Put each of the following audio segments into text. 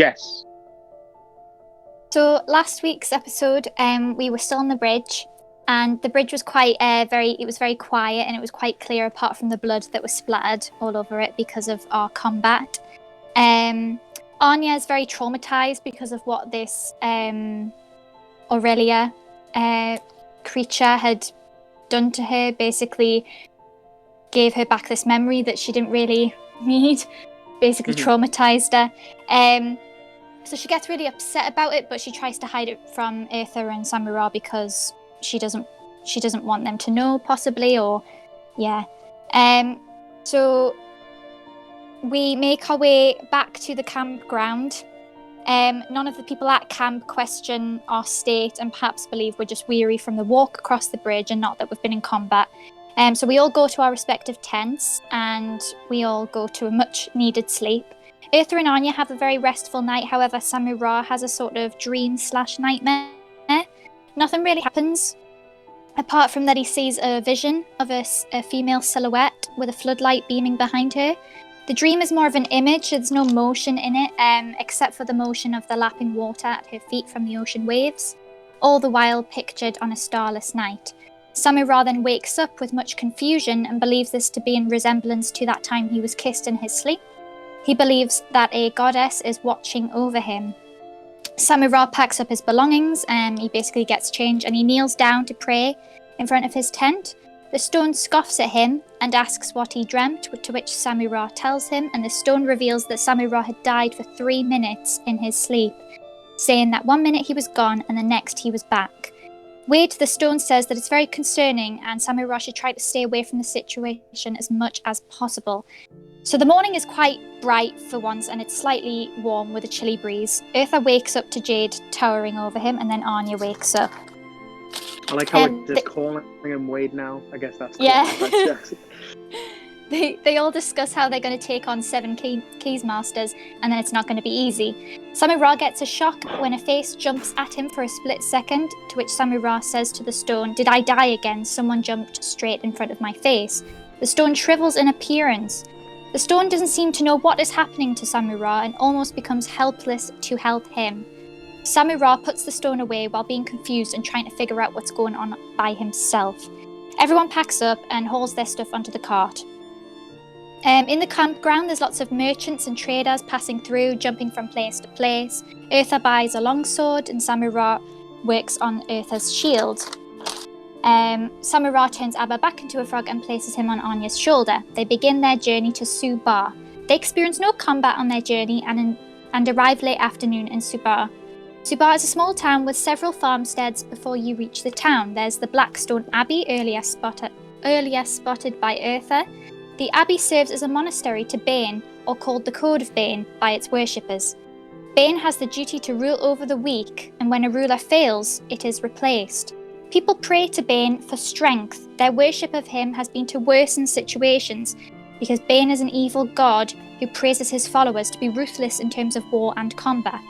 Jess. So last week's episode, we were still on the bridge, and the bridge was very quiet, and it was quite clear apart from the blood that was splattered all over it because of our combat. Anya is very traumatized because of what this Aurelia creature had done to her. Basically gave her back this memory that she didn't really need. Basically traumatized her. So she gets really upset about it, but she tries to hide it from Eartha and Samura because she doesn't want them to know, possibly, or yeah. So we make our way back to the campground. None of the people at camp question our state and perhaps believe we're just weary from the walk across the bridge and not that we've been in combat. So we all go to our respective tents and we all go to a much needed sleep. Eartha and Anya have a very restful night. However, Samura has a sort of dream/nightmare. Nothing really happens, apart from that he sees a vision of a female silhouette with a floodlight beaming behind her. The dream is more of an image. There's no motion in it, except for the motion of the lapping water at her feet from the ocean waves, all the while pictured on a starless night. Samura then wakes up with much confusion and believes this to be in resemblance to that time he was kissed in his sleep. He believes that a goddess is watching over him. Samura packs up his belongings and he basically gets changed and he kneels down to pray in front of his tent. The stone scoffs at him and asks what he dreamt, to which Samura tells him, and the stone reveals that Samura had died for 3 minutes in his sleep, saying that 1 minute he was gone and the next he was back. Wade, the stone, says that it's very concerning and Samura should try to stay away from the situation as much as possible. So the morning is quite bright for once and it's slightly warm with a chilly breeze. Eartha wakes up to Jade towering over him and then Anya wakes up. I like how we're just calling him Wade now. I guess that's cool. Yeah. They all discuss how they're going to take on 7 Keys Masters and then it's not going to be easy. Samura gets a shock when a face jumps at him for a split second, to which Samura says to the stone, "Did I die again? Someone jumped straight in front of my face." The stone shrivels in appearance. The stone doesn't seem to know what is happening to Samura and almost becomes helpless to help him. Samura puts the stone away while being confused and trying to figure out what's going on by himself. Everyone packs up and hauls their stuff onto the cart. In the campground, there's lots of merchants and traders passing through, jumping from place to place. Eartha buys a longsword and Samura works on Eartha's shield. Samura turns Abba back into a frog and places him on Anya's shoulder. They begin their journey to Subar. They experience no combat on their journey and arrive late afternoon in Subar. Subar is a small town with several farmsteads before you reach the town. There's the Blackstone Abbey, earlier spotted by Eartha. The abbey serves as a monastery to Bane, or called the Code of Bane, by its worshippers. Bane has the duty to rule over the weak, and when a ruler fails, it is replaced. People pray to Bane for strength. Their worship of him has been to worsen situations, because Bane is an evil god who praises his followers to be ruthless in terms of war and combat.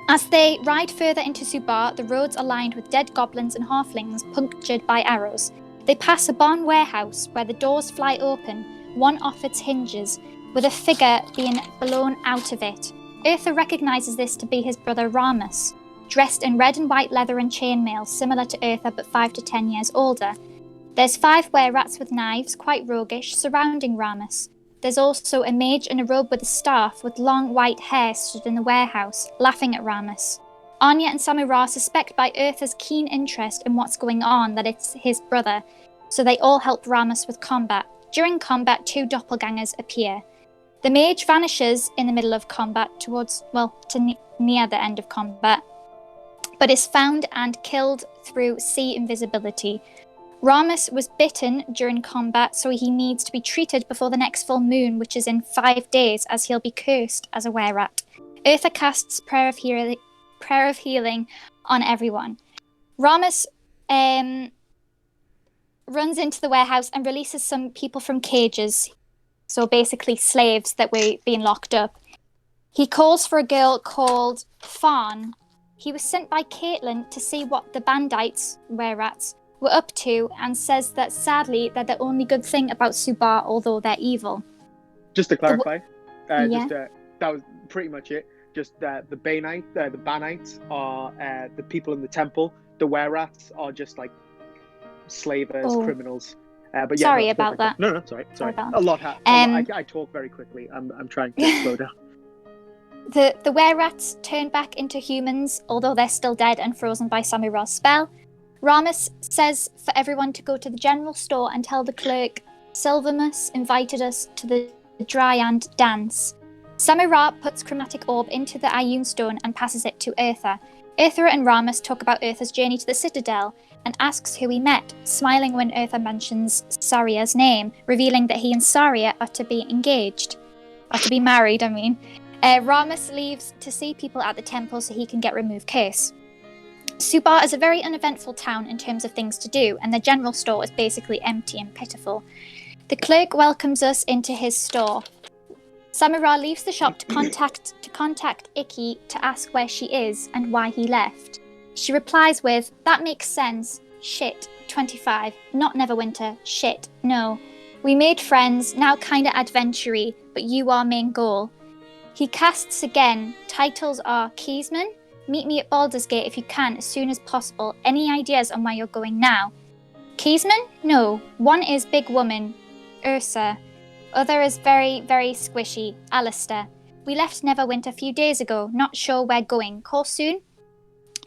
As they ride further into Subar, the roads are lined with dead goblins and halflings punctured by arrows. They pass a barn warehouse where the doors fly open, one off its hinges, with a figure being blown out of it. Eartha recognises this to be his brother Ramus, dressed in red and white leather and chainmail, similar to Eartha but 5 to 10 years older. There's 5 were-rats with knives, quite roguish, surrounding Ramus. There's also a mage in a robe with a staff with long white hair stood in the warehouse, laughing at Ramus. Anya and Samura suspect by Eartha's keen interest in what's going on that it's his brother, so they all help Ramus with combat. During combat, 2 doppelgangers appear. The mage vanishes in the middle of combat near the end of combat, but is found and killed through sea invisibility. Ramus was bitten during combat, so he needs to be treated before the next full moon, which is in 5 days, as he'll be cursed as a were-rat. Eartha casts Prayer of Healing on everyone. Ramus runs into the warehouse and releases some people from cages, so basically slaves that were being locked up. He calls for a girl called Fawn. He was sent by Caitlin to see what the Bandites, were-rats, were up to, and says that sadly they're the only good thing about Subar, although they're evil. Just to clarify, that was pretty much it. just the Banites are the people in the temple. The were-rats are just like slavers, criminals. But yeah, sorry about that. No, sorry. About A lot happens. I talk very quickly. I'm trying to slow down. The were-rats turn back into humans, although they're still dead and frozen by Samura's spell. Ramus says for everyone to go to the general store and tell the clerk Silvermus invited us to the Dryand dance. Samura puts chromatic orb into the Ioun stone and passes it to Eartha. Eartha and Ramus talk about Eartha's journey to the Citadel and asks who he met, smiling when Eartha mentions Saria's name, revealing that he and Saria are to be engaged. Or to be married, I mean. Ramus leaves to see people at the temple so he can get remove curse. Subar is a very uneventful town in terms of things to do, and the general store is basically empty and pitiful. The clerk welcomes us into his store. Samura leaves the shop to contact Ikki to ask where she is and why he left. She replies with, "That makes sense. Shit. 25. Not Neverwinter. Shit. No. We made friends, now kinda adventure-y, but you are main goal." He casts again. Titles are Keysman. Meet me at Baldur's Gate if you can, as soon as possible. Any ideas on where you're going now? Keysman? No. One is Big Woman, Ursa. Other is very, very squishy, Alistair. We left Neverwinter a few days ago, not sure where going. Call soon?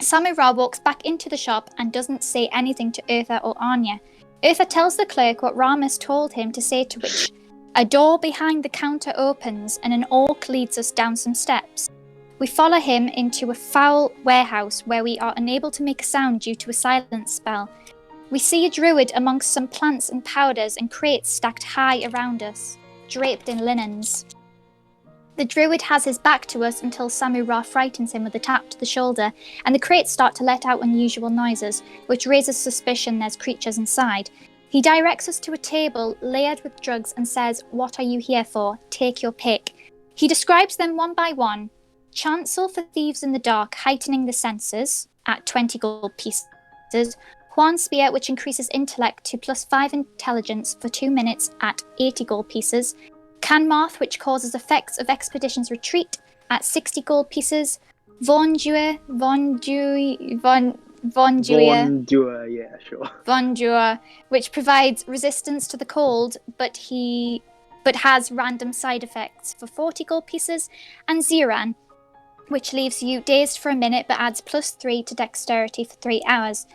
Samura walks back into the shop and doesn't say anything to Eartha or Anya. Eartha tells the clerk what Ramus told him to say, to which a door behind the counter opens and an orc leads us down some steps. We follow him into a foul warehouse where we are unable to make a sound due to a silence spell. We see a druid amongst some plants and powders and crates stacked high around us, draped in linens. The druid has his back to us until Samura frightens him with a tap to the shoulder, and the crates start to let out unusual noises, which raises suspicion there's creatures inside. He directs us to a table layered with drugs and says, "What are you here for? Take your pick." He describes them one by one. Chancel for thieves in the dark, heightening the senses at 20 gold pieces. Juan Spear, which increases intellect to +5 intelligence for 2 minutes at 80 gold pieces. Canmarth, which causes effects of expedition's retreat at 60 gold pieces. Vondua, yeah, sure. Vondua, which provides resistance to the cold, but has random side effects for 40 gold pieces. And Ziran, which leaves you dazed for a minute but adds +3 to dexterity for 3 hours.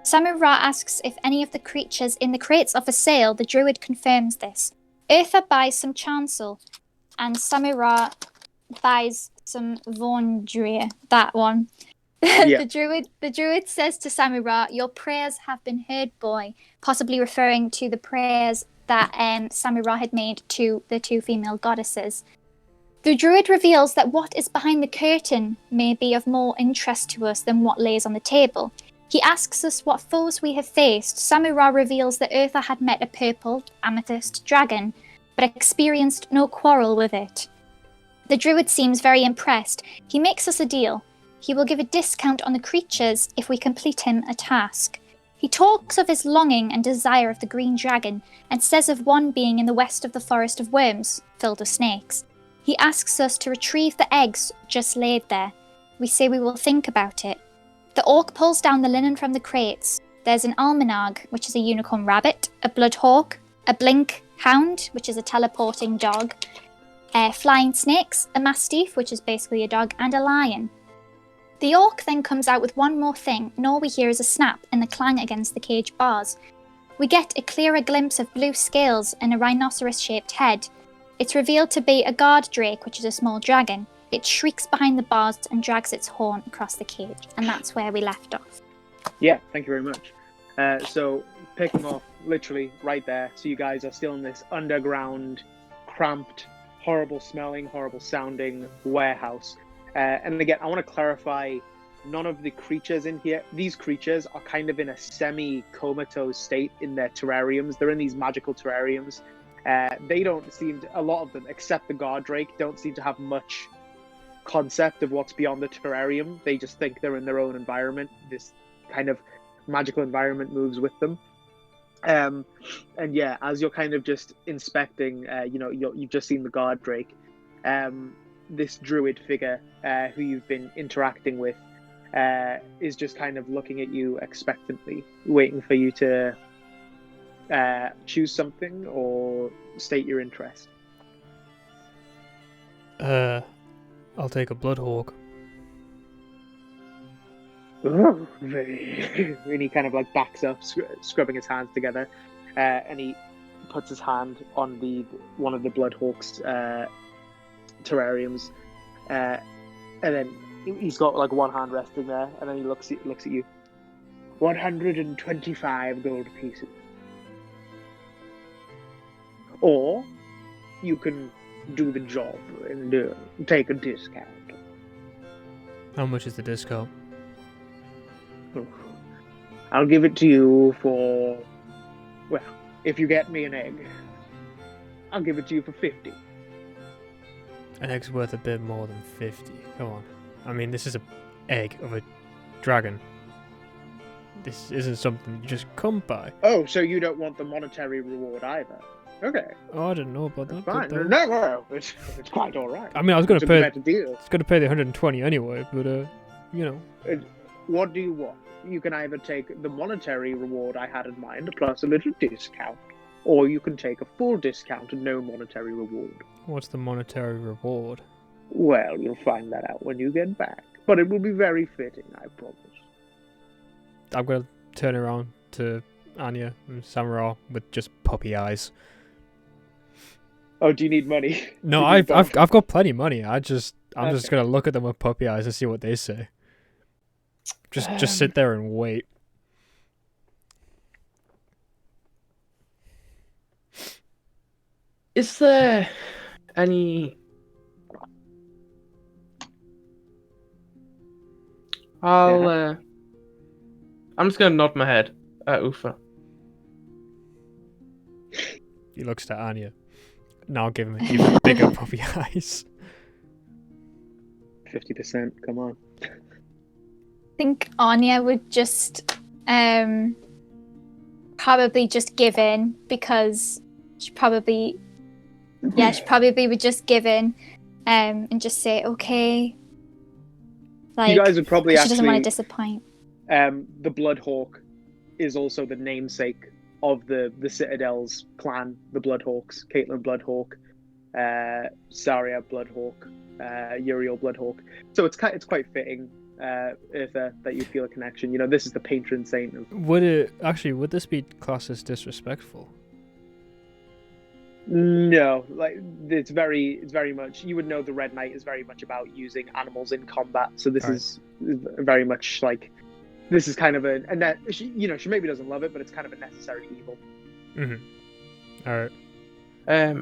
Samura asks if any of the creatures in the crates are for sale. The druid confirms this. Eartha buys some chancel, and Samura buys some Vondria, that one. Yeah. The druid says to Samura, "Your prayers have been heard, boy," possibly referring to the prayers that Samura had made to the 2 female goddesses. The druid reveals that what is behind the curtain may be of more interest to us than what lays on the table. He asks us what foes we have faced. Samura reveals that Eartha had met a purple amethyst dragon, but experienced no quarrel with it. The druid seems very impressed. He makes us a deal. He will give a discount on the creatures if we complete him a task. He talks of his longing and desire of the green dragon, and says of one being in the west of the forest of worms, filled with snakes. He asks us to retrieve the eggs just laid there. We say we will think about it. The orc pulls down the linen from the crates. There's an almanag, which is a unicorn rabbit, a bloodhawk, a blink hound, which is a teleporting dog, flying snakes, a mastiff, which is basically a dog, and a lion. The orc then comes out with one more thing, and all we hear is a snap and the clang against the cage bars. We get a clearer glimpse of blue scales and a rhinoceros-shaped head. It's revealed to be a guard drake, which is a small dragon. It shrieks behind the bars and drags its horn across the cage, and that's where we left off. Yeah, thank you very much. So, picking off literally right there, so you guys are still in this underground, cramped, horrible smelling, horrible sounding warehouse. And again, I want to clarify, none of the creatures in here, these creatures are kind of in a semi-comatose state in their terrariums. They're in these magical terrariums. They don't seem to, a lot of them, except the guard drake, don't seem to have much concept of what's beyond the terrarium. They just think they're in their own environment. This kind of magical environment moves with them. And yeah, as you're kind of just inspecting, you've just seen the guard drake. this druid figure who you've been interacting with is just kind of looking at you expectantly, waiting for you to choose something or state your interest. I'll take a Bloodhawk. Oh, and he kind of like backs up, scrubbing his hands together, and he puts his hand on one of the Bloodhawk's terrariums, and then he's got like one hand resting there, and then he looks at you. 125 gold pieces. Or you can do the job and take a discount. How much is the discount? I'll give it to you for, well, if you get me an egg, I'll give it to you for 50. An egg's worth a bit more than 50. Come on. I mean, this is an egg of a dragon. This isn't something you just come by. Oh, so you don't want the monetary reward either? Okay. Oh, I didn't know about that. Fine. No, it's quite all right. I mean, I was going to pay. Better deal. It's going to pay the 120 anyway, but you know. What do you want? You can either take the monetary reward I had in mind, plus a little discount, or you can take a full discount and no monetary reward. What's the monetary reward? Well, you'll find that out when you get back. But it will be very fitting, I promise. I'm going to turn around to Anya and Samara with just puppy eyes. Oh, do you need money? No, I've got plenty of money. I'm just going to look at them with puppy eyes and see what they say. Just sit there and wait. Is there any... I'm just gonna nod my head at Ufa. He looks to Anya. Now give him even bigger puppy eyes. 50%, come on. I think Anya would just probably just give in, because she probably would just give in and just say okay. Like, you guys would probably she actually doesn't want to disappoint. The Bloodhawk is also the namesake of the Citadel's clan, the Bloodhawks. Caitlin Bloodhawk, Saria Bloodhawk, Uriel Bloodhawk. So it's quite fitting that you feel a connection. You know, this is the patron saint of... Would this be classed as disrespectful? No, like it's very much, you would know the Red Knight is very much about using animals in combat. So this is very much like, this is kind of she maybe doesn't love it, but it's kind of a necessary evil. Mm-hmm. All right.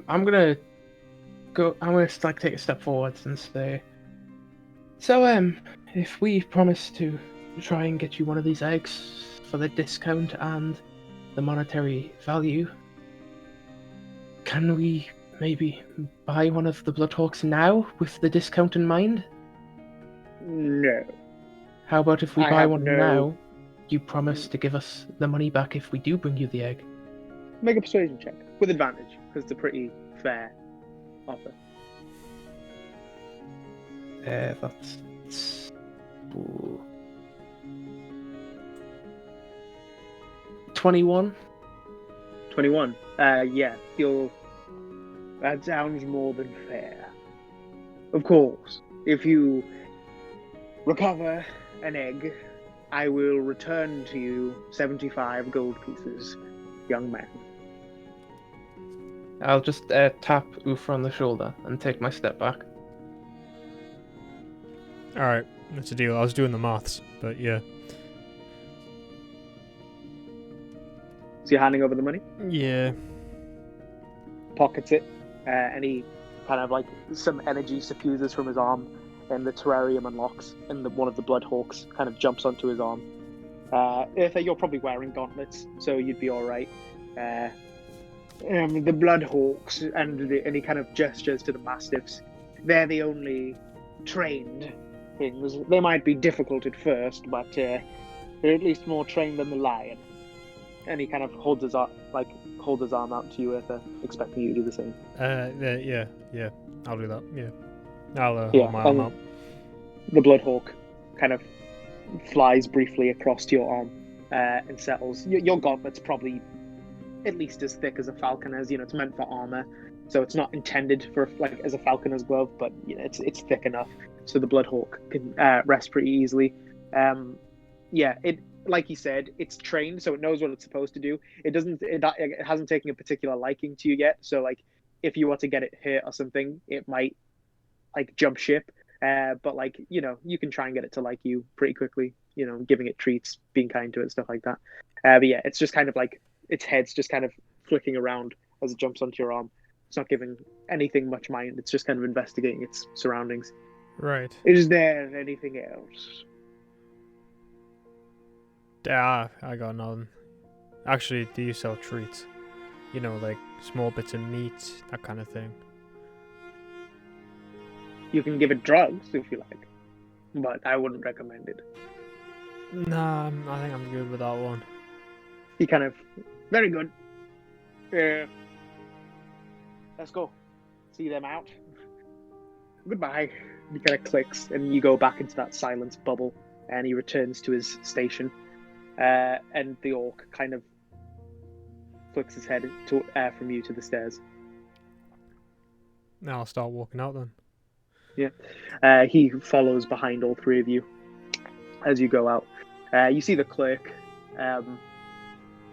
I'm gonna like take a step forwards and say, so if we promise to try and get you one of these eggs for the discount and the monetary value, can we maybe buy one of the Bloodhawks now with the discount in mind? No. How about if we buy one now, you promise to give us the money back if we do bring you the egg? Make a persuasion check with advantage, because it's a pretty fair offer. That's... 21. 21. Yeah, that sounds more than fair. Of course, if you recover an egg, I will return to you 75 gold pieces, young man. I'll just tap Ufa on the shoulder and take my step back. Alright, that's a deal. I was doing the maths, but yeah. So you're handing over the money? Yeah. Pockets it, and he kind of like, some energy suffuses from his arm, and the terrarium unlocks, and one of the Bloodhawks kind of jumps onto his arm. Irtha, you're probably wearing gauntlets, so you'd be alright. The Bloodhawks, and he kind of gestures to the Mastiffs. They're the only trained things. They might be difficult at first, but they're at least more trained than the lion. And he kind of holds his arm out to you, Irtha, expecting you to do the same. Yeah, I'll do that. Yeah, I'll Yeah, hold my arm out. the Bloodhawk kind of flies briefly across to your arm and settles. Your gauntlet's probably at least as thick as a falconer's. It's meant for armor, so it's not intended for like as a falconer's glove, but it's thick enough so the Bloodhawk can rest pretty easily. It, like you said, it's trained, so it knows what it's supposed to do. It hasn't taken a particular liking to you yet, so like if you want to get it hit or something, it might like jump ship. But like you can try and get it to like you pretty quickly. Giving it treats, being kind to it, stuff like that. But yeah, it's just kind of like its head's just kind of flicking around as it jumps onto your arm. It's not giving anything much mind. It's just kind of investigating its surroundings. Right. Is there anything else? Ah, I got nothing. Actually, do you sell treats? Like small bits of meat, that kind of thing. You can give it drugs if you like, but I wouldn't recommend it. Nah, I think I'm good with that one. He kind of, very good. Let's go. See them out. Goodbye. He kind of clicks, and you go back into that silence bubble, and he returns to his station. And the orc kind of flicks his head from you to the stairs. Now I'll start walking out then. Yeah. He follows behind all three of you as you go out. You see the clerk.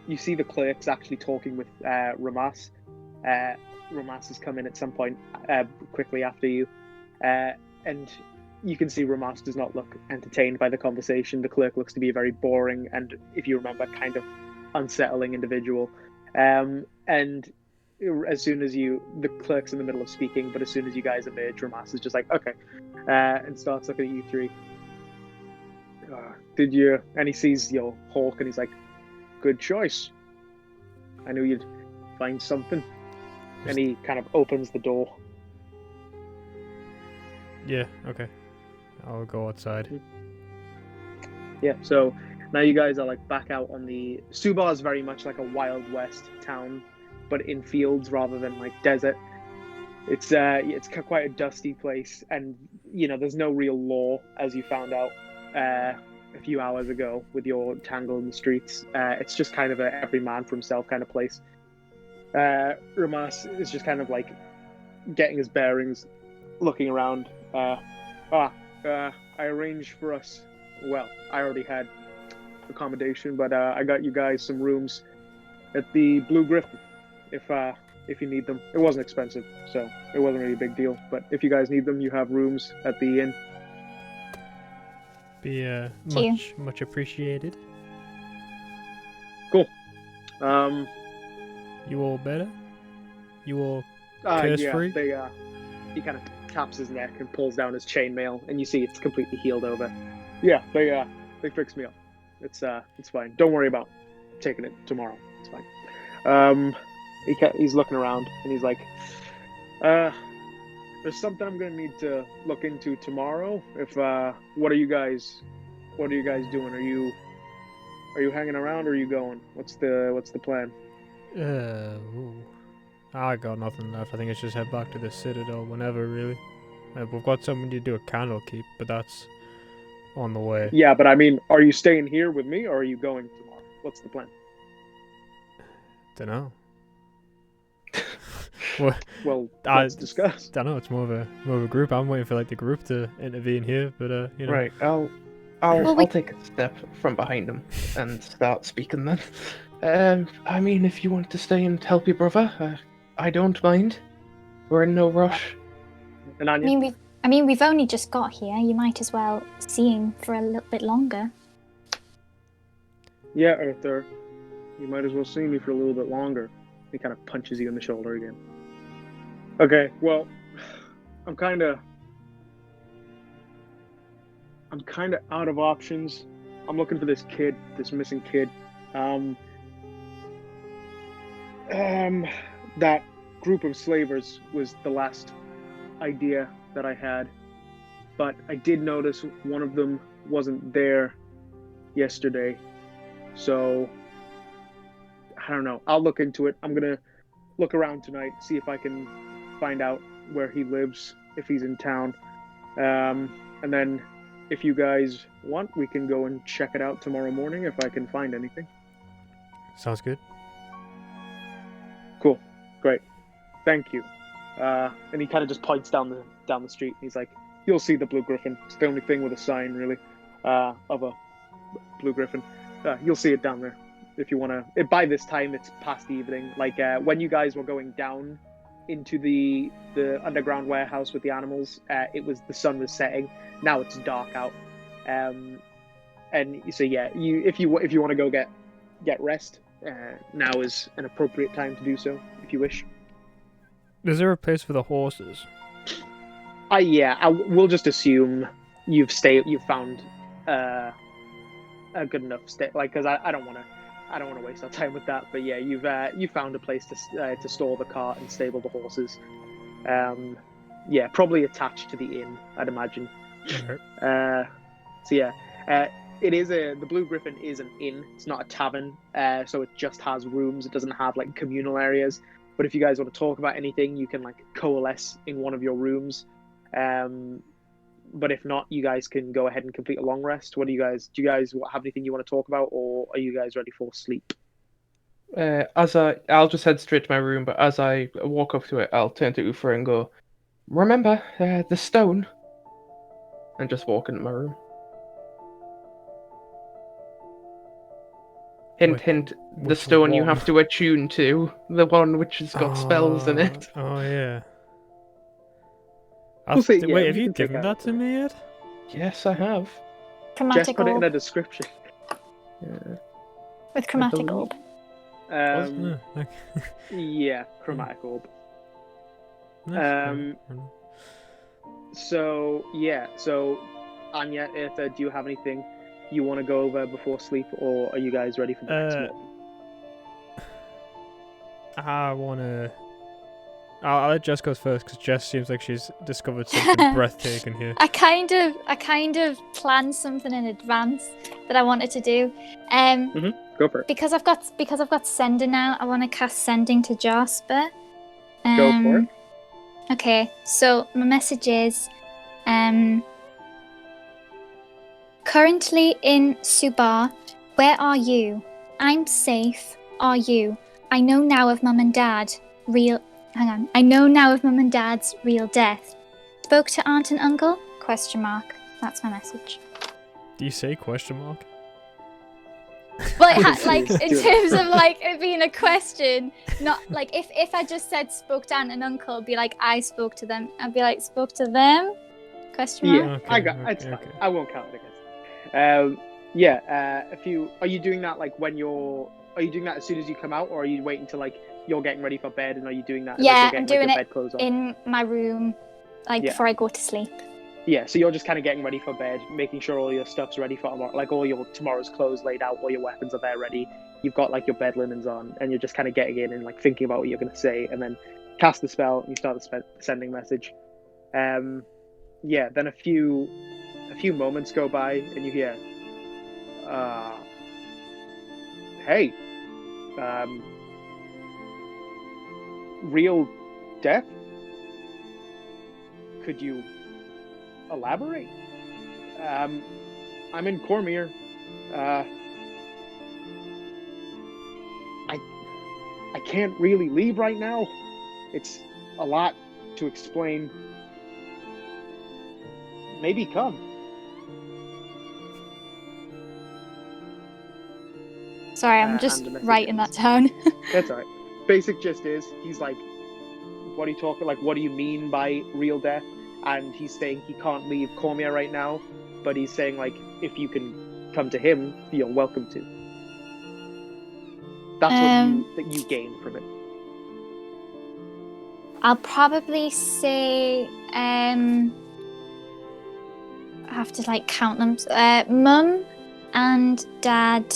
You see the clerk's actually talking with Ramas. Ramas has come in at some point quickly after you. And you can see Ramas does not look entertained by the conversation. The clerk looks to be a very boring and, if you remember, kind of unsettling individual. And as soon as the clerk's in the middle of speaking, but as soon as you guys emerge, Ramas is just like, okay, and starts looking at you three. Did you? And he sees your hawk, and he's like, good choice. I knew you'd find something. And he kind of opens the door. Yeah, okay. I'll go outside. Yeah, so now you guys are like back out on the... Subar is very much like a Wild West town, but in fields rather than like desert. It's quite a dusty place, and there's no real law, as you found out a few hours ago with your tangle in the streets. It's just kind of a every man for himself kind of place. Ramas is just kind of like getting his bearings, looking around. I arranged for us. Well, I already had accommodation, but I got you guys some rooms at the Blue Griffin. If you need them, it wasn't expensive, so it wasn't really a big deal. But if you guys need them, you have rooms at the inn. Be much appreciated. Cool. You all better? You all curse free? He kind of taps his neck and pulls down his chainmail, and you see it's completely healed over. Yeah, they fixed me up. It's fine. Don't worry about taking it tomorrow. It's fine. He's looking around, and he's like, there's something I'm gonna need to look into tomorrow. What are you guys doing? Are you hanging around, or are you going? What's the plan? I got nothing left. I think it's just head back to the Citadel whenever, really. We've got something to do a Candlekeep, but that's on the way. Yeah, but I mean, are you staying here with me, or are you going tomorrow? What's the plan? Dunno. Well, let's discuss. I don't know. It's more of a group. I'm waiting for like the group to intervene here, but Right. I'll take a step from behind him and start speaking then. I mean, if you want to stay and help your brother, I don't mind. We're in no rush. And Anya? I mean, we've only just got here. You might as well see him for a little bit longer. Yeah, Arthur. You might as well see me for a little bit longer. He kind of punches you in the shoulder again. Okay, well, I'm kind of out of options. I'm looking for this missing kid. That group of slavers was the last idea that I had, but I did notice one of them wasn't there yesterday, so I don't know. I'll look into it. I'm gonna look around tonight, see if I can find out where he lives, if he's in town. And then, if you guys want, we can go and check it out tomorrow morning if I can find anything. Sounds good. Cool, great, thank you. And he kind of just points down the street. He's like, "You'll see the Blue Griffin. It's the only thing with a sign, really, of a Blue Griffin. You'll see it down there if you want to." By this time, it's past evening. Like when you guys were going down into the underground warehouse with the animals, the sun was setting. Now it's dark out. And so yeah, if you want to go get rest, now is an appropriate time to do so if you wish. Is there a place for the horses? We'll just assume you've found a good enough stay, like, because I don't want to waste our time with that. But yeah, you found a place to store the cart and stable the horses. Yeah, probably attached to the inn, I'd imagine. Okay. So yeah, the Blue Griffin is an inn. It's not a tavern, so it just has rooms. It doesn't have like communal areas. But if you guys want to talk about anything, you can like coalesce in one of your rooms. But if not, you guys can go ahead and complete a long rest. Do you guys have anything you want to talk about, or are you guys ready for sleep? I'll just head straight to my room, but as I walk up to it, I'll turn to Ufa and go, "Remember, the stone," and just walk into my room. Hint, hint, the stone you have to attune to, the one which has got spells in it. Oh yeah. Wait, have you given that to me yet? Yes, I have. Chromatic Just put it in orb. a description. Yeah. With chromatic orb. Yeah, chromatic orb. Nice. So Anya, Eartha, do you have anything you want to go over before sleep, or are you guys ready for the next morning? I'll let Jess go first because Jess seems like she's discovered something breathtaking here. I kind of planned something in advance that I wanted to do. Go for it. Because I've got sending now. I want to cast sending to Jasper. Go for it. Okay, so my message is, currently in Subar. Where are you? I'm safe. Are you? I know now of Mum and Dad. I know now of Mum and Dad's real death. Spoke to Aunt and Uncle? ? That's my message. Do you say question mark? Well, like in terms of like it being a question, not like if I just said spoke to Aunt and Uncle, it'd be like I spoke to them. I'd be like spoke to them? ? Yeah, Okay, it's fine. okay. I won't count it against. Are you doing that like are you doing that as soon as you come out, or are you waiting till like you're getting ready for bed, and are you doing that as Yeah, you're I'm getting doing like, your it bed clothes on? in my room, before I go to sleep. Yeah, so you're just kind of getting ready for bed, making sure all your stuff's ready for tomorrow, like all your tomorrow's clothes laid out, all your weapons are there ready. You've got like your bed linens on, and you're just kind of getting in and like thinking about what you're going to say, and then cast the spell, and you start the sending message. Then a few moments go by, and you hear, "Hey, real death? Could you elaborate? I'm in Cormier. I can't really leave right now. It's a lot to explain. Maybe come." Sorry, I'm just and the message writing ends. that down. That's alright. Basic gist is, he's like, "What are you talking? Like, what do you mean by real death?" And he's saying he can't leave Cormier right now, but he's saying like, if you can come to him, you're welcome to. That's what you gain from it. I'll probably say, I have to like count them. Mum and Dad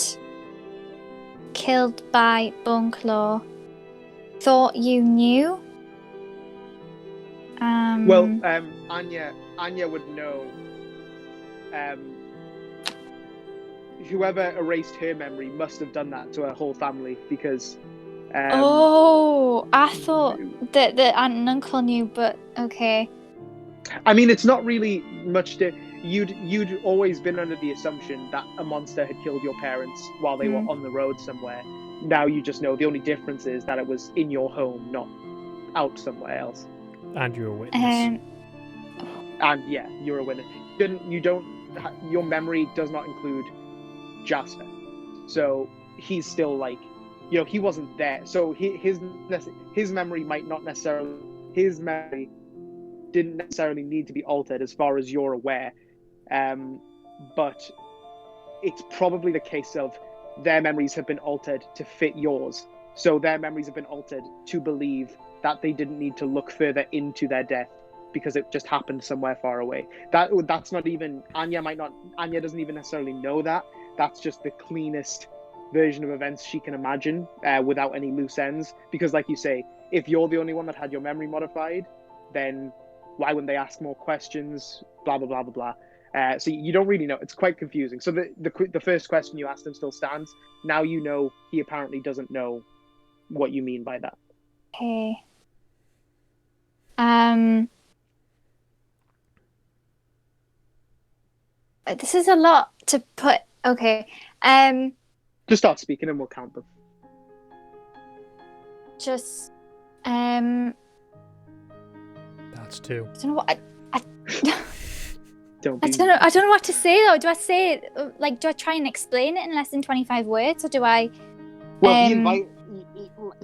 killed by Boneclaw. Thought you knew. Anya would know. Whoever erased her memory must have done that to her whole family because. I thought that the aunt and uncle knew, but okay. I mean, it's not really much to... You'd always been under the assumption that a monster had killed your parents while they were on the road somewhere. Now you just know the only difference is that it was in your home, not out somewhere else. And you're a witness. And yeah, you're a witness. Your memory does not include Jasper. So he's still like, he wasn't there. So his memory might not necessarily... His memory didn't necessarily need to be altered as far as you're aware. But it's probably the case of their memories have been altered to fit yours. So their memories have been altered to believe that they didn't need to look further into their death because it just happened somewhere far away. That's not even... Anya doesn't even necessarily know that. That's just the cleanest version of events she can imagine without any loose ends. Because like you say, if you're the only one that had your memory modified, then why wouldn't they ask more questions? Blah, blah, blah, blah, blah. So you don't really know. It's quite confusing. So the first question you asked him still stands. Now you know he apparently doesn't know what you mean by that. Okay. This is a lot to put. Okay. Just start speaking and we'll count them. Just That's 2. I don't know what Don't be... I don't know what to say though. Do I say like, do I try and explain it in less than 25 words, or do I? Well,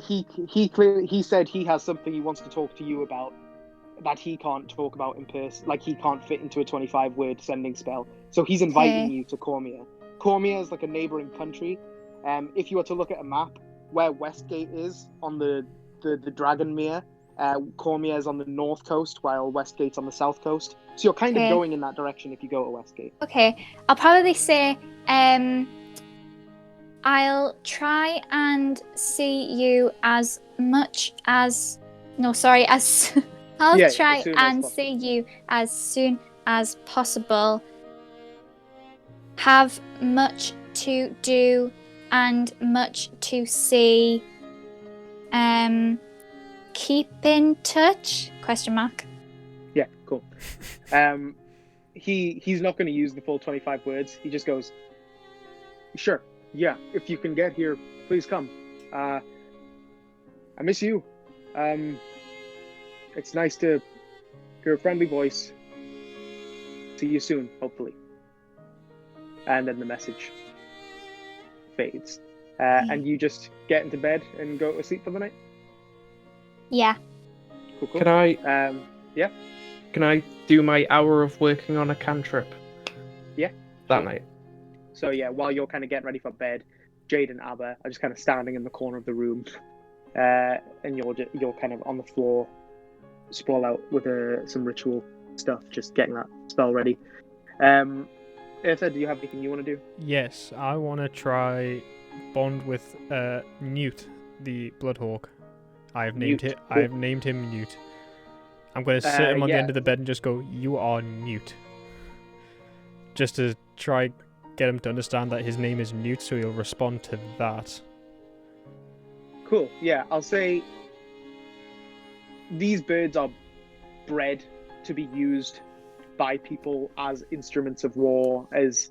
he said he has something he wants to talk to you about that he can't talk about in person. Like, he can't fit into a 25-word sending spell. So he's inviting you to Cormia. Cormia is like a neighboring country. If you were to look at a map, where Westgate is on the Dragonmere, Cormia is on the north coast, while Westgate's on the south coast. So you're kind of going in that direction if you go to Westgate. Okay, I'll probably say, I'll try and see you as much as... No, sorry, as... I'll try and see you as soon as possible. Have much to do and much to see. Keep in touch? ? Yeah, cool. He's not going to use the full 25 words. He just goes, sure, yeah, if you can get here, please come. I miss you. It's nice to hear a friendly voice. See you soon, hopefully. And then the message fades. And you just get into bed and go to sleep for the night? Yeah. Cool. Can I... yeah? Can I do my hour of working on a cantrip? Yeah. That night. So yeah, while you're kind of getting ready for bed, Jade and Abba are just kind of standing in the corner of the room. And you're kind of on the floor, sprawl out with some ritual stuff, just getting that spell ready. Eartha, do you have anything you want to do? Yes, I want to try bond with Newt, the Bloodhawk. I have named him Newt. I'm going to sit him on the end of the bed and just go, "You are Newt," just to try get him to understand that his name is Newt, so he'll respond to that. Cool. Yeah, I'll say these birds are bred to be used by people as instruments of war, as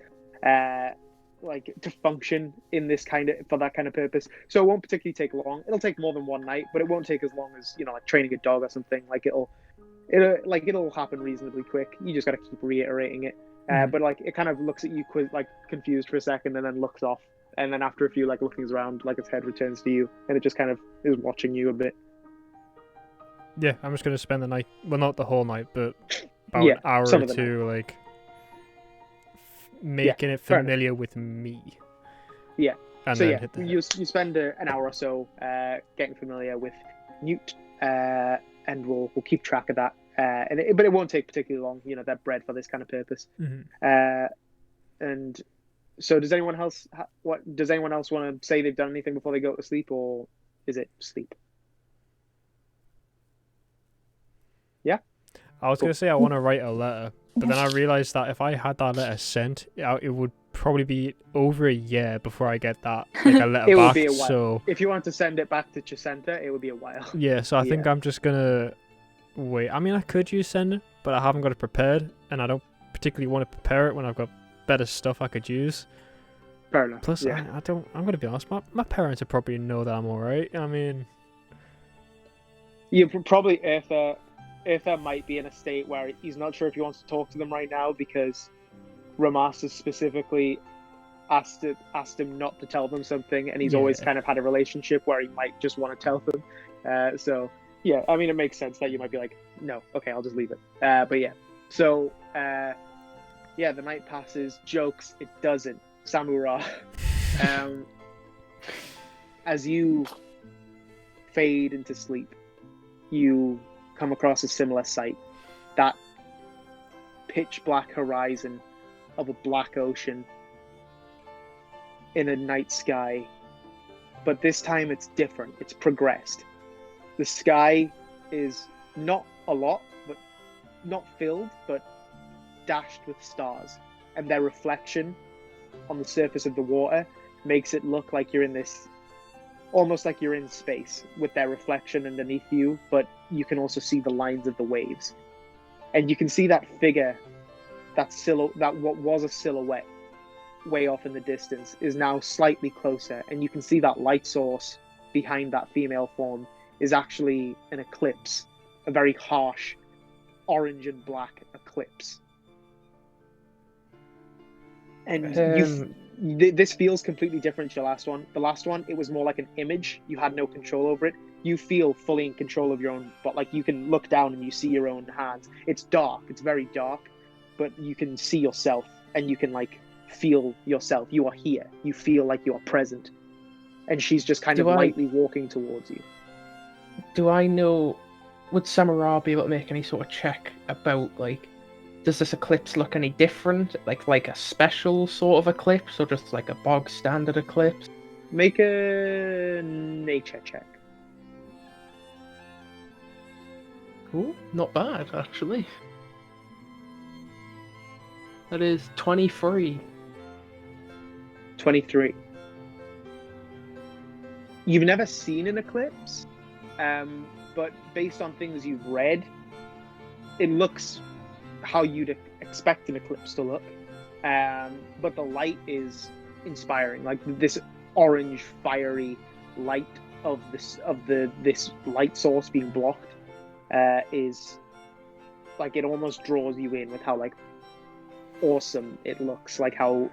like to function in this for that kind of purpose. So it won't particularly take long. It'll take more than one night, but it won't take as long as, like training a dog or something. Like it'll happen reasonably quick. You just got to keep reiterating it. But like it kind of looks at you confused for a second and then looks off. And then after a few lookings around, its head returns to you, and it just kind of is watching you a bit. Yeah, I'm just going to spend the night, well, not the whole night, but about an hour or two, making it familiar with me. Yeah. And so you spend an hour or so getting familiar with Newt, and we'll keep track of that. But it won't take particularly long. They're bred for this kind of purpose. Mm-hmm. And so does anyone else want to say they've done anything before they go to sleep, or is it sleep? Yeah. I was going to say I want to write a letter, but then I realised that if I had that letter sent, it would probably be over a year before I get that a letter it back. Would be a while. So if you want to send it back to Chacenta, it would be a while. Yeah, so I think I'm just going to wait. I mean, I could use send, but I haven't got it prepared, and I don't particularly want to prepare it when I've got better stuff I could use. Fair enough. Plus, yeah. I don't. I'm gonna be honest. My parents would probably know that I'm alright. I mean, You probably Eartha might be in a state where he's not sure if he wants to talk to them right now because Ramas has specifically asked him not to tell them something, and he's always kind of had a relationship where he might just want to tell them. So yeah, I mean, it makes sense that you might be like, no, okay, I'll just leave it. But yeah, so yeah, the night passes. Jokes, it doesn't. Samura. As you fade into sleep, you come across a similar sight. That pitch black horizon of a black ocean in a night sky. But this time it's different. It's progressed. The sky is not a lot, but not filled, but dashed with stars. And their reflection on the surface of the water makes it look like you're in this, almost like you're in space with their reflection underneath you, but you can also see the lines of the waves. And you can see that figure, that what was a silhouette way off in the distance is now slightly closer, and you can see that light source behind that female form is actually an eclipse, a very harsh orange and black eclipse. And this feels completely different to the last one. The last one, it was more like an image. You had no control over it. You feel fully in control of your own, but like you can look down and you see your own hands. It's dark. It's very dark, but you can see yourself and you can like feel yourself. You are here. You feel like you are present. And she's just kind of lightly walking towards you. Do I know, would Samara be able to make any sort of check about, like, does this eclipse look any different? Like a special sort of eclipse, or just like a bog standard eclipse? Make a nature check. Ooh, not bad, actually. That is 23. 23. You've never seen an eclipse, but based on things you've read, it looks how you'd expect an eclipse to look. But the light is inspiring. Like this orange, fiery light of this light source being blocked is like, it almost draws you in with how like awesome it looks, like how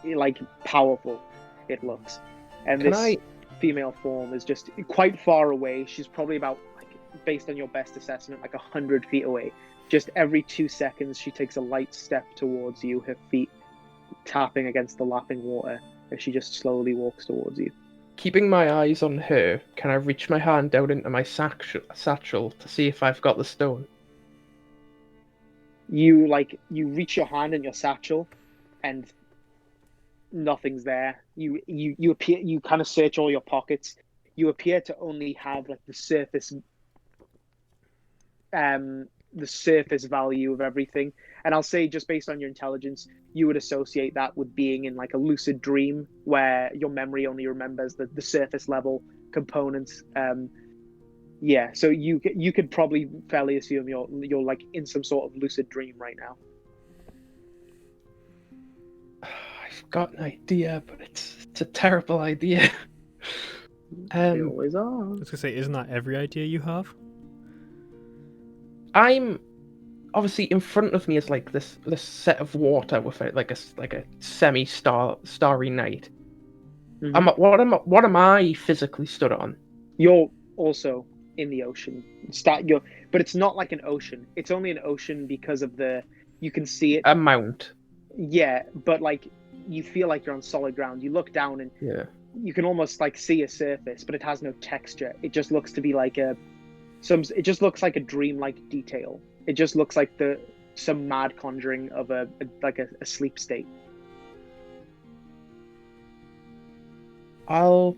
like powerful it looks. And this female form is just quite far away. She's probably about, like, based on your best assessment, like 100 feet away. Just every 2 seconds, she takes a light step towards you, her feet tapping against the lapping water as she just slowly walks towards you. Keeping my eyes on her, can I reach my hand down into my satchel to see if I've got the stone? You reach your hand in your satchel, and nothing's there. You appear, you kind of search all your pockets. You appear to only have like the surface value of everything. And I'll say, just based on your intelligence, you would associate that with being in like a lucid dream where your memory only remembers the surface level components. Yeah, so you could probably fairly assume you're like in some sort of lucid dream right now. I've got an idea, but it's a terrible idea. They always are. I was gonna say, isn't that every idea you have? I'm obviously, in front of me is like this set of water with like a starry night. Mm-hmm. What am I physically stood on? You're also in the ocean. But it's not like an ocean. It's only an ocean because of you can see it. A mount. Yeah, but like you feel like you're on solid ground. You look down and you can almost like see a surface, but it has no texture. It just looks to be like it just looks like a dreamlike detail. It just looks like some mad conjuring of a sleep state. I'll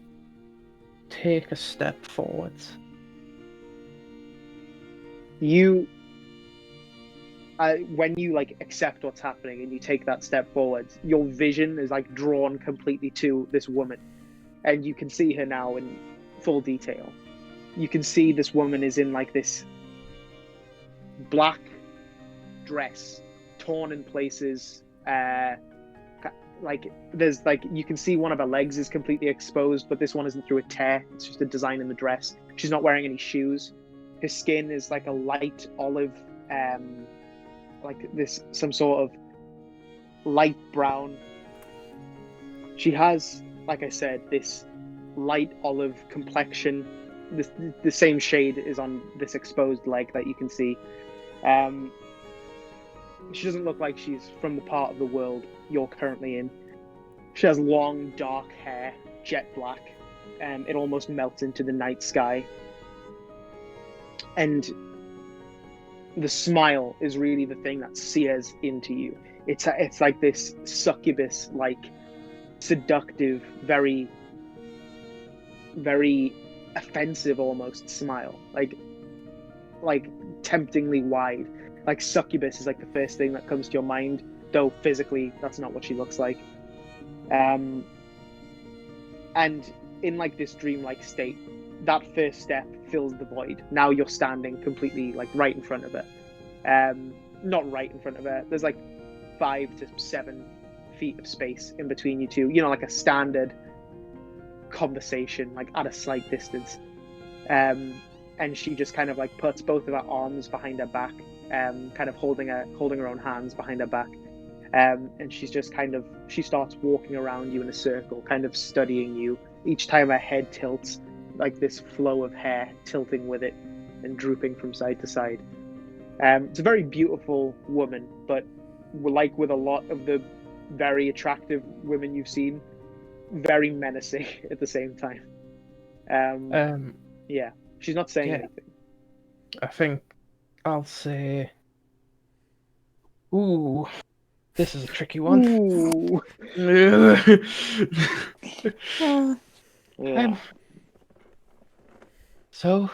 take a step forwards. When you like accept what's happening and you take that step forwards, your vision is like drawn completely to this woman, and you can see her now in full detail. You can see this woman is in like this black dress, torn in places. Like there's like you can see one of her legs is completely exposed, but this one isn't through a tear. It's just a design in the dress. She's not wearing any shoes. Her skin is like a light olive, like this some sort of light brown. She has, like I said, this light olive complexion. The same shade is on this exposed leg that you can see. She doesn't look like she's from the part of the world you're currently in. She has long, dark hair, jet black, and it almost melts into the night sky. And the smile is really the thing that sears into you. It's like this succubus-like, seductive, very, very offensive almost smile, like temptingly wide. Like succubus is like the first thing that comes to your mind, though physically that's not what she looks like. And in like this dreamlike state, that first step fills the void. Now you're standing completely like right in front of her. Not right in front of her. There's like 5 to 7 feet of space in between you two. You know, like a standard conversation, like at a slight distance. And she just kind of like puts both of her arms behind her back, kind of holding her own hands behind her back. And she's just she starts walking around you in a circle, kind of studying you. Each time her head tilts, like this flow of hair tilting with it and drooping from side to side. It's a very beautiful woman, but like with a lot of the very attractive women you've seen, very menacing at the same time. Yeah, she's not saying anything. I think I'll say, ooh, this is a tricky one. Ooh. Yeah. So,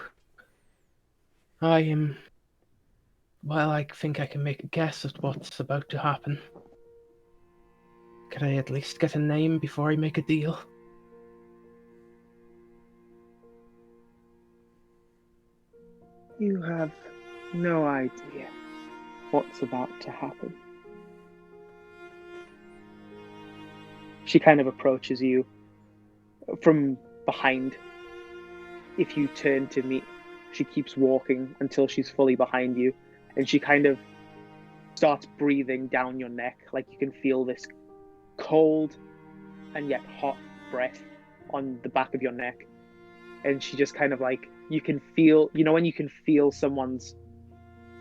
well, I think I can make a guess at what's about to happen. Could I at least get a name before I make a deal? You have no idea what's about to happen. She kind of approaches you from behind. If you turn to meet, she keeps walking until she's fully behind you, and she kind of starts breathing down your neck, like you can feel this cold and yet hot breath on the back of your neck. And she just kind of like, you can feel, you know when you can feel someone's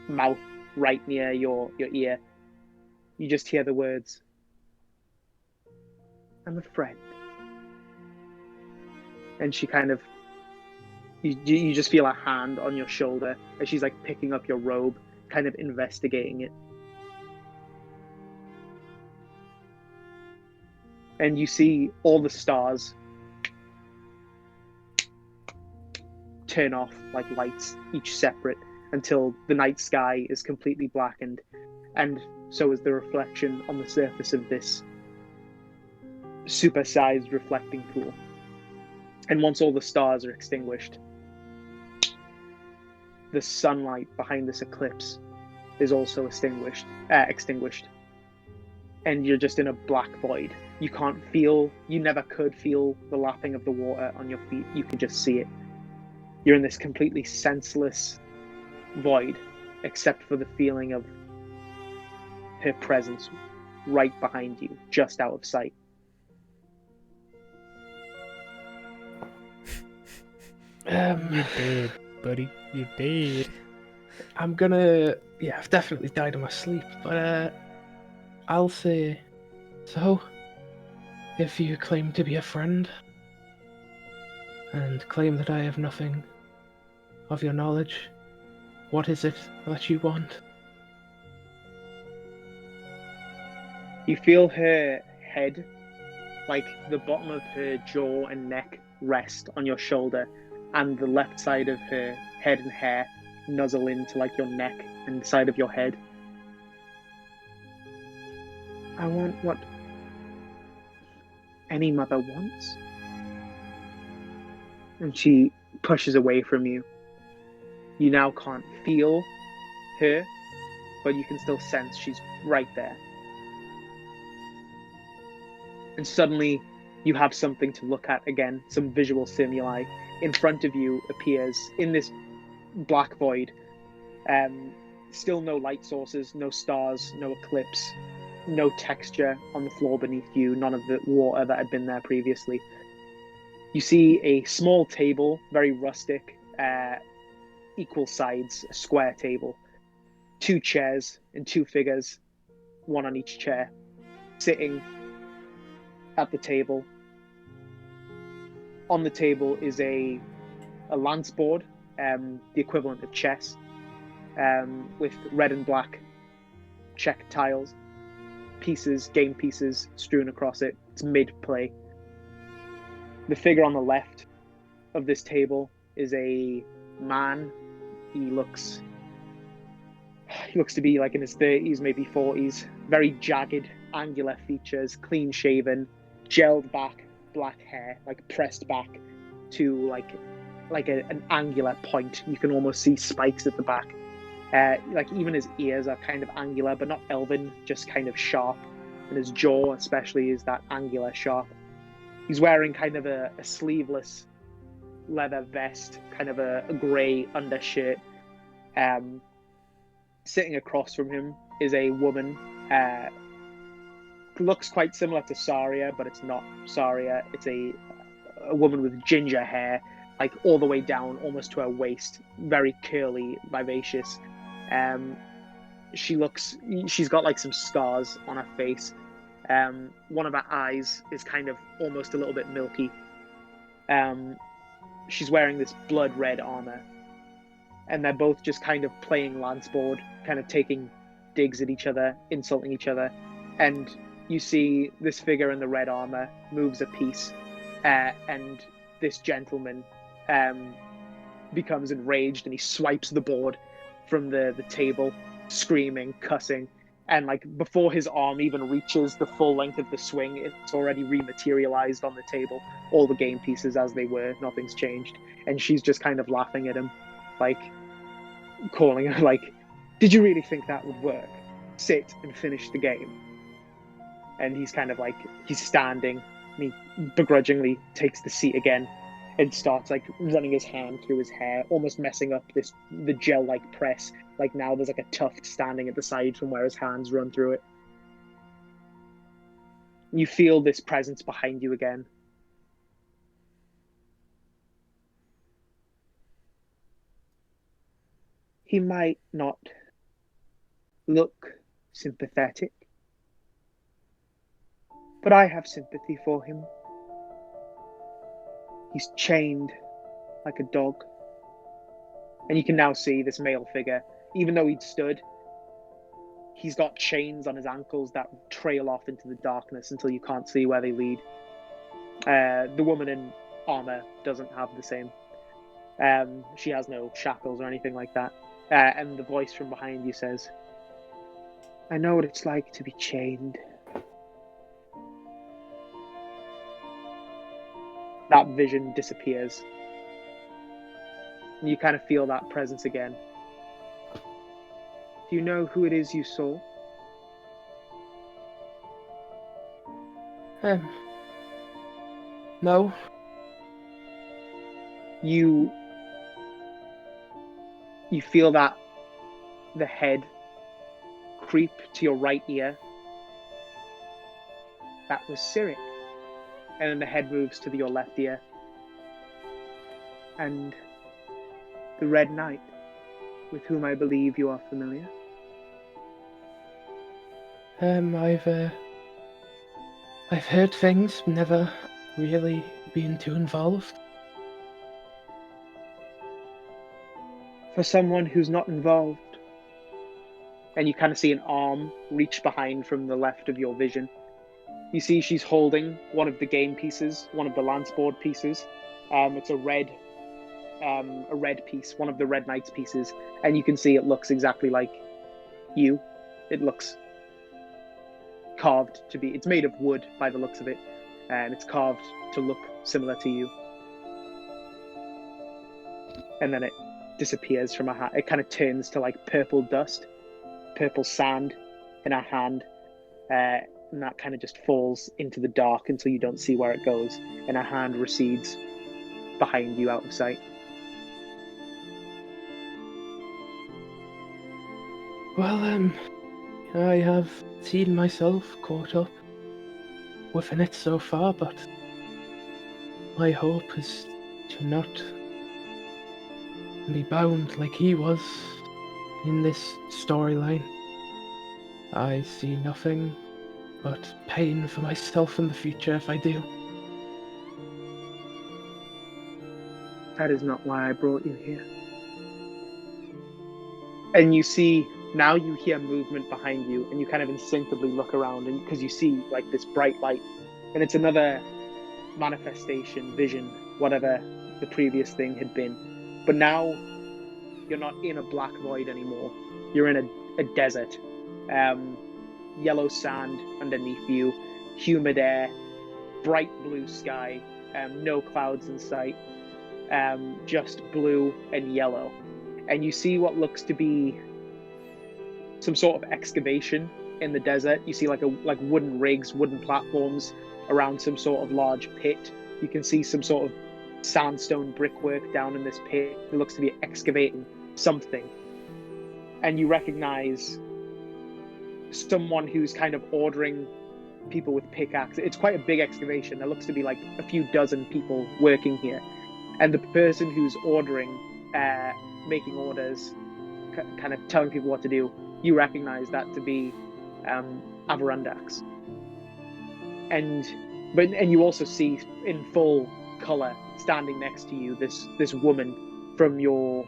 mouth right near your ear, you just hear the words, "I'm a friend." And she kind of, you just feel a hand on your shoulder as she's like picking up your robe, kind of investigating it. And you see all the stars turn off like lights, each separate, until the night sky is completely blackened, and so is the reflection on the surface of this supersized reflecting pool. And once all the stars are extinguished, the sunlight behind this eclipse is also extinguished. And you're just in a black void. You can't feel, you never could feel the lapping of the water on your feet. You can just see it. You're in this completely senseless void, except for the feeling of her presence right behind you, just out of sight. You did, buddy. You did. I've definitely died in my sleep, but I'll say, so, if you claim to be a friend, and claim that I have nothing of your knowledge, what is it that you want? You feel her head, like the bottom of her jaw and neck, rest on your shoulder, and the left side of her head and hair nuzzle into like your neck and the side of your head. I want what any mother wants. And she pushes away from you. You now can't feel her, but you can still sense she's right there. And suddenly you have something to look at again, some visual stimuli. In front of you appears, in this black void, still no light sources, no stars, no eclipse, no texture on the floor beneath you, none of the water that had been there previously. You see a small table, very rustic, equal sides, a square table, 2 chairs and 2 figures, one on each chair, sitting at the table. On the table is a lance board, the equivalent of chess, with red and black check tiles, pieces, game pieces strewn across it. It's mid-play. The figure on the left of this table is a man. He looks to be like in his 30s, maybe 40s. Very jagged, angular features, clean shaven, gelled back black hair, like pressed back to an angular point. You can almost see spikes at the back. Like even his ears are kind of angular, but not elven, just kind of sharp. And his jaw especially is that angular sharp. He's wearing kind of a sleeveless leather vest, kind of a grey undershirt. Sitting across from him is a woman. Looks quite similar to Saria, but it's not Saria. It's a woman with ginger hair, like all the way down, almost to her waist, very curly, vivacious. She's got like some scars on her face. One of her eyes is kind of almost a little bit milky. She's wearing this blood red armor, and they're both just kind of playing lance board, kind of taking digs at each other, insulting each other. And you see this figure in the red armor moves a piece, and this gentleman becomes enraged, and he swipes the board from the table, screaming, cussing. And like before his arm even reaches the full length of the swing, it's already rematerialized on the table. All the game pieces as they were, nothing's changed. And she's just kind of laughing at him, like calling her like, "Did you really think that would work? Sit and finish the game." And he's kind of like, he's standing, and he begrudgingly takes the seat again and starts like running his hand through his hair, almost messing up the gel-like press. Like now there's like a tuft standing at the side from where his hands run through it. You feel this presence behind you again. He might not look sympathetic, but I have sympathy for him. He's chained like a dog. And you can now see this male figure, even though he'd stood, he's got chains on his ankles that trail off into the darkness until you can't see where they lead. The woman in armor doesn't have the same. She has no shackles or anything like that. And the voice from behind you says, "I know what it's like to be chained." That vision disappears. And you kind of feel that presence again. Do you know who it is you saw? No. You feel that the head creep to your right ear. That was Cyric. And then the head moves to your left ear. And the Red Knight, with whom I believe you are familiar. I've heard things, never really been too involved. For someone who's not involved. And you kind of see an arm reach behind from the left of your vision. You see she's holding one of the game pieces, one of the lance board pieces. It's a red piece, one of the Red Knight's pieces, and you can see it looks exactly like you. It looks carved to be, it's made of wood by the looks of it, and it's carved to look similar to you. And then it disappears from her hand. It kind of turns to like purple dust, purple sand in her hand, and that kind of just falls into the dark until you don't see where it goes, and her hand recedes behind you out of sight. Well, I have seen myself caught up within it so far, but my hope is to not be bound like he was in this storyline. I see nothing but pain for myself in the future if I do. That is not why I brought you here. And you see, now you hear movement behind you, and you kind of instinctively look around, and because you see like this bright light, and it's another manifestation, vision, whatever the previous thing had been. But now you're not in a black void anymore. You're in a desert. Yellow sand underneath you, humid air, bright blue sky, no clouds in sight, just blue and yellow. And you see what looks to be some sort of excavation in the desert. You see like wooden rigs, wooden platforms around some sort of large pit. You can see some sort of sandstone brickwork down in this pit. It looks to be excavating something. And you recognize someone who's kind of ordering people with pickaxes. It's quite a big excavation. There looks to be like a few dozen people working here. And the person who's ordering, making orders, kind of telling people what to do, you recognize that to be Avirandax. And you also see in full color, standing next to you, this woman from your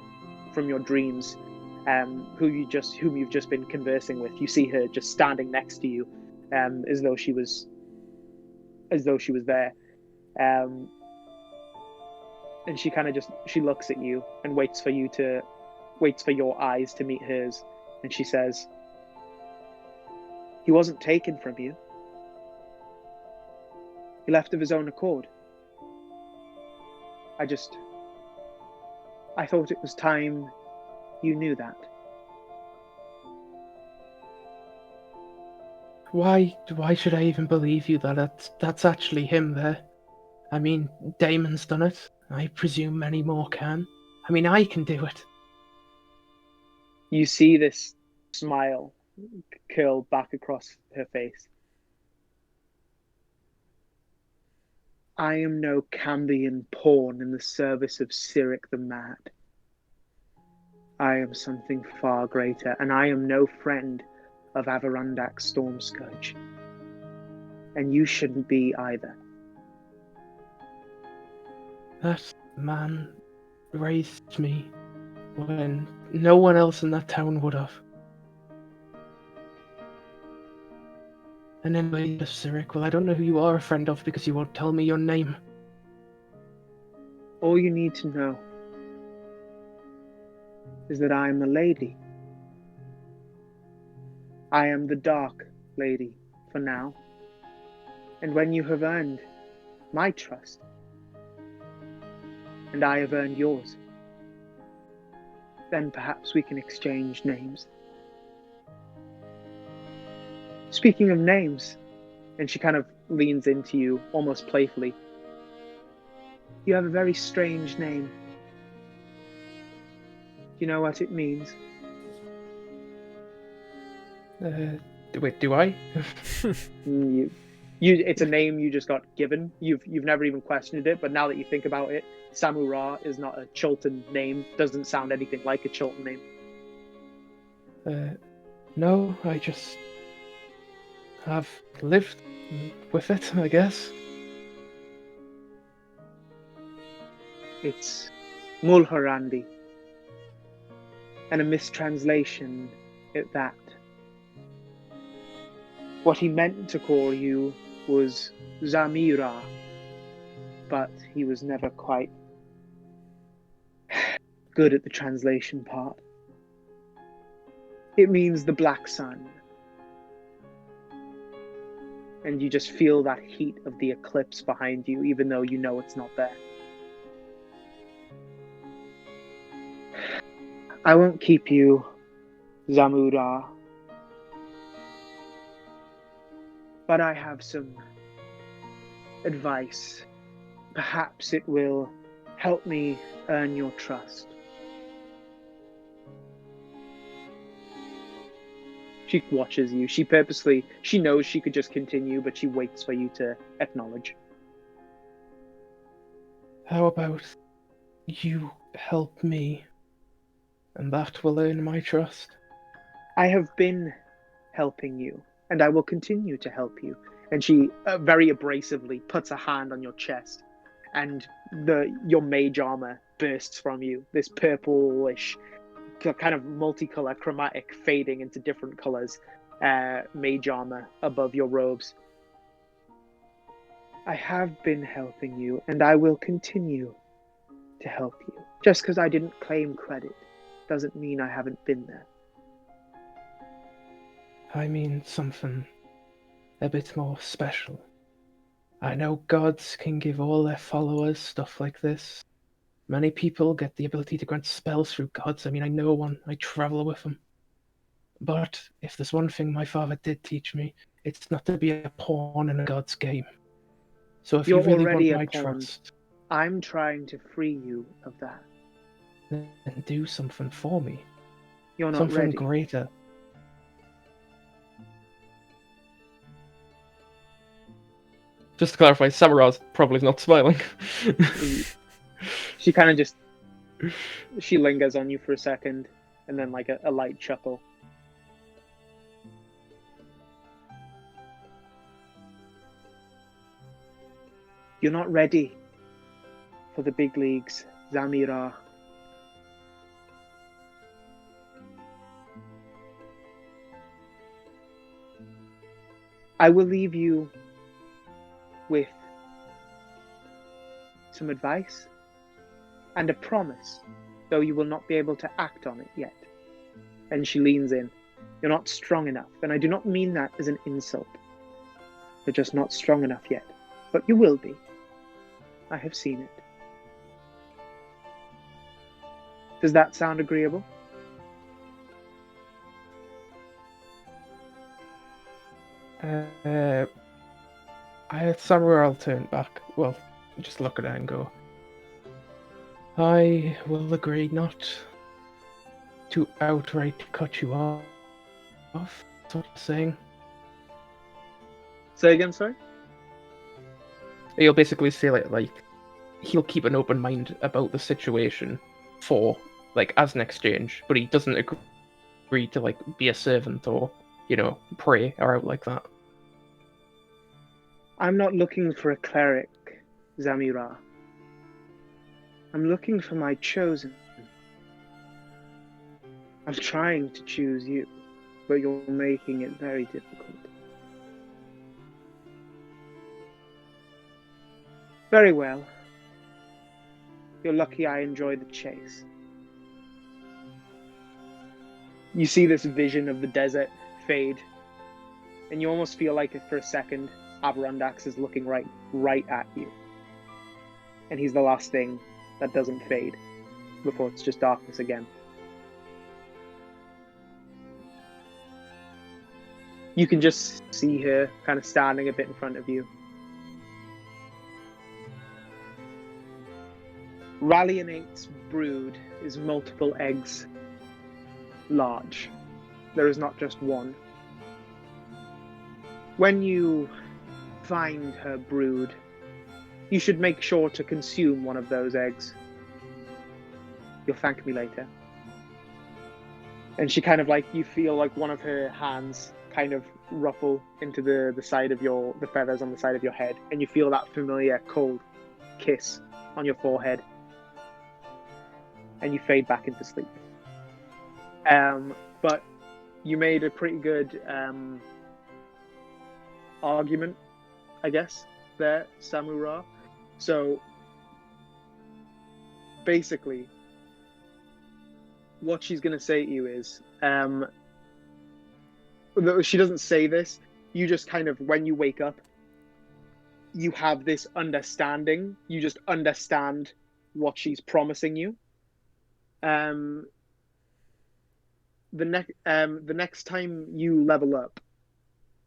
dreams, whom you've just been conversing with. You see her just standing next to you, as though she was there, and she kind of she looks at you and waits for your eyes to meet hers, and she says, "He wasn't taken from you. He left of his own accord. I thought it was time you knew that." Why should I even believe you that that's actually him there? I mean, Damon's done it. I presume many more can. I mean, I can do it. You see this smile curl back across her face. "I am no Cambian pawn in the service of Cyric the Mad. I am something far greater, and I am no friend of Avirandax Stormscourge. And you shouldn't be either." That man raised me when no one else in that town would have. And anyway, Cyric, well, I don't know who you are a friend of because you won't tell me your name. All you need to know is that I am a lady. I am the Dark Lady for now. And when you have earned my trust, and I have earned yours, then perhaps we can exchange names. Speaking of names, and she kind of leans into you almost playfully, you have a very strange name. Do you know what it means? Wait, do I? It's a name you just got given. You've never even questioned it, but now that you think about it, Samura is not a Chultan name. Doesn't sound anything like a Chultan name. No, I just have lived with it, I guess. It's Mulharandi, and a mistranslation at that. What he meant to call you was Zamira, but he was never quite good at the translation part. It means the black sun. And you just feel that heat of the eclipse behind you, even though you know it's not there. I won't keep you, Zamura. But I have some advice. Perhaps it will help me earn your trust. She watches you. She knows she could just continue, but she waits for you to acknowledge. How about you help me, and that will earn my trust? I have been helping you, and I will continue to help you. And she very abrasively puts a hand on your chest, and your mage armor bursts from you. This purplish, kind of multicolor, chromatic, fading into different colors, mage armor above your robes. I have been helping you, and I will continue to help you. Just because I didn't claim credit doesn't mean I haven't been there. I mean something a bit more special. I know gods can give all their followers stuff like this. Many people get the ability to grant spells through gods. I mean, I know one. I travel with them. But if there's one thing my father did teach me, it's not to be a pawn in a god's game. So if You're you really already want a my pawn. trust, I'm trying to free you of that. then do something for me. You're not Something ready. greater. Just to clarify, Samura's probably not smiling. She kind of just... She lingers on you for a second, and then like a light chuckle. You're not ready for the big leagues, Zamira. I will leave you with some advice and a promise, though you will not be able to act on it yet. And she leans in. You're not strong enough, and I do not mean that as an insult. You're just not strong enough yet, but you will be. I have seen it. Does that sound agreeable? Somewhere I'll turn back. Well, just look at her and go, I will agree not to outright cut you off. Sort of saying. Say again, sorry? He'll basically say like he'll keep an open mind about the situation for like as an exchange, but he doesn't agree to like be a servant or pray or out like that. I'm not looking for a cleric, Zamira. I'm looking for my chosen. I'm trying to choose you, but you're making it very difficult. Very well. You're lucky I enjoy the chase. You see this vision of the desert fade, and you almost feel like for a second Aberondax is looking right at you. And he's the last thing that doesn't fade before it's just darkness again. You can just see her kind of standing a bit in front of you. Rallianate's brood is multiple eggs large. There is not just one. When you find her brood, you should make sure to consume one of those eggs. You'll thank me later. And she kind of you feel like one of her hands kind of ruffle into the side of the feathers on the side of your head, and you feel that familiar cold kiss on your forehead. And you fade back into sleep. But you made a pretty good argument, I guess, there, Samura. So basically, what she's going to say to you is, she doesn't say this, you just kind of, when you wake up, you have this understanding, you just understand what she's promising you. the next time you level up,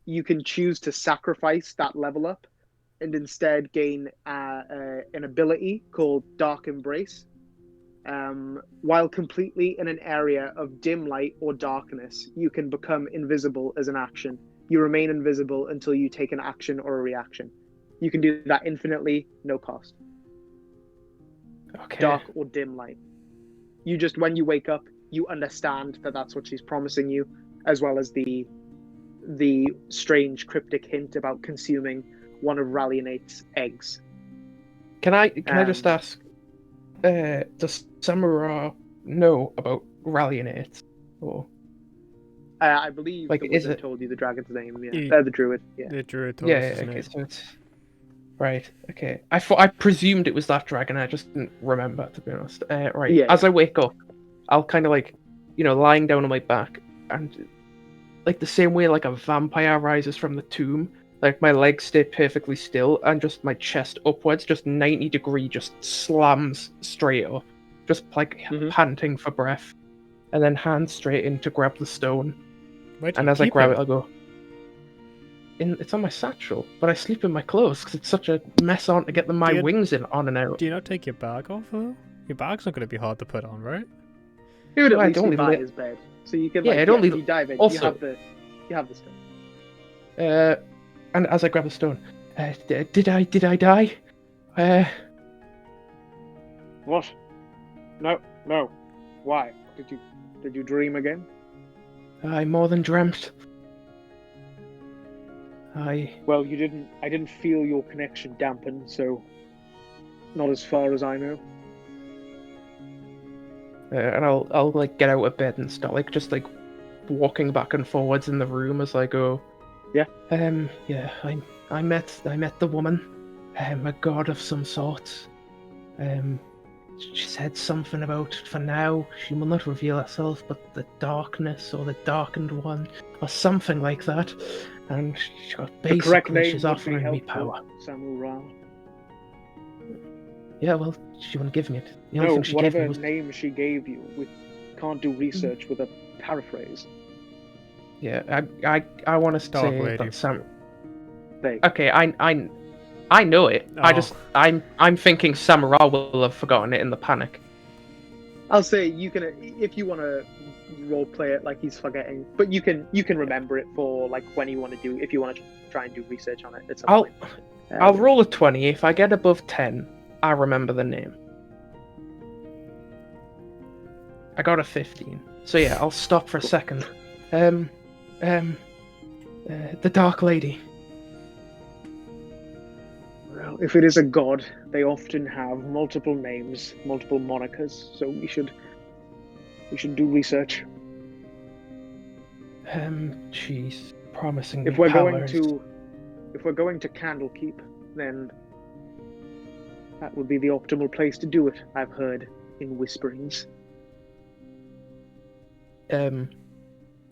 you can choose to sacrifice that level up and instead gain an ability called Dark Embrace. While completely in an area of dim light or darkness, you can become invisible as an action. You remain invisible until you take an action or a reaction. You can do that infinitely, no cost. Okay. Dark or dim light. You just, when you wake up, you understand that that's what she's promising you, as well as the strange cryptic hint about consuming one of Rallynate's eggs. Can I just ask? Does Samura know about Rallynates? Or I believe like, the is wizard it told you the dragon's name. Yeah, He- the druid. Yeah. The druid told us his okay, name. so it's right. Okay, I presumed it was that dragon. I just didn't remember, to be honest. Right. Yeah, As I wake up, I'll kind of like, lying down on my back, and like the same way like a vampire rises from the tomb, like my legs stay perfectly still, and just my chest upwards, just 90-degree, just slams straight up, just like panting for breath, and then hands straight in to grab the stone. Where do And you as I keep grab him? it, I'll go. It's on my satchel, but I sleep in my clothes because it's such a mess on to get my Dude. wings in on and out. Do you not take your bag off though? Your bag's not going to be hard to put on, right? He would at Well, least I'd be only by lit- his bed, so you can Yeah, like I'd only- you dive in. also- You have the stuff. And as I grab the stone, did I die? What? No. Why? Did you dream again? I more than dreamt. Well, you didn't. I didn't feel your connection dampen, so not as far as I know. And I'll like get out of bed and start like just like walking back and forwards in the room as I go. Yeah. Yeah. I met the woman, a god of some sort. She said something about, for now, she will not reveal herself, but the darkness or the darkened one, or something like that. And The correct basically, name she's would be offering me helpful, power. Samura. Yeah, well, she wouldn't give me it. The only No, thing she gave me whatever was name she gave you, we can't do research with a paraphrase. yeah. I want to Dark say Lady. that Sam. They. Okay, I know it. Oh. I'm thinking Samurai will have forgotten it in the panic. I'll say you can, if you want to role play it like he's forgetting, but you can remember it for like when you want to do, if you want to try and do research on it at some point. I'll roll a 20. If I get above 10, I remember the name. I got a 15. So yeah, I'll stop for a second. The Dark Lady. Well, if it is a god, they often have multiple names, multiple monikers. So we should do research. She's promising If me we're powers. going to Candlekeep, then that would be the optimal place to do it. I've heard in whisperings.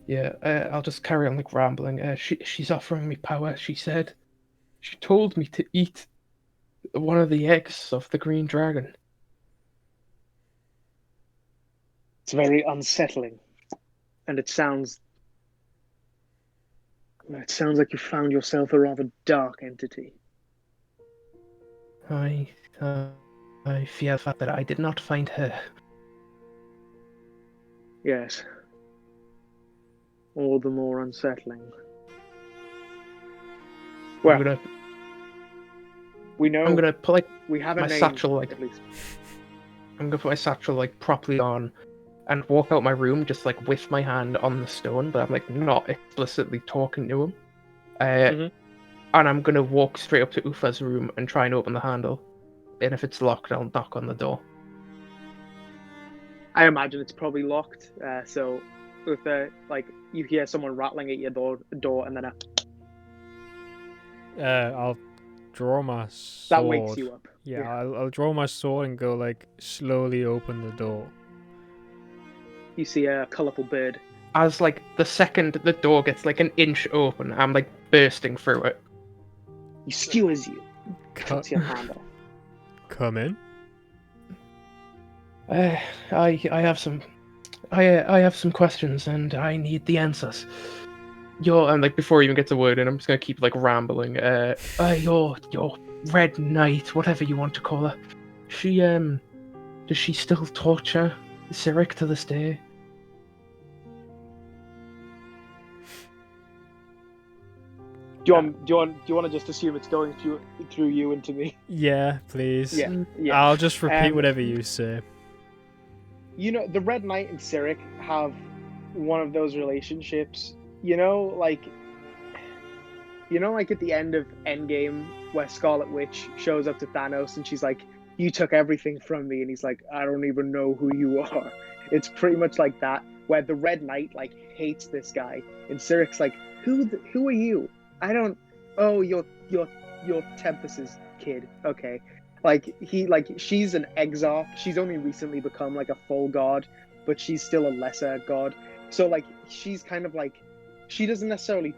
Yeah, I'll just carry on like rambling. She's offering me power. She told me to eat one of the eggs of the green dragon. It's very unsettling, and it sounds like you found yourself a rather dark entity. I fear the fact that I did not find her. Yes. All the more unsettling. Well, we know I'm gonna put like we have a my name, satchel like at least. I'm gonna put my satchel like properly on, and walk out my room just like with my hand on the stone, but I'm like not explicitly talking to him. And I'm gonna walk straight up to Ufa's room and try and open the handle. And if it's locked, I'll knock on the door. I imagine it's probably locked. So, Ufa, like you hear someone rattling at your door, and then I'll draw my sword. that wakes you up. Yeah, I'll draw my sword and go like slowly open the door. You see a colourful bird. As like the second the door gets like an inch open, I'm like bursting through it. He skewers you. Cuts your hand off. Come in. I have some I have some questions and I need the answers. And like before you even get to word in, I'm just gonna keep like rambling. Your Red Knight, whatever you want to call her. She does she still torture Cyric to this day? Do you want to just assume it's going through you into me? Yeah, please. Yeah. I'll just repeat whatever you say. You know, the Red Knight and Cyric have one of those relationships. Like at the end of Endgame, where Scarlet Witch shows up to Thanos and she's like, "You took everything from me," and he's like, "I don't even know who you are." It's pretty much like that, where the Red Knight like hates this guy, and Cyric's like, "Who are you? I don't. Oh, you're Tempest's kid. Okay." She's an exarch. She's only recently become like a full god, but she's still a lesser god. So like she's kind of like, she doesn't necessarily,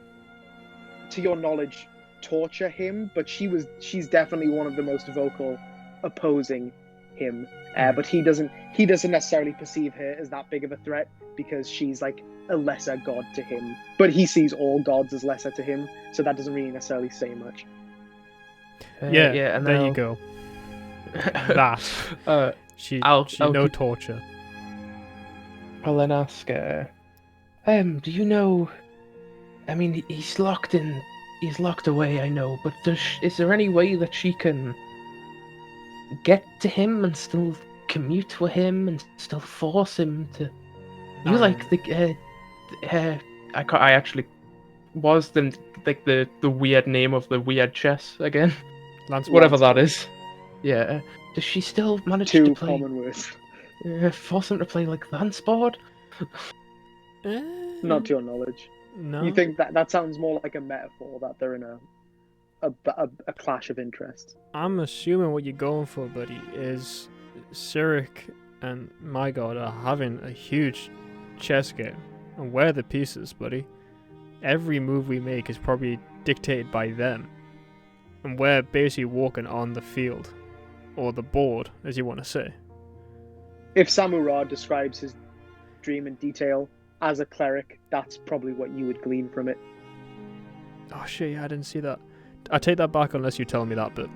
to your knowledge, torture him, but she's definitely one of the most vocal opposing him. But he doesn't necessarily perceive her as that big of a threat because she's like a lesser god to him. But he sees all gods as lesser to him, so that doesn't really necessarily say much. And there you go. That she no torture. I'll then ask, do you know? I mean, he's locked away, I know, but is there any way that she can get to him and still commute with him and still force him to? You like the I actually was the weird name of the weird chess again. Whatever that is. Yeah. Does she still manage to play? Common words. Force him to play like Lance board? Not to your knowledge. No. You think that sounds more like a metaphor that they're in a clash of interests? I'm assuming what you're going for, buddy, is Cyric and my god are having a huge chess game, and we're the pieces, buddy. Every move we make is probably dictated by them, and we're basically walking on the field, or the board, as you want to say. If Samurad describes his dream in detail as a cleric, that's probably what you would glean from it. Oh shit, yeah, I didn't see that. I take that back unless you tell me that, but...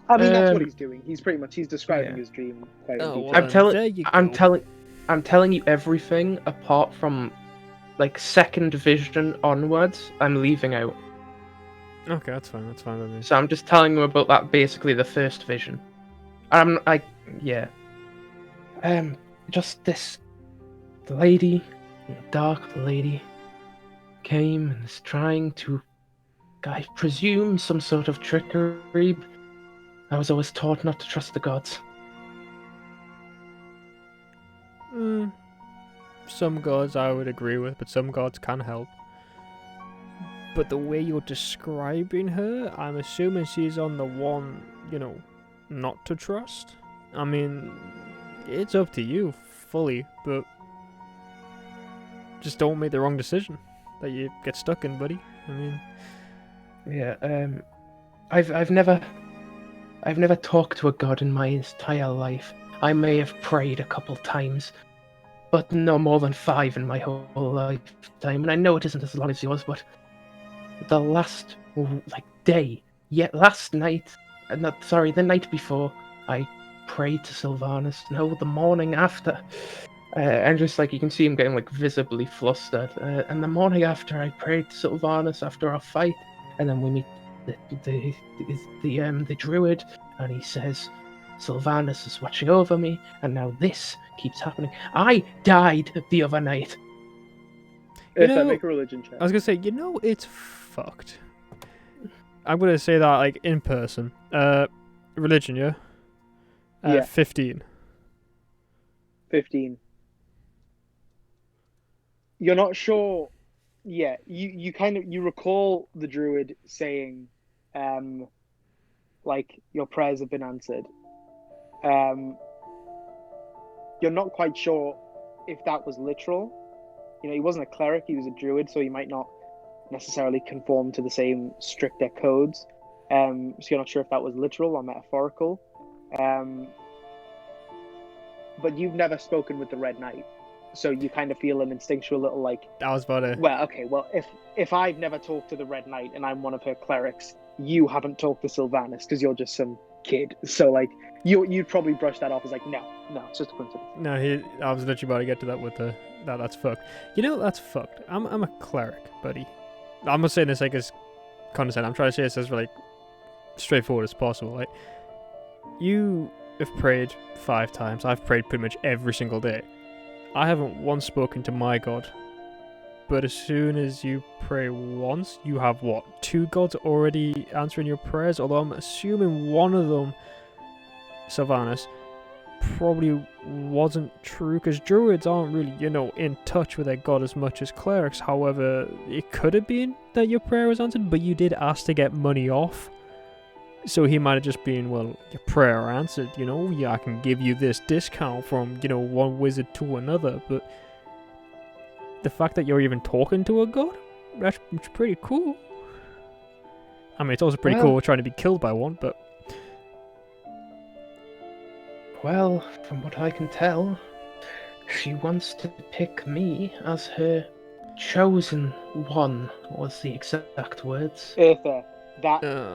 I mean, that's what he's doing. He's describing his dream quite in detail. I'm telling you everything apart from like second vision onwards. I'm leaving out. Okay, that's fine with me. So I'm just telling you about that, basically the first vision. Just this, the lady, dark lady, came and is trying to, I presume, some sort of trickery. I was always taught not to trust the gods. Some gods I would agree with, but some gods can help. But the way you're describing her, I'm assuming she's on the one, not to trust. I mean, it's up to you, fully, but just don't make the wrong decision that you get stuck in, buddy. I mean... Yeah, I've never talked to a god in my entire life. I may have prayed a couple times, but no more than 5 in my whole lifetime. And I know it isn't as long as yours, but the last day, last night, the night before, I prayed to Sylvanas. No, the morning after, and just you can see him getting visibly flustered. And the morning after, I prayed to Sylvanas after our fight, and then we meet the druid, and he says, Sylvanas is watching over me, and now this keeps happening. I died the other night. If I make a religion check. I was gonna say, it's fucked. I'm gonna say that in person. Religion, yeah. Yeah. 15. 15. You're not sure. Yeah, you recall the druid saying, your prayers have been answered. You're not quite sure if that was literal. He wasn't a cleric, he was a druid, so he might not necessarily conform to the same stricter codes. So you're not sure if that was literal or metaphorical. but you've never spoken with the Red Knight, so you kind of feel an instinctual little like, I was about to. well, okay, well, if I've never talked to the Red Knight and I'm one of her clerics, you haven't talked to Sylvanas because you're just some kid. So like, you'd probably brush that off as like, no, it's just a coincidence. No, I was literally about to get to that with the that's fucked. You know, that's fucked. I'm a cleric, buddy. I'm not saying this like as condescending. I'm trying to say this as like straightforward as possible. Like, you have prayed 5 times. I've prayed pretty much every single day. I haven't once spoken to my god. But as soon as you pray once, you have what? 2 gods already answering your prayers? Although I'm assuming one of them, Sylvanas, probably wasn't true, because druids aren't really, in touch with their god as much as clerics. However, it could have been that your prayer was answered, but you did ask to get money off. So he might have just been, well, your prayer answered, yeah, I can give you this discount from, one wizard to another, but the fact that you're even talking to a god, that's pretty cool. I mean, it's also pretty cool trying to be killed by one, but... Well, from what I can tell, she wants to pick me as her chosen one, was the exact words. Eartha,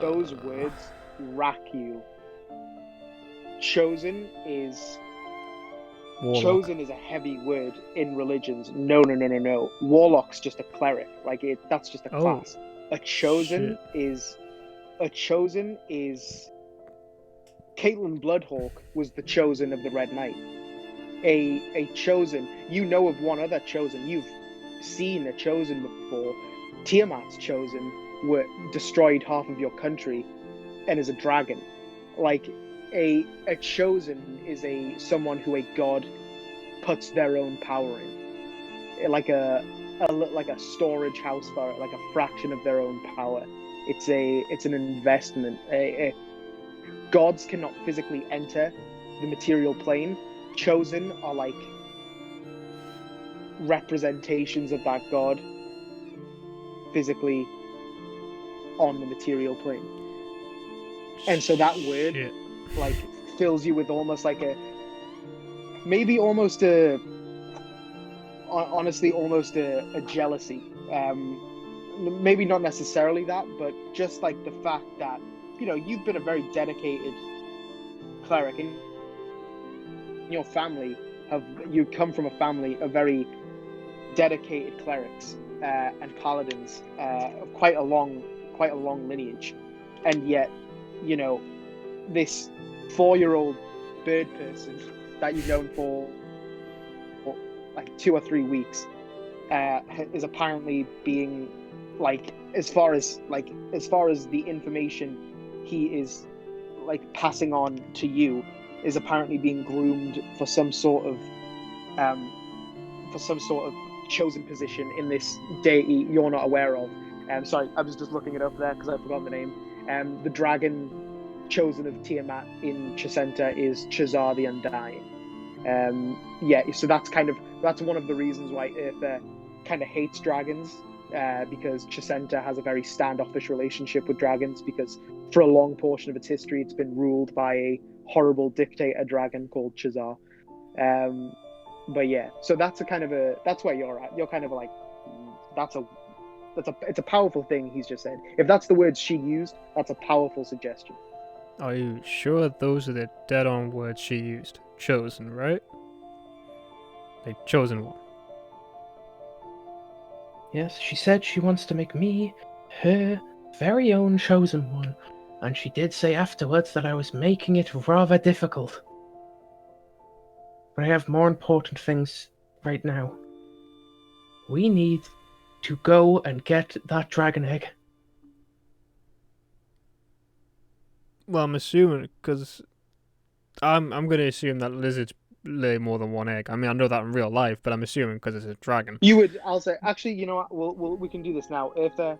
those words rack you. Chosen is... Warlock. Chosen is a heavy word in religions. No. Warlock's just a cleric. Like that's just a class. A chosen is. Caitlin Bloodhawk was the chosen of the Red Knight. A chosen. You know of one other chosen. You've seen a chosen before. Tiamat's chosen destroyed half of your country, and is a dragon. Like. A chosen is someone who a god puts their own power in, like a storage house for it, like a fraction of their own power. It's an investment. Gods cannot physically enter the material plane. Chosen are like representations of that god physically on the material plane, and so that word. Like fills you with almost like almost a jealousy. Maybe not necessarily that, but just like the fact that you've been a very dedicated cleric, and your family you come from a family of very dedicated clerics and paladins of quite a long lineage, and yet this 4-year-old bird person that you've known for like 2 or 3 weeks is apparently being like, as far as the information he is like passing on to you, is apparently being groomed for some sort of chosen position in this deity you're not aware of. Sorry, I was just looking it up there because I forgot the name. The dragon chosen of Tiamat in Chesenta is Chazar the Undying. So that's one of the reasons why Eartha kind of hates dragons, because Chesenta has a very standoffish relationship with dragons, because for a long portion of its history it's been ruled by a horrible dictator dragon called Chazar. So that's where you're at. You're kind of like, it's a powerful thing he's just said. If that's the words she used, that's a powerful suggestion. Are you sure those are the dead-on words she used? Chosen, right? Like, chosen one. Yes, she said she wants to make me her very own chosen one, and she did say afterwards that I was making it rather difficult. But I have more important things right now. We need to go and get that dragon egg. Well, I'm assuming, because I'm going to assume that lizards lay more than one egg. I mean, I know that in real life, but I'm assuming because it's a dragon. I'll say, actually, you know what, we can do this now. Eartha,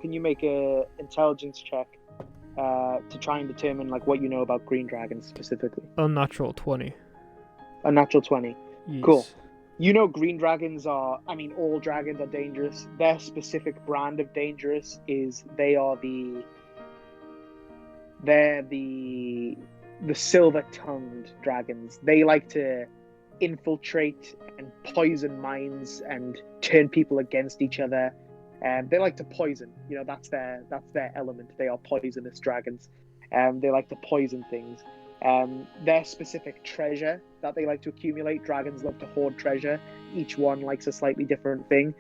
can you make a intelligence check to try and determine like what you know about green dragons specifically? Unnatural 20. Unnatural 20. Yes. Cool. You know green dragons all dragons are dangerous. Their specific brand of dangerous is they're the the silver-tongued dragons. They like to infiltrate and poison minds and turn people against each other. They like to poison. That's their element. They are poisonous dragons. They like to poison things. Their specific treasure that they like to accumulate. Dragons love to hoard treasure. Each one likes a slightly different thing.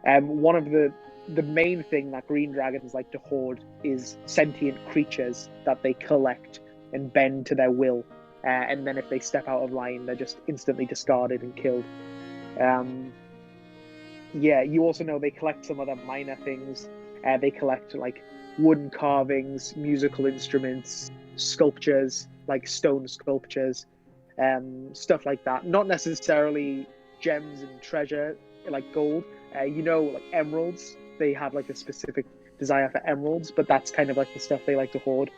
One of the main thing that green dragons like to hoard is sentient creatures that they collect and bend to their will. And then if they step out of line, they're just instantly discarded and killed. You also know they collect some other minor things. They collect like wooden carvings, musical instruments, sculptures, like stone sculptures, stuff like that. Not necessarily gems and treasure like gold. Like emeralds. They have like a specific desire for emeralds, but that's kind of like the stuff they like to hoard.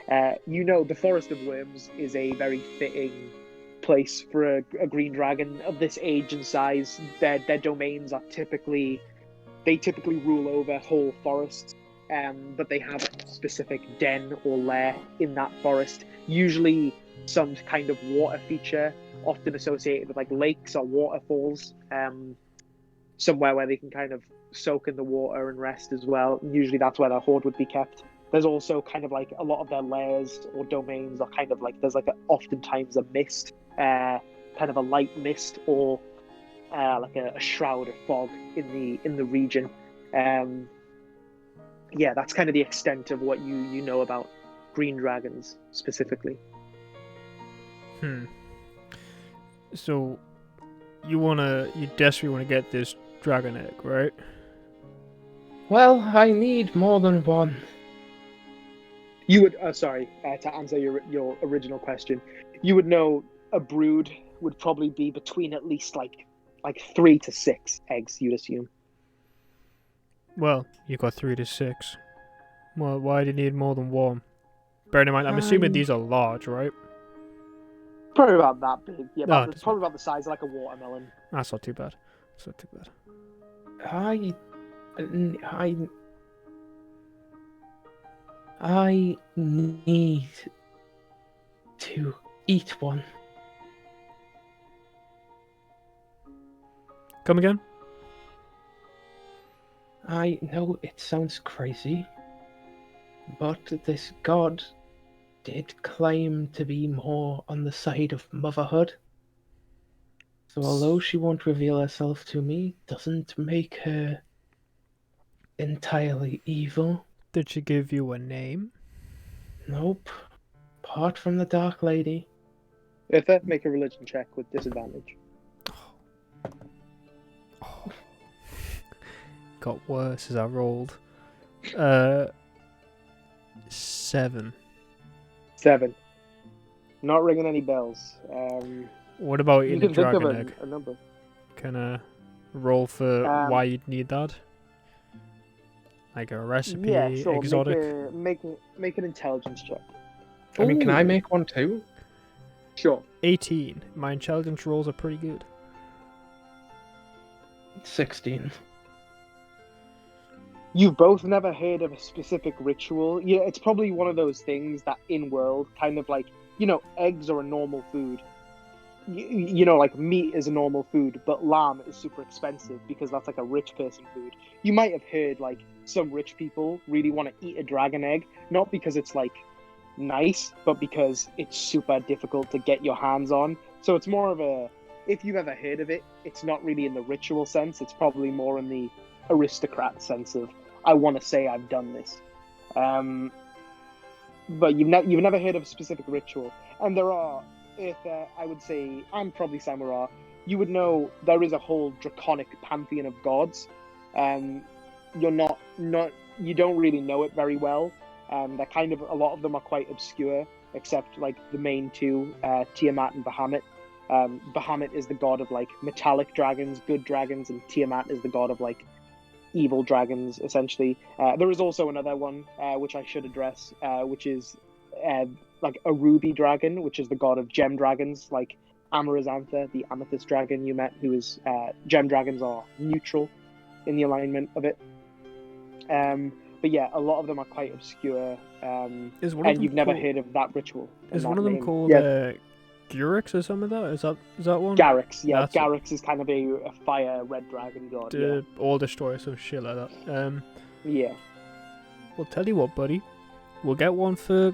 The Forest of Worms is a very fitting place for a green dragon of this age and size. Their domains are typically rule over whole forests, but they have a specific den or lair in that forest. Usually some kind of water feature, often associated with like lakes or waterfalls, somewhere where they can kind of soak in the water and rest as well. Usually that's where their hoard would be kept. There's also kind of like a lot of their lairs or domains are kind of like, there's like oftentimes a mist, kind of a light mist, or like a shroud of fog in the region. That's kind of the extent of what you know about green dragons specifically. So you desperately want to get this dragon egg, right? Well, I need more than one. You would, to answer your original question, you would know a brood would probably be between at least like 3 to 6 eggs, you'd assume. Well, you got 3 to 6. Well, why do you need more than one? Bearing in mind, I'm assuming these are large, right? Probably about that big. Yeah, it's probably about the size of like a watermelon. That's not too bad. It's not too bad. I need to eat one. Come again? I know it sounds crazy, but this god did claim to be more on the side of motherhood. So although she won't reveal herself to me, doesn't make her entirely evil. Did she give you a name? Nope. Apart from the Dark Lady. Itha, make a religion check with disadvantage. Got worse as I rolled. 7. 7. Not ringing any bells. What about You eating can a think of dragon egg? a number. Can I roll for why you'd need that? Like a recipe, Yeah, sure. exotic? Make an intelligence check. I mean, can I make one too? Sure. 18. My intelligence rolls are pretty good. 16. You've both never heard of a specific ritual. Yeah, it's probably one of those things that in world, kind of like, eggs are a normal food. Like meat is a normal food, but lamb is super expensive because that's like a rich person food. You might have heard like some rich people really want to eat a dragon egg, not because it's like nice, but because it's super difficult to get your hands on. So it's more of a, if you've ever heard of it, it's not really in the ritual sense. It's probably more in the aristocrat sense of, I want to say I've done this. But you've never heard of a specific ritual. And there are, I would say, and probably Samara, you would know there is a whole draconic pantheon of gods. You don't really know it very well. They're kind of, a lot of them are quite obscure, except like the main two, Tiamat and Bahamut. Bahamut is the god of like metallic dragons, good dragons, and Tiamat is the god of like evil dragons, essentially. There is also another one, which I should address, which is like a ruby dragon, which is the god of gem dragons, like Amarazantha, the amethyst dragon you met, who is, gem dragons are neutral in the alignment of it. But yeah, a lot of them are quite obscure, Is one of and them you've never called, heard of that ritual. and is that one of them name. called Yeah, Gurix or something like that? Is that one? Garrix. Yeah, That's it. Garrix is kind of a fire red dragon god. Yeah. All destroyer, some shit like that. Yeah. We'll tell you what, buddy. We'll get one for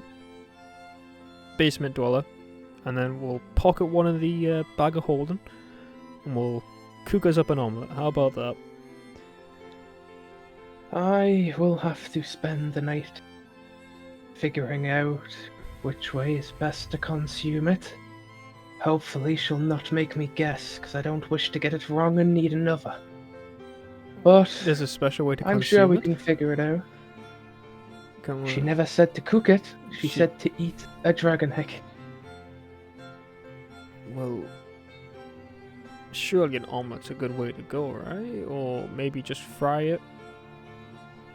basement dweller, and then we'll pocket one of the bag of holding, and we'll cook us up an omelette. How about that? I will have to spend the night figuring out which way is best to consume it. Hopefully she'll not make me guess, because I don't wish to get it wrong and need another. But There's a special way to I'm consume sure we it. can figure it out. Can we- She never said to cook it, she She- said to eat a dragon egg. Well, surely an omelette's a good way to go, right? Or maybe just fry it,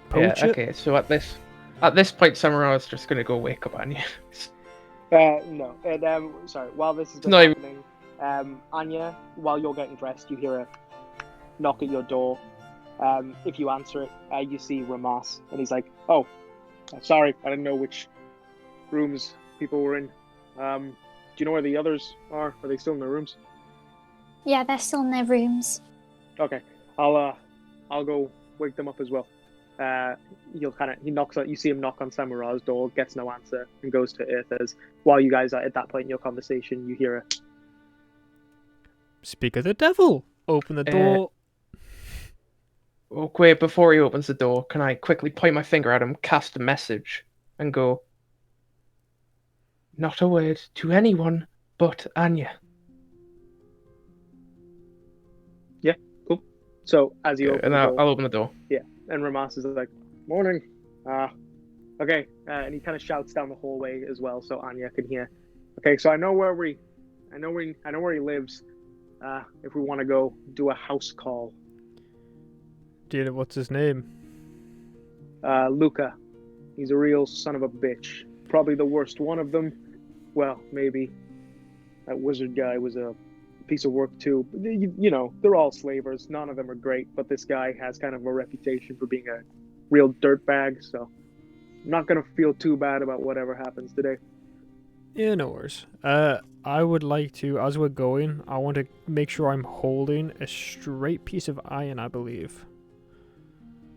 poach it. Okay, so at this point, Samura's just gonna go wake up Anya. No. And sorry. While this is No, you- happening, Anya, while you're getting dressed, you hear a knock at your door. If you answer it, you see Ramas, and he's like, "Oh, sorry, I didn't know which rooms people were in. Do you know where the others are? Are they still in their rooms?" Yeah, they're still in their rooms. Okay, I'll go wake them up as well. He knocks on. You see him knock on Samura's door, gets no answer, and goes to Eartha's. While you guys are at that point in your conversation, you hear a Speak of the devil. Open the door. Oh, wait, before he opens the door, can I quickly point my finger at him, cast a message, and go, "Not a word to anyone but Anya." So as you open And the I'll door, open the door. and Ramas is like, "Morning." Okay, and he kind of shouts down the hallway as well, so Anya can hear. Okay, so I know where he lives. If we want to go do a house call, Dude, what's his name? Luca, he's a real son of a bitch. Probably the worst one of them. Well, maybe that wizard guy was a piece of work too. You know, they're all slavers. None of them are great, but this guy has kind of a reputation for being a real dirtbag. So I'm not gonna feel too bad about whatever happens today. Yeah, no worries. I would like to, as we're going, I want to make sure I'm holding a straight piece of iron, I believe.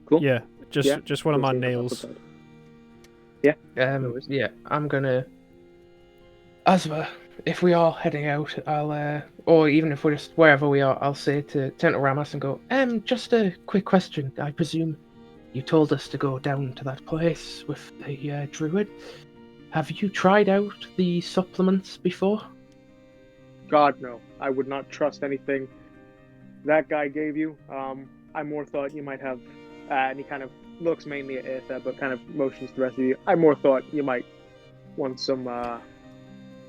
Cool. Yeah, just one of my We'll see if nails. that's outside. worries. Yeah, I'm gonna. If we are heading out, I'll, or even if we're just wherever we are, I'll say to turn to Ramas and go, just a quick question. I presume you told us to go down to that place with the druid. Have you tried out the supplements before? God, no. I would not trust anything that guy gave you. I more thought you might have, and he kind of looks mainly at Eartha, but kind of motions to the rest of you. I more thought you might want some,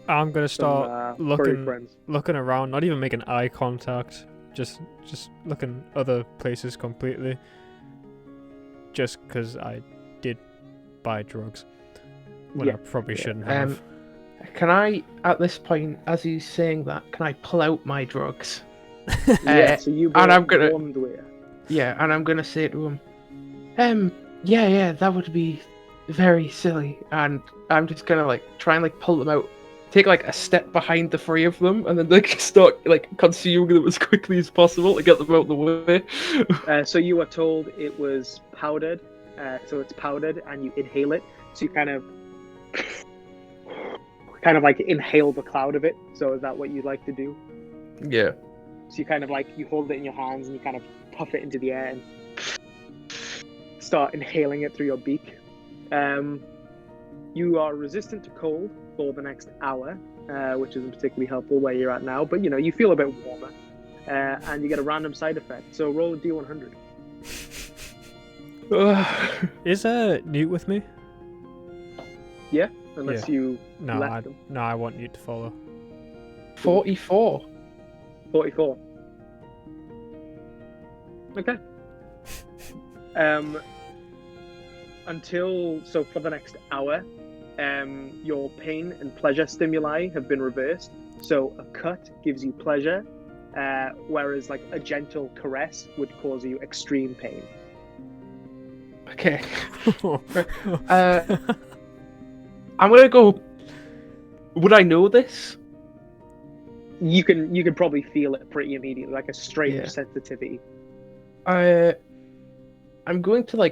I'm gonna start furry friends. looking around, not even making eye contact, just looking other places completely. Just because I did buy drugs when I probably shouldn't have. Can I, at this point, as he's saying that, can I pull out my drugs? Yeah, so you and I'm bought gonna- one wear. Yeah, and I'm gonna say to him, yeah, that would be very silly. And I'm just gonna try and pull them out, take a step behind the three of them, and then start consuming them as quickly as possible to get them out of the way. So you were told it was powdered, so it's powdered, and you inhale it. So you kind of inhale the cloud of it. So is that what you'd like to do? Yeah. So you kind of you hold it in your hands and you kind of puff it into the air and start inhaling it through your beak. You are resistant to cold for the next hour, which isn't particularly helpful where you're at now, but you feel a bit warmer, and you get a random side effect. So roll a D100. Is Newt with me? Yeah, unless you No, left them. I want Newt to follow. 44. 44. Okay. So for the next hour, your pain and pleasure stimuli have been reversed. So a cut gives you pleasure, whereas a gentle caress would cause you extreme pain. Okay. I'm gonna go. Would I know this? You can probably feel it pretty immediately, like a strange Yeah. sensitivity. I'm going to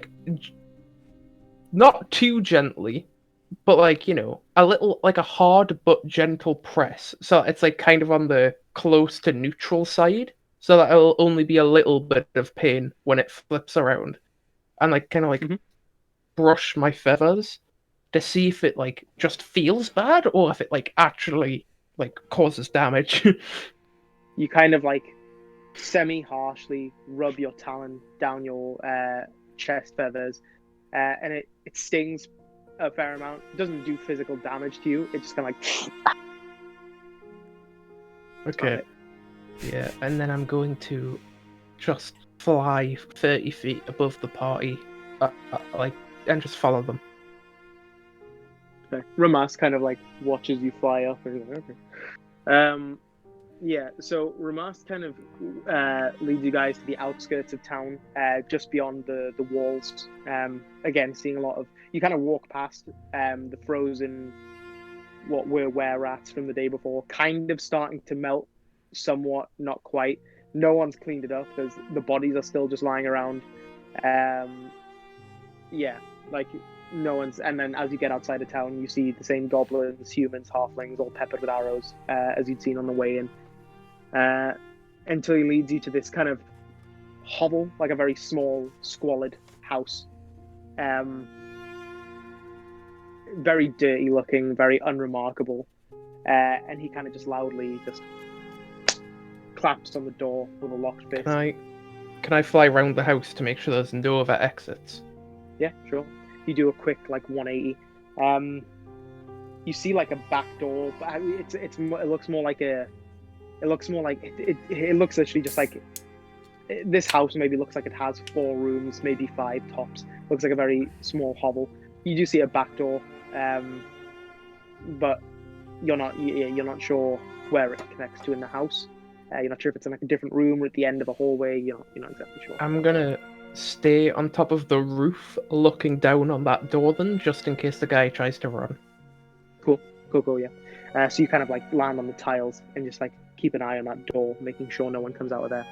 not too gently, but a little, like a hard but gentle press. So it's like kind of on the close to neutral side, so that it'll only be a little bit of pain when it flips around, and kind of Mhm. brush my feathers to see if it just feels bad or if it actually causes damage. You kind of semi-harshly rub your talon down your chest feathers, and it stings a fair amount. It doesn't do physical damage to you. It just kind of Okay. Yeah, and then I'm going to just fly 30 feet above the party, and just follow them. Okay. Ramas kind of watches you fly up. And okay. Yeah, so Ramas kind of leads you guys to the outskirts of town, just beyond the walls. Again, seeing a lot of... You kind of walk past the frozen, what were were-rats from the day before, kind of starting to melt somewhat, not quite. No one's cleaned it up. The bodies are still just lying around. Yeah, no one's... And then as you get outside of town, you see the same goblins, humans, halflings, all peppered with arrows, as you'd seen on the way in. Until he leads you to this kind of hovel, like a very small, squalid house. Very dirty looking, very unremarkable. And he kind of just loudly just claps on the door with a locked fist. Can I fly around the house to make sure there's no other exits? Yeah, sure. You do a quick 180. You see a back door, but it looks more like a... It looks more like it looks actually just like this house maybe looks like it has 4 rooms, maybe 5 tops. Looks like a very small hovel. You do see a back door, but you're not sure where it connects to in the house. You're not sure if it's in a different room or at the end of a hallway. You're not exactly sure. I'm gonna stay on top of the roof, looking down on that door, then, just in case the guy tries to run. Cool, yeah. So you kind of land on the tiles and just keep an eye on that door, making sure no one comes out of there.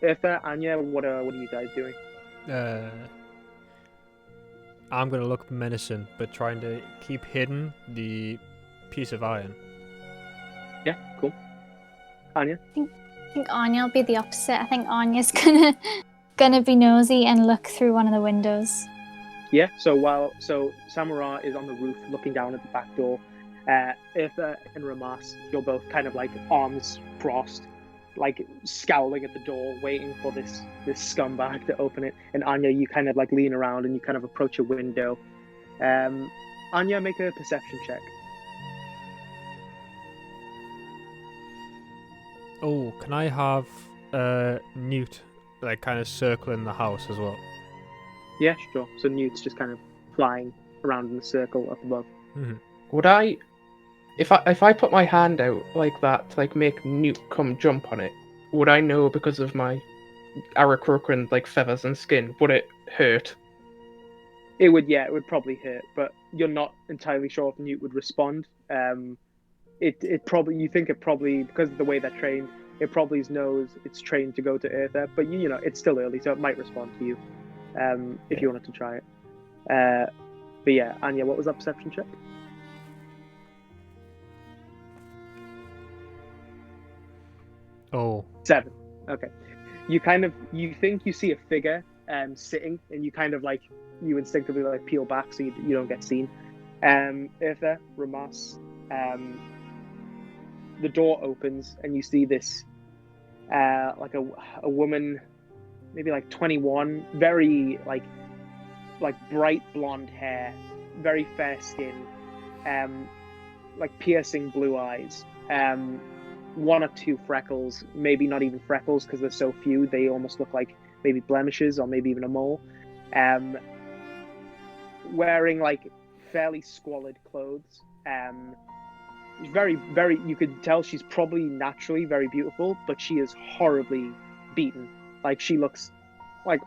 Irtha, Anya, what are you guys doing? I'm gonna look menacing, but trying to keep hidden the piece of iron. Yeah, cool. Anya? I think Anya will be the opposite. I think Anya's gonna be nosy and look through one of the windows. Yeah, so Samara is on the roof looking down at the back door. Irtha and Ramas, you're both kind of arms crossed, scowling at the door, waiting for this scumbag to open it. And Anya, you kind of lean around and you kind of approach a window. Anya, make a perception check. Oh, can I have Newt kind of circling the house as well? Yeah, sure. So Newt's just kind of flying around in a circle up above. Mm-hmm. Would I, if I put my hand out like that to make Newt come jump on it, would I know because of my Aarakocra feathers and skin? Would it hurt? It would probably hurt, but you're not entirely sure if Newt would respond. It probably, you think it probably, because of the way they're trained, it probably knows it's trained to go to Irtha, but it's still early, so it might respond to you if you wanted to try it. But yeah, Anya, what was that perception check? Oh. 7. Okay. You think you see a figure sitting, and you kind of you instinctively peel back so you don't get seen. Irtha, Ramas, the door opens and you see this a woman, maybe 21, very bright blonde hair, very fair skin, piercing blue eyes, 1 or 2 freckles, maybe not even freckles because there's so few, they almost look like maybe blemishes or maybe even a mole, wearing fairly squalid clothes. Very, very, you could tell she's probably naturally very beautiful, but she is horribly beaten. She looks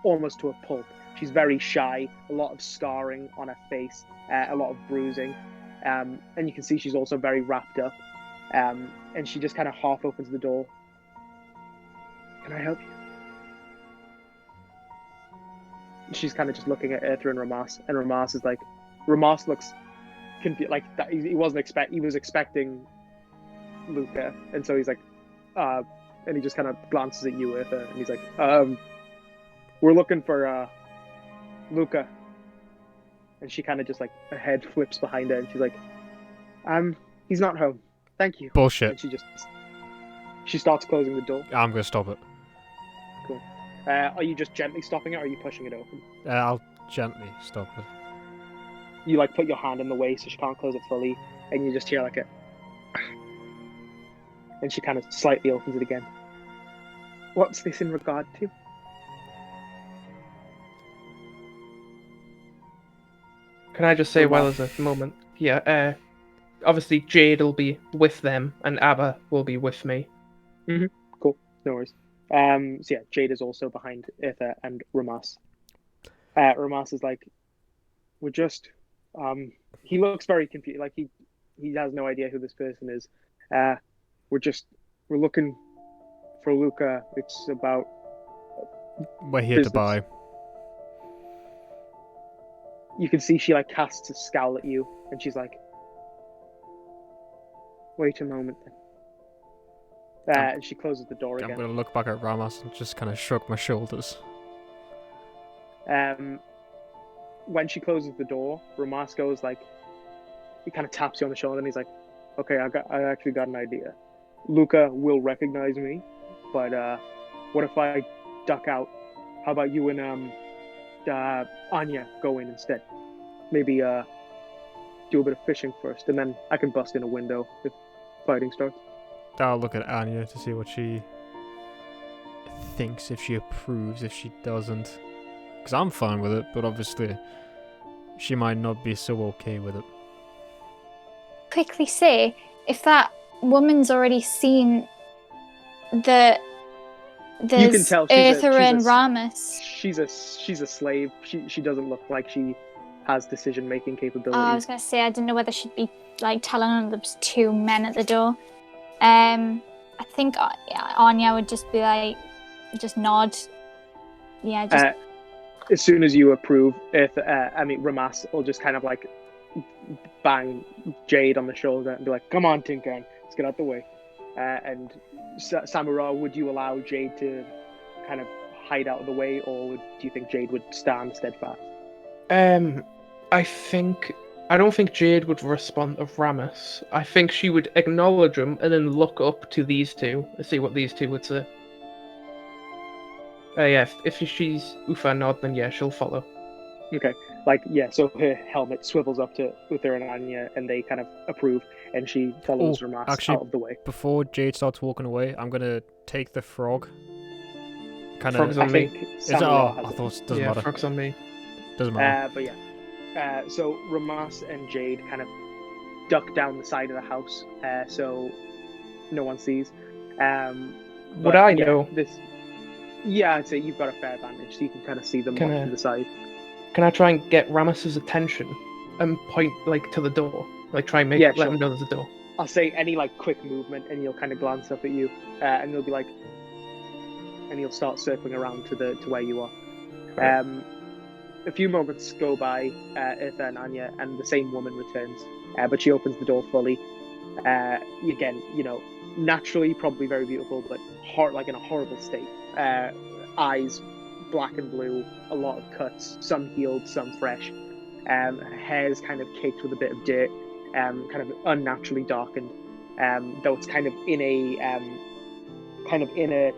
almost to a pulp. She's very shy, a lot of scarring on her face, a lot of bruising, and you can see she's also very wrapped up. And she just kind of half opens the door. Can I help you? She's kind of just looking at Eartha and Ramas, and Ramas is like, Ramas looks confused, like that. He was expecting Luca, and so he's like, and he just kind of glances at you, Eartha, and he's like, we're looking for Luca. And she kind of just like, her head flips behind her, and she's like, he's not home. Thank you. Bullshit. And she starts closing the door. I'm gonna stop it. Cool. Are you just gently stopping it, or are you pushing it open? I'll gently stop it. You like put your hand in the way so she can't close it fully, and you just hear like a, and she kind of slightly opens it again. What's this in regard to? Can I just say, while there's a moment, obviously Jade will be with them, and Abba will be with me. Cool, no worries. So yeah, Jade is also behind Eartha and Ramas. Ramas is like, we're just, he looks very confused, like he has no idea who this person is. We're looking for Luca. It's about We're here business. to buy. You can see she like casts a scowl at you, and she's like, wait a moment then. And she closes the door I'm again. gonna look back at Ramas and just kind of shrug my shoulders. When she closes the door, Ramas goes like, he kind of taps you on the shoulder, and he's like, okay, I actually got an idea. Luca will recognize me, but what if I duck out? How about you and Anya go in instead? Maybe do a bit of fishing first, and then I can bust in a window if fighting starts. I'll look at Anya to see what she thinks, if she approves, if she doesn't. Because I'm fine with it, but obviously she might not be so okay with it. Quickly say, if that woman's already seen the You can tell Eartha and Ramus. She's a slave. She doesn't look like she has decision-making capabilities. I was going to say, I didn't know whether she'd be like telling them there was two men at the door. I think Anya would just be like, just nod. Yeah, just... as soon as you approve, Ramas will just kind of like bang Jade on the shoulder and be like, come on, Tinker, let's get out the way. And Samura, would you allow Jade to kind of hide out of the way, or do you think Jade would stand steadfast? I don't think Jade would respond to Ramus. I think she would acknowledge him and then look up to these two and see what these two would say. If she's Ufa nod, then yeah, she'll follow. Okay, so her helmet swivels up to Uther and Anya, and they kind of approve, and she follows Ramas out of the way. Before Jade starts walking away, I'm gonna take the frog. Frog's on me. Is it? Oh, I thought it doesn't matter. Frog's on me. Doesn't matter. But yeah. So Ramas and Jade kind of duck down the side of the house, so no one sees. Would I know? Yeah, I'd say you've got a fair advantage, so you can kind of see them off to the side. Can I try and get Ramus's attention and point to the door? Try and let him know there's a door. I'll say any quick movement, and he'll kind of glance up at you, and he'll be like, and he'll start circling around to where you are. Right. A few moments go by, Eartha and Anya, and the same woman returns, but she opens the door fully. Again, naturally probably very beautiful, but in a horrible state. Eyes black and blue, a lot of cuts, some healed, some fresh. Hair's kind of caked with a bit of dirt, kind of unnaturally darkened, though it's kind of in a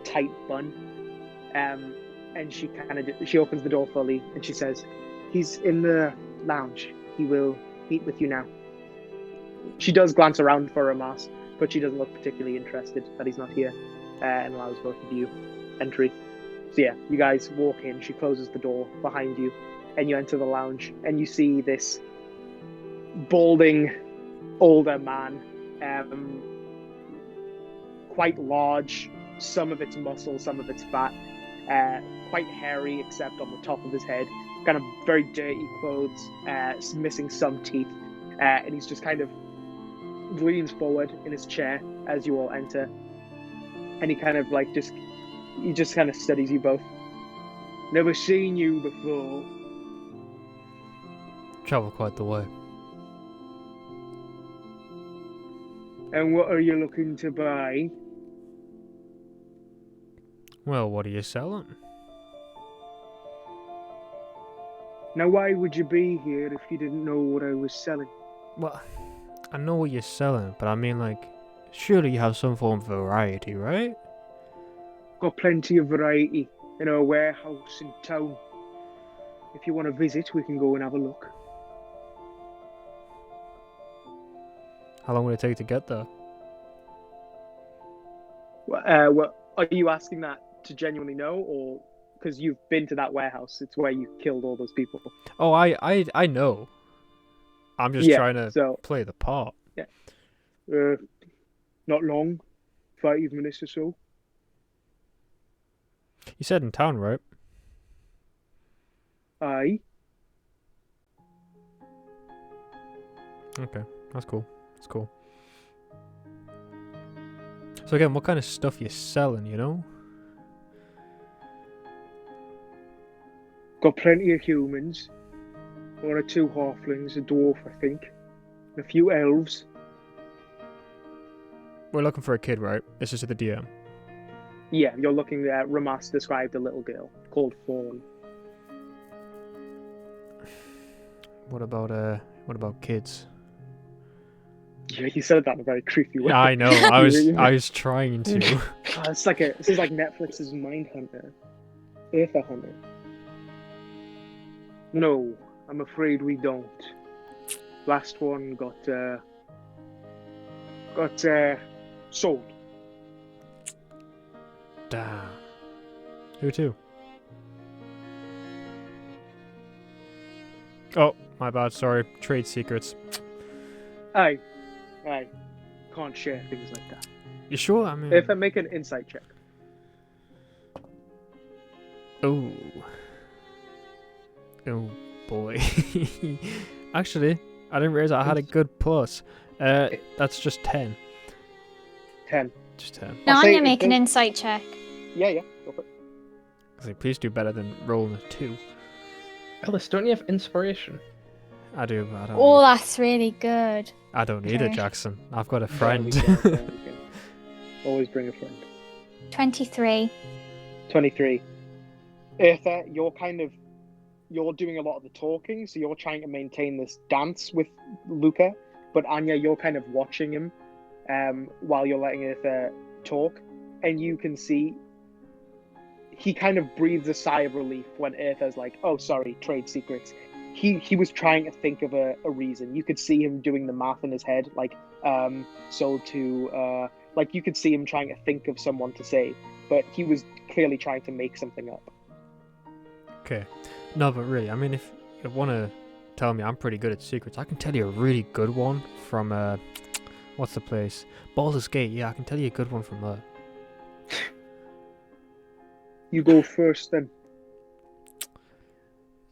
tight bun. And she opens the door fully, and she says, "He's in the lounge. He will meet with you now." She does glance around for Ramas, but she doesn't look particularly interested that he's not here, and allows both of you entry. So yeah, you guys walk in. She closes the door behind you, and you enter the lounge, and you see this balding, older man, quite large. Some of it's muscle, some of it's fat. quite hairy except on the top of his head, kind of very dirty clothes, missing some teeth, and he's just kind of leans forward in his chair as you all enter, and he kind of like he just kind of studies you both. Never seen you before. Travel quite the way. And what are you looking to buy? Well, what are you selling? Now, why would you be here if you didn't know what I was selling? Well, I know what you're selling, but I mean, like, surely you have some form of variety, right? Got plenty of variety in our warehouse in town. If you want to visit, we can go and have a look. How long would it take to get there? Well, are you asking that to genuinely know, or because you've been to that warehouse? It's where you killed all those people. Oh, I know. I'm just trying to play the part. Yeah. Not long. 5 minutes or so. You said in town, right? Aye. Okay, that's cool. That's cool. So again, what kind of stuff you selling, you know? Got plenty of humans. 1 or 2 halflings, a dwarf, I think. And a few elves. We're looking for a kid, right? This is to the DM. Yeah, you're looking at Ramas described a little girl called Fawn. What about kids? Yeah, you said that in a very creepy way. Yeah, I know. I was trying to. This is like Netflix's Mindhunter, Eartha Hunter. No, I'm afraid we don't. Last one got sold. Damn. Who to? Oh, my bad. Sorry. Trade secrets. I can't share things like that. You sure? I mean, If I make an insight check. Oh boy. Actually, I didn't realize I had a good plus. That's just 10. 10. Just 10. Now I'll I'm say going to make an if- insight check. Yeah, go for it. I say, please do better than rolling a 2. Ellis, don't you have inspiration? I do, but I don't. Oh, that's really good. I don't need it, okay. Jackson. I've got a We friend. can. Always bring a friend. 23. 23. Eartha, you're doing a lot of the talking, so you're trying to maintain this dance with Luca, but Anya, you're kind of watching him while you're letting Eartha talk, and you can see he kind of breathes a sigh of relief when Eartha's like, oh, sorry, trade secrets. He was trying to think of a reason. You could see him doing the math in his head, like, sold to, like, you could see him trying to think of someone to say, but he was clearly trying to make something up. Okay. No, but really, I mean, if you want to tell me I'm pretty good at secrets, I can tell you a really good one from, what's the place? Baldur's Gate. Yeah, I can tell you a good one from there. You go first, then.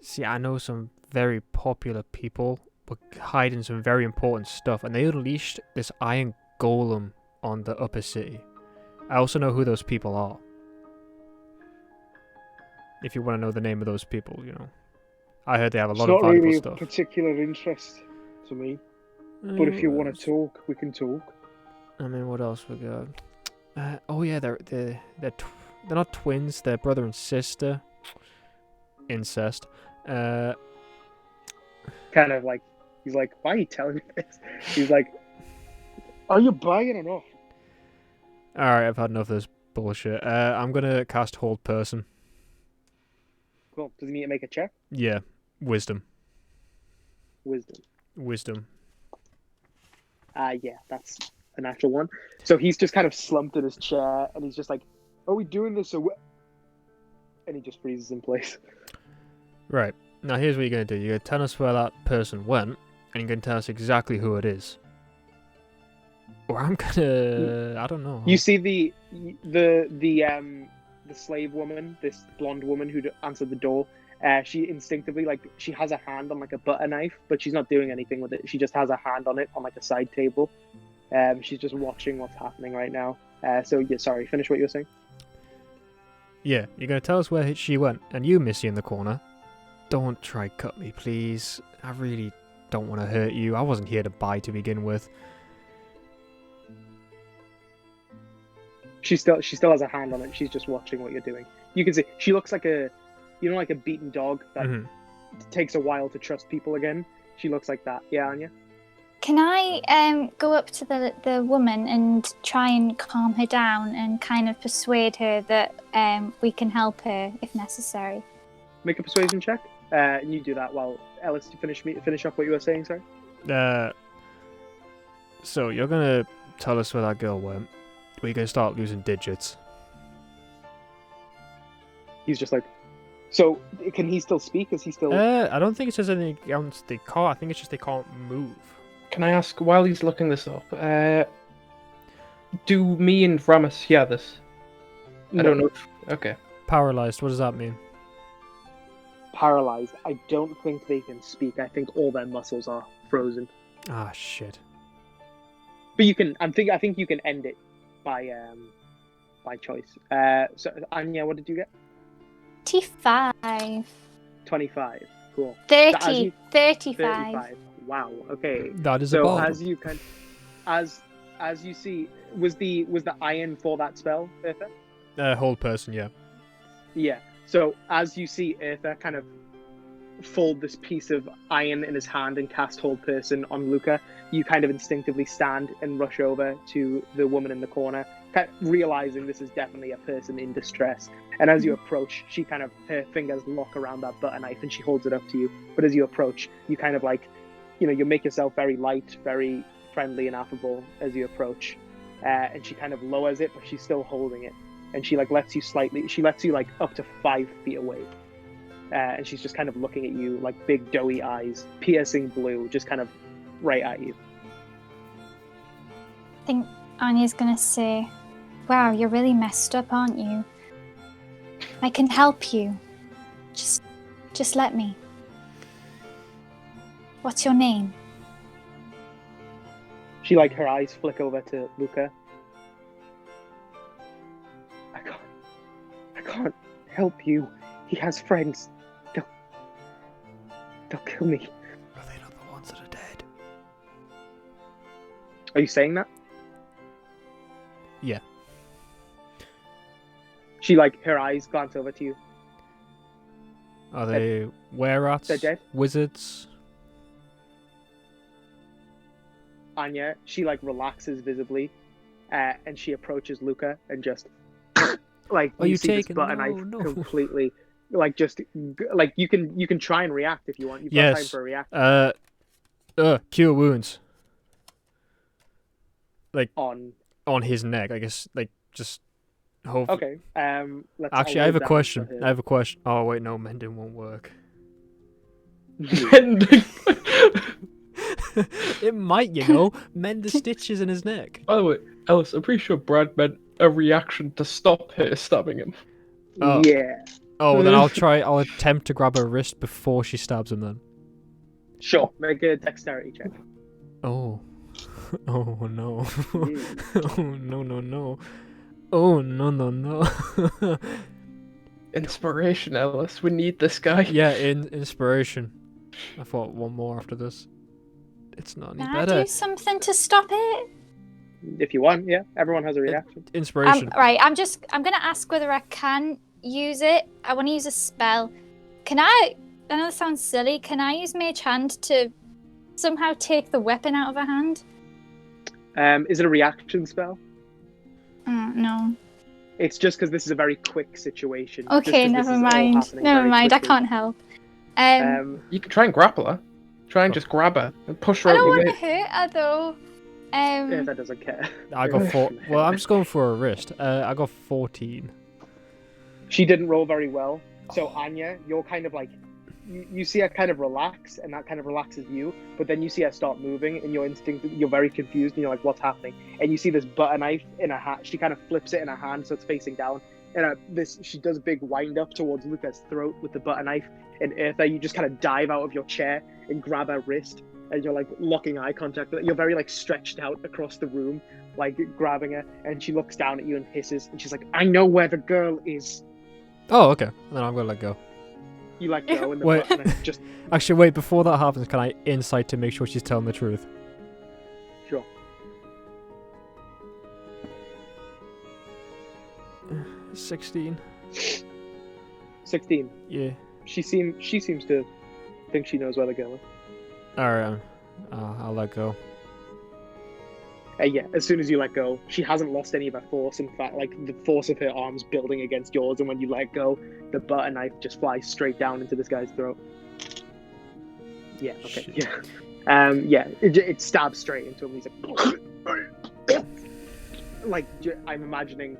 See, I know some very popular people were hiding some very important stuff, and they unleashed this iron golem on the upper city. I also know who those people are. If you want to know the name of those people, you know. I heard they have a lot of It's not valuable really stuff. of particular interest to me, but if you want to talk, we can talk. I mean, what else we got? Oh yeah, they're not twins. They're brother and sister. Incest. Kind of like, he's like, why are you telling me this? He's like, are you buying or not? Alright, I've had enough of this bullshit. I'm gonna cast Hold Person. Cool. Does he need to make a check? Yeah, Wisdom. Wisdom. Yeah, that's a natural one. So he's just kind of slumped in his chair, and he's just like, are we doing this or what? And he just freezes in place. Right. Now here's what you're going to do. You're going to tell us where that person went, and you're going to tell us exactly who it is. Or I'm going to... I don't know. You see the the slave woman, this blonde woman who answered the door, she instinctively, like, she has a hand on, like, a butter knife, but she's not doing anything with it. She just has a hand on it on, like, a side table. She's just watching what's happening right now. So, yeah, sorry, finish what you were saying. Yeah, you're going to tell us where she went, and you, Missy, in the corner. Don't try cut me, please. I really don't want to hurt you. I wasn't here to buy to begin with. She still has a hand on it. She's just watching what you're doing. You can see she looks like like a beaten dog that takes a while to trust people again. She looks like that. Yeah, Anya? Can I go up to the woman and try and calm her down and kind of persuade her that we can help her if necessary? Make a persuasion check. And you do that while Ellis, finish up what you were saying, sorry? So you're going to tell us where that girl went. We're going to start losing digits. He's just like, so can he still speak? Is he still... I don't think it says anything else they can't. I think it's just they can't move. Can I ask, while he's looking this up, do me and Ramus hear this? No. I don't know. Okay. Paralyzed, what does that mean? Paralyzed. I don't think they can speak. I think all their muscles are frozen. Ah, shit. But you can... I think you can end it by choice. So, Anya, what did you get? 25. 25. Cool. 30. So 35. 35. Wow. Okay. That is So a as you can, as you see, was the iron for that spell, Eartha? Hold person, yeah. Yeah. So as you see Eartha kind of fold this piece of iron in his hand and cast hold person on Luca, you kind of instinctively stand and rush over to the woman in the corner, kind of realizing this is definitely a person in distress. And as you approach, she kind of, her fingers lock around that butter knife and she holds it up to you. But as you approach, you kind of like, you make yourself very light, very friendly and affable as you approach. And she kind of lowers it, but she's still holding it. And she lets you like up to 5 feet away. And she's just kind of looking at you like big doughy eyes, piercing blue, just kind of right at you. I think Anya's gonna say, wow, you're really messed up, aren't you? I can help you. Just let me. What's your name? She her eyes flick over to Luca. I can't help you. He has friends. They'll kill me. Are they not the ones that are dead? Are you saying that? Yeah. She her eyes glance over to you. Are they were-rats? They're dead. Wizards? Anya, she relaxes visibly, and she approaches Luca and just you see taking this butter knife no. completely you can try and react if you want. You've got time for a reaction. Cure wounds. On his neck, I guess. Just hope. Okay. Actually, I have a question. Oh wait, no, mending won't work. Mending. It might, mend the stitches in his neck. By the way, Ellis, I'm pretty sure Brad meant a reaction to stop her stabbing him. Oh. Yeah. Oh, then I'll attempt to grab her wrist before she stabs him then. Sure. Make a dexterity check. Oh. Oh no. Yeah. Oh no. Oh no. Inspiration, Ellis. We need this guy. Yeah, inspiration. I thought one more after this. It's not any Can better. I do something to stop it? If you want, yeah. Everyone has a reaction. Inspiration. Right, I'm gonna ask whether I can use it. I want to use a spell. I know this sounds silly, can I use Mage Hand to somehow take the weapon out of her hand? Is it a reaction spell? No. It's just because this is a very quick situation. Okay, never mind. I can't help. You can try and grapple her. Try and just grab her and push her I out don't your want way. to hurt her though. Yeah, that doesn't care. I got 4. Well, I'm just going for a wrist. I got 14. She didn't roll very well. So Anya, you're kind of you see her kind of relax, and that kind of relaxes you. But then you see her start moving, and you're very confused, and you're like, what's happening? And you see this butter knife in her hand. She kind of flips it in her hand, so it's facing down. she does a big wind up towards Luca's throat with the butter knife, and Eartha, you just kind of dive out of your chair and grab her wrist, and you're like locking eye contact. You're very like stretched out across the room, like grabbing her, and she looks down at you and hisses, and she's like, "I know where the girl is." Oh, okay. Then I'm gonna let go. You let go, and the Wait. butter knife just Actually, wait. Before that happens, can I insight to make sure she's telling the truth? sure. 16. 16. Yeah. She seems to think she knows where the girl is. All right. I'll let go. Yeah, as soon as you let go, she hasn't lost any of her force. In fact, like the force of her arms building against yours, and when you let go, the butter knife just flies straight down into this guy's throat. Yeah. Okay. Shit. Yeah. Yeah. It stabs straight into him. He's like, I'm imagining,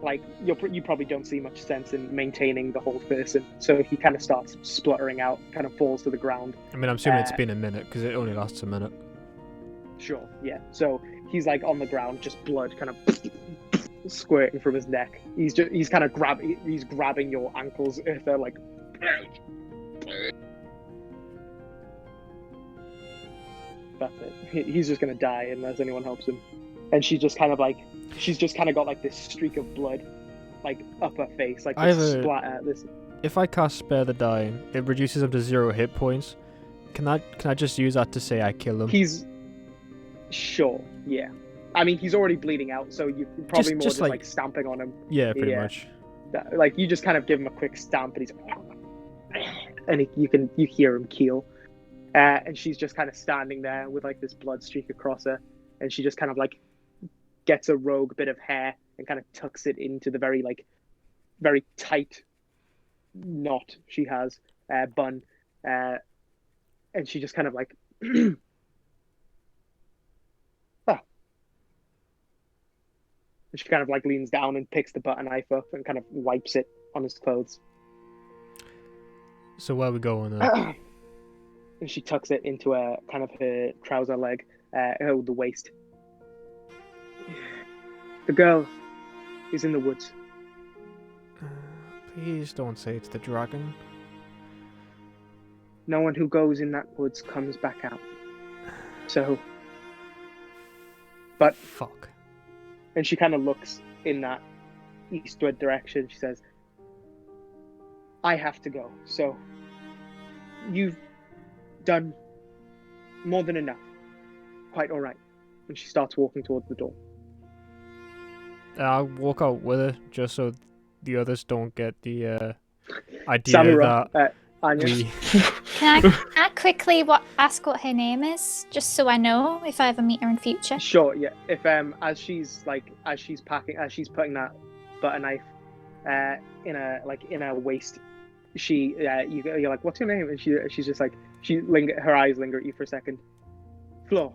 like you probably don't see much sense in maintaining the whole person, so he kind of starts spluttering out, kind of falls to the ground. I mean, I'm assuming it's been a minute because it only lasts a minute. Sure, yeah. So he's like on the ground, just blood kind of squirting from his neck. He's kind of grabbing your ankles, Eartha, like. That's it. He's just gonna die unless anyone helps him. And she's just kind of got like this streak of blood, like up her face, like this splatter. This. If I cast Spare the Dying, it reduces them to 0 hit points. Can I just use that to say I kill him? He's. Sure, yeah. I mean, he's already bleeding out, so you probably just like stamping on him. Yeah, pretty much. Like you just kind of give him a quick stamp, and you hear him keel, and she's just kind of standing there with like this blood streak across her, and she just kind of like gets a rogue bit of hair and kind of tucks it into the very tight knot she has bun, and she just kind of like. She kind of like leans down and picks the butter knife up and kind of wipes it on his clothes. So where are we going then? And she tucks it into her trouser leg, the waist. The girl is in the woods. Please don't say it's the dragon. No one who goes in that woods comes back out. So, but Fuck. And she kind of looks in that eastward direction. She says, I have to go. So you've done more than enough. Quite all right. And she starts walking towards the door. I'll walk out with her just so the others don't get the idea Samura, that Anya. we... Can I quickly ask what her name is, just so I know if I ever meet her in future? Sure, yeah. If as she's putting that butter knife in her waist, you're like, what's your name? And she's just like, her eyes linger at you for a second. Fleur.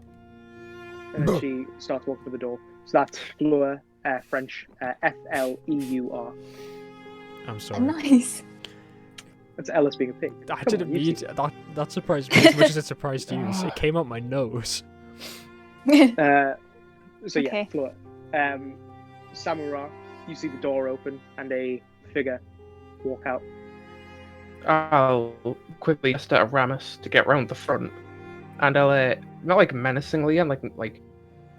And then she starts walking to the door. So that's Fleur, French, Fleur. I'm sorry. Nice. That's Ellis being a pig. I didn't mean that surprised me as much as it surprised you. It came up my nose. So yeah, Okay. Fleur. Samura, you see the door open and a figure walk out. I'll quickly start a Ramus to get round the front, and I'll not like menacingly and like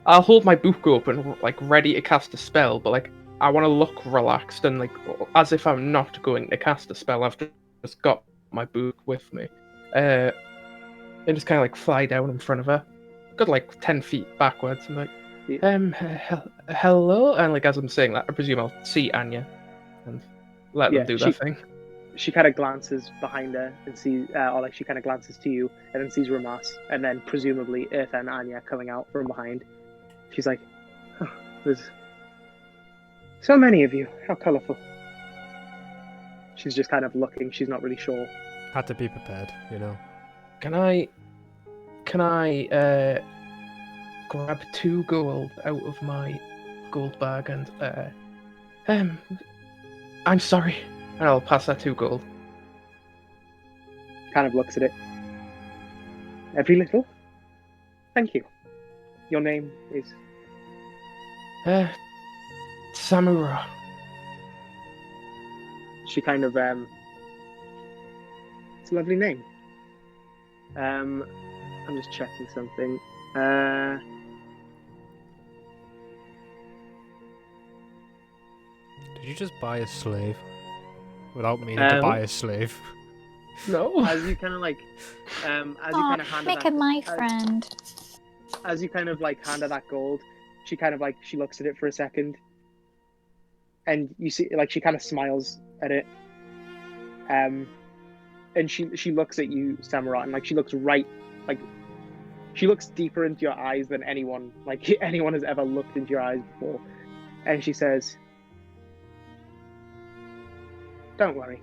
I'll hold my book open, like ready to cast a spell, but like I want to look relaxed and like as if I'm not going to cast a spell. I've just got my book with me, and just kind of like fly down in front of her, got like 10 feet backwards. I'm like, hello, and like as I'm saying that, I presume I'll see Anya and let them do their thing. She kind of glances behind her and sees, or like she kind of glances to you and then sees Ramas, and then presumably Eartha and Anya coming out from behind. She's like, oh, there's so many of you. How colourful. She's just kind of looking. She's not really sure. Had to be prepared, you know. Can I grab 2 gold out of my gold bag and I'm sorry, and I'll pass that 2 gold. Kind of looks at it. Every little? Thank you. Your name is? Samura. she kind of it's a lovely name. I'm just checking something. Did you just buy a slave? Without meaning to buy a slave. No. As you kind of like, as you kind of hand her make that, her my friend. as you kind of like hand her that gold, she kind of like she looks at it for a second, and you see like she kind of smiles at it, and she looks at you, Samurott, and like she looks right, like she looks deeper into your eyes than anyone has ever looked into your eyes before, and she says, "Don't worry.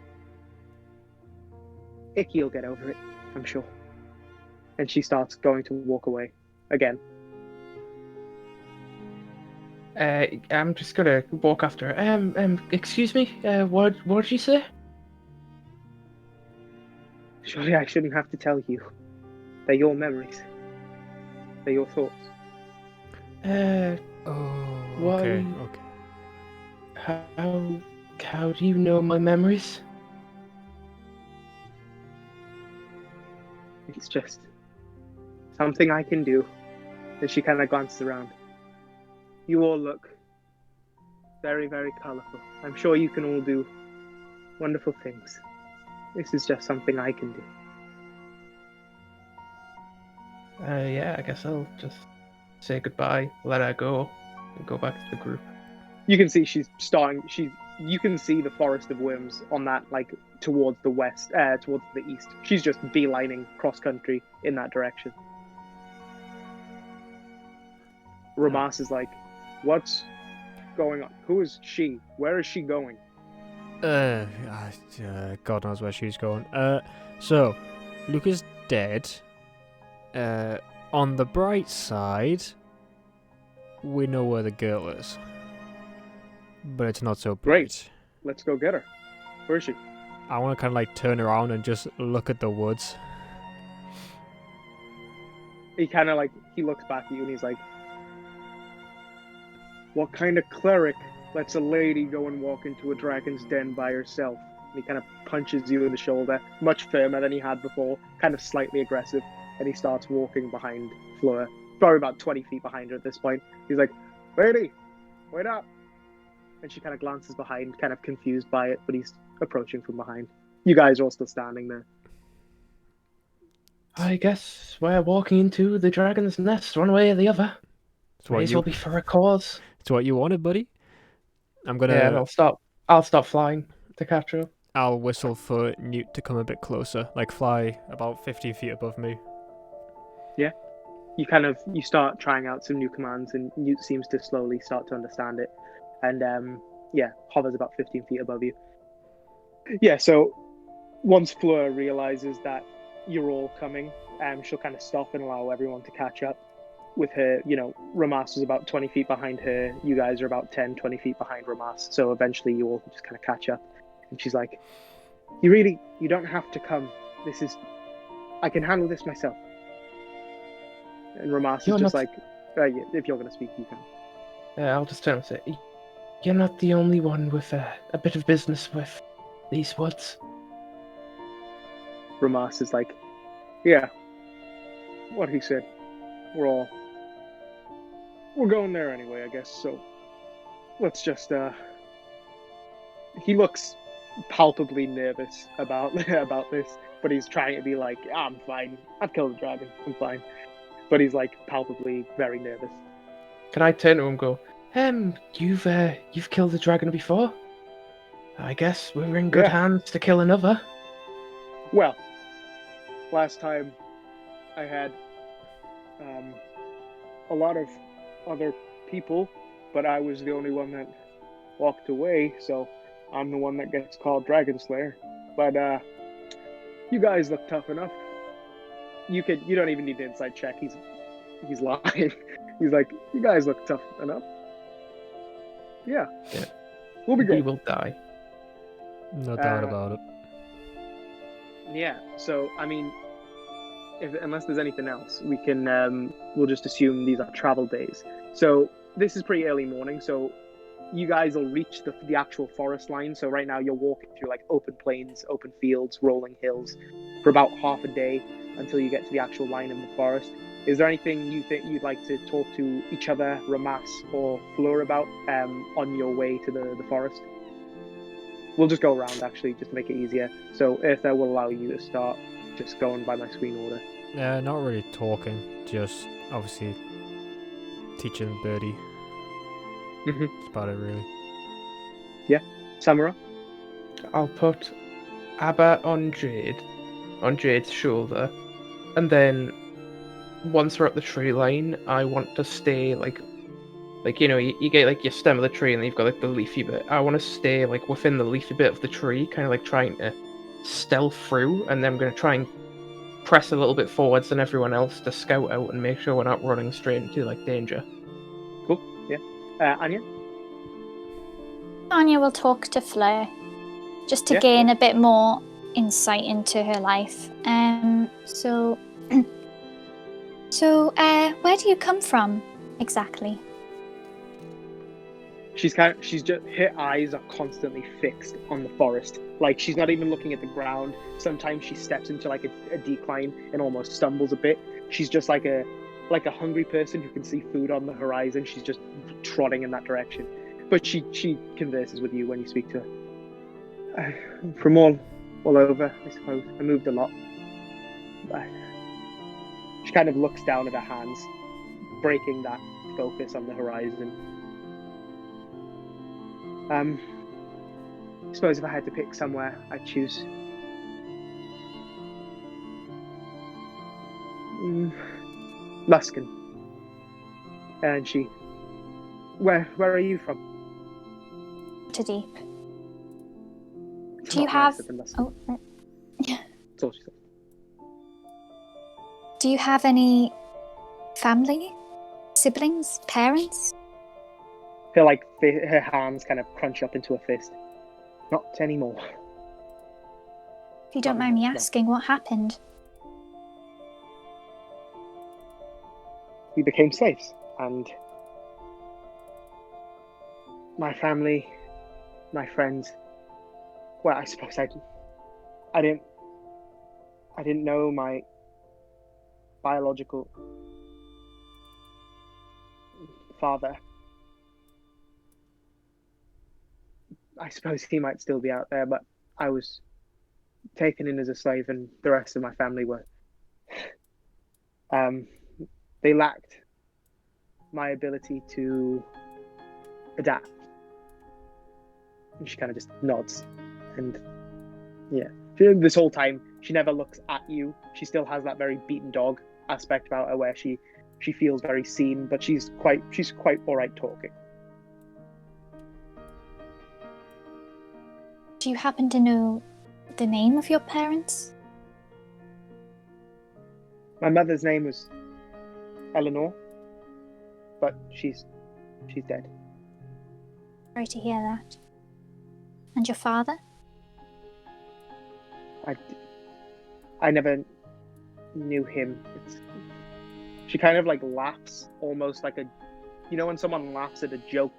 Icky'll get over it, I'm sure." And she starts going to walk away again. I'm just gonna walk after her. Excuse me. What did you say? Surely I shouldn't have to tell you. They're your memories. They're your thoughts. Oh, Why- okay, okay. How do you know my memories? It's just something I can do. And she kind of glances around. You all look very, very colourful. I'm sure you can all do wonderful things. This is just something I can do. Yeah, I guess I'll just say goodbye, let her go, and go back to the group. You can see you can see the forest of worms on that, like towards the west, towards the east. She's just beelining cross country in that direction. Ramas is like, "What's going on? Who is she? Where is she going?" God knows where she's going. So, Luke is dead. On the bright side, we know where the girl is. But it's not so bright. Great. Let's go get her. Where is she? I want to kind of like turn around and just look at the woods. He kind of like, he looks back at you and he's like, "What kind of cleric lets a lady go and walk into a dragon's den by herself?" And he kind of punches you in the shoulder, much firmer than he had before, kind of slightly aggressive, and he starts walking behind Fleur, probably about 20 feet behind her at this point. He's like, "Lady, wait up." And she kind of glances behind, kind of confused by it, but he's approaching from behind. You guys are all still standing there. I guess we're walking into the dragon's nest one way or the other. May as well be for a cause. It's what you wanted, buddy. I'm gonna. Yeah, I'll stop flying to catch her. I'll whistle for Newt to come a bit closer, like fly about 50 feet above me. Yeah. You start trying out some new commands, and Newt seems to slowly start to understand it. And hovers about 15 feet above you. Yeah, so once Fleur realizes that you're all coming, she'll kind of stop and allow everyone to catch up with her. You know, Ramas is about 20 feet behind her. You guys are about 10, 20 feet behind Ramas. So eventually you all just kind of catch up. And she's like, you don't have to come. I can handle this myself. And Ramas is just like, if you're going to speak, you can. I'll just turn and say, "You're not the only one with a bit of business with these woods." Ramas is like, "Yeah, what he said. We're going there anyway, I guess. So let's just." He looks palpably nervous about this, but he's trying to be like, "I'm fine. I've killed the dragon. I'm fine." But he's like palpably very nervous. Can I turn to him and go, you've killed a dragon before? I guess we're in good hands to kill another." Well, last time I had a lot of other people, but I was the only one that walked away, so I'm the one that gets called Dragon Slayer. But you guys look tough enough. You don't even need an insight check. He's lying. He's like, "You guys look tough enough. Yeah. We'll be good." We will die. No doubt about it. Yeah. So I mean, unless there's anything else, we can we'll just assume these are travel days. So this is pretty early morning. So you guys will reach the actual forest line. So right now you're walking through like open plains, open fields, rolling hills for about half a day until you get to the actual line of the forest. Is there anything you think you'd like to talk to each other, Ramas or Fleur, about on your way to the forest? We'll just go around, actually, just to make it easier. So Eartha will allow you to start just going by my screen order. Not really talking, just obviously teaching Birdie. Mm-hmm. That's about it, really. Samura? I'll put Abba on Jade's shoulder, and then once we're at the tree line, I want to stay like you know, you get like your stem of the tree, and then you've got like the leafy bit. I want to stay like within the leafy bit of the tree, kind of like trying to stealth through, and then I'm going to try and press a little bit forwards than everyone else to scout out and make sure we're not running straight into like danger. Cool, yeah. Anya? Anya will talk to Fleur just to Yeah. gain a bit more insight into her life. So, where do you come from exactly? She's just, her eyes are constantly fixed on the forest. Like, she's not even looking at the ground. Sometimes she steps into like a decline and almost stumbles a bit. She's just like a hungry person who can see food on the horizon. She's just trotting in that direction. But she converses with you when you speak to her. From all over, I suppose. I moved a lot. She kind of looks down at her hands, breaking that focus on the horizon. I suppose if I had to pick somewhere, I'd choose Luskin. And she, where are you from? To deep. It's Do you not have? nicer than Luskin. Oh, That's all she said. do you have any family, siblings, parents? Her hands kind of crunch up into a fist. Not anymore. If you don't mind me asking, what happened? We became slaves, and my family, my friends. Well, I suppose I didn't know my biological father. I suppose he might still be out there, but I was taken in as a slave, and the rest of my family were. They lacked my ability to adapt. And she kind of just nods, and yeah. This whole time, she never looks at you. She still has that very beaten dog aspect about her, where she feels very seen, but she's quite all right talking. Do you happen to know the name of your parents? My mother's name was Eleanor, but she's dead. Sorry to hear that. And your father? I never knew him. She kind of like laughs, almost like when someone laughs at a joke,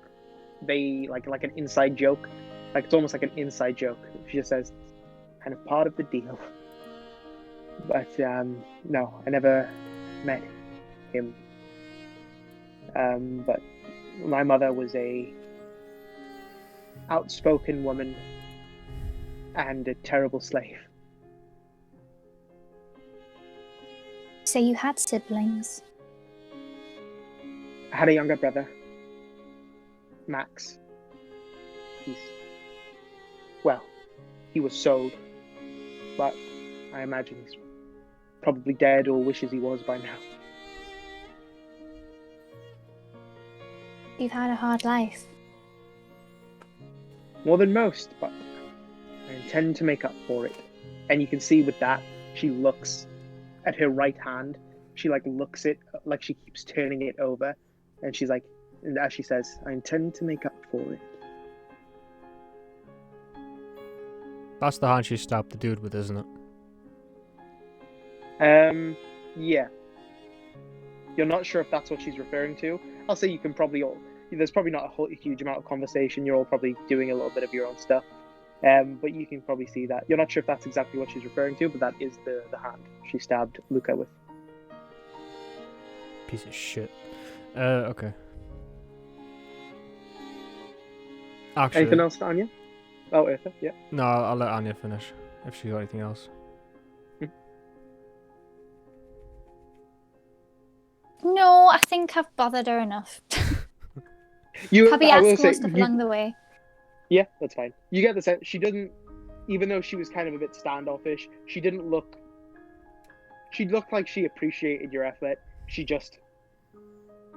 they like an inside joke. Like, it's almost like an inside joke. She just says, kind of part of the deal. But no, I never met him. But my mother was a outspoken woman and a terrible slave. So you had siblings? I had a younger brother, Max. He was sold, but I imagine he's probably dead or wishes he was by now. You've had a hard life. More than most, but I intend to make up for it. And you can see with that, she looks at her right hand. She looks it, like she keeps turning it over. And she's like, and as she says, I intend to make up for it. That's the hand she stabbed the dude with, isn't it? Yeah. You're not sure if that's what she's referring to. I'll say you can probably there's probably not a huge amount of conversation. You're all probably doing a little bit of your own stuff. But you can probably see that. You're not sure if that's exactly what she's referring to, but that is the hand she stabbed Luca with. Piece of shit. Okay. Actually, Anything else, Anya? Oh, Eartha, yeah. no, I'll let Anya finish if she's got anything else. No, I think I've bothered her enough. Probably I ask will more say, stuff along the way. Yeah, that's fine. You get the sense she doesn't, even though she was kind of a bit standoffish, she didn't look. She looked like she appreciated your effort. She just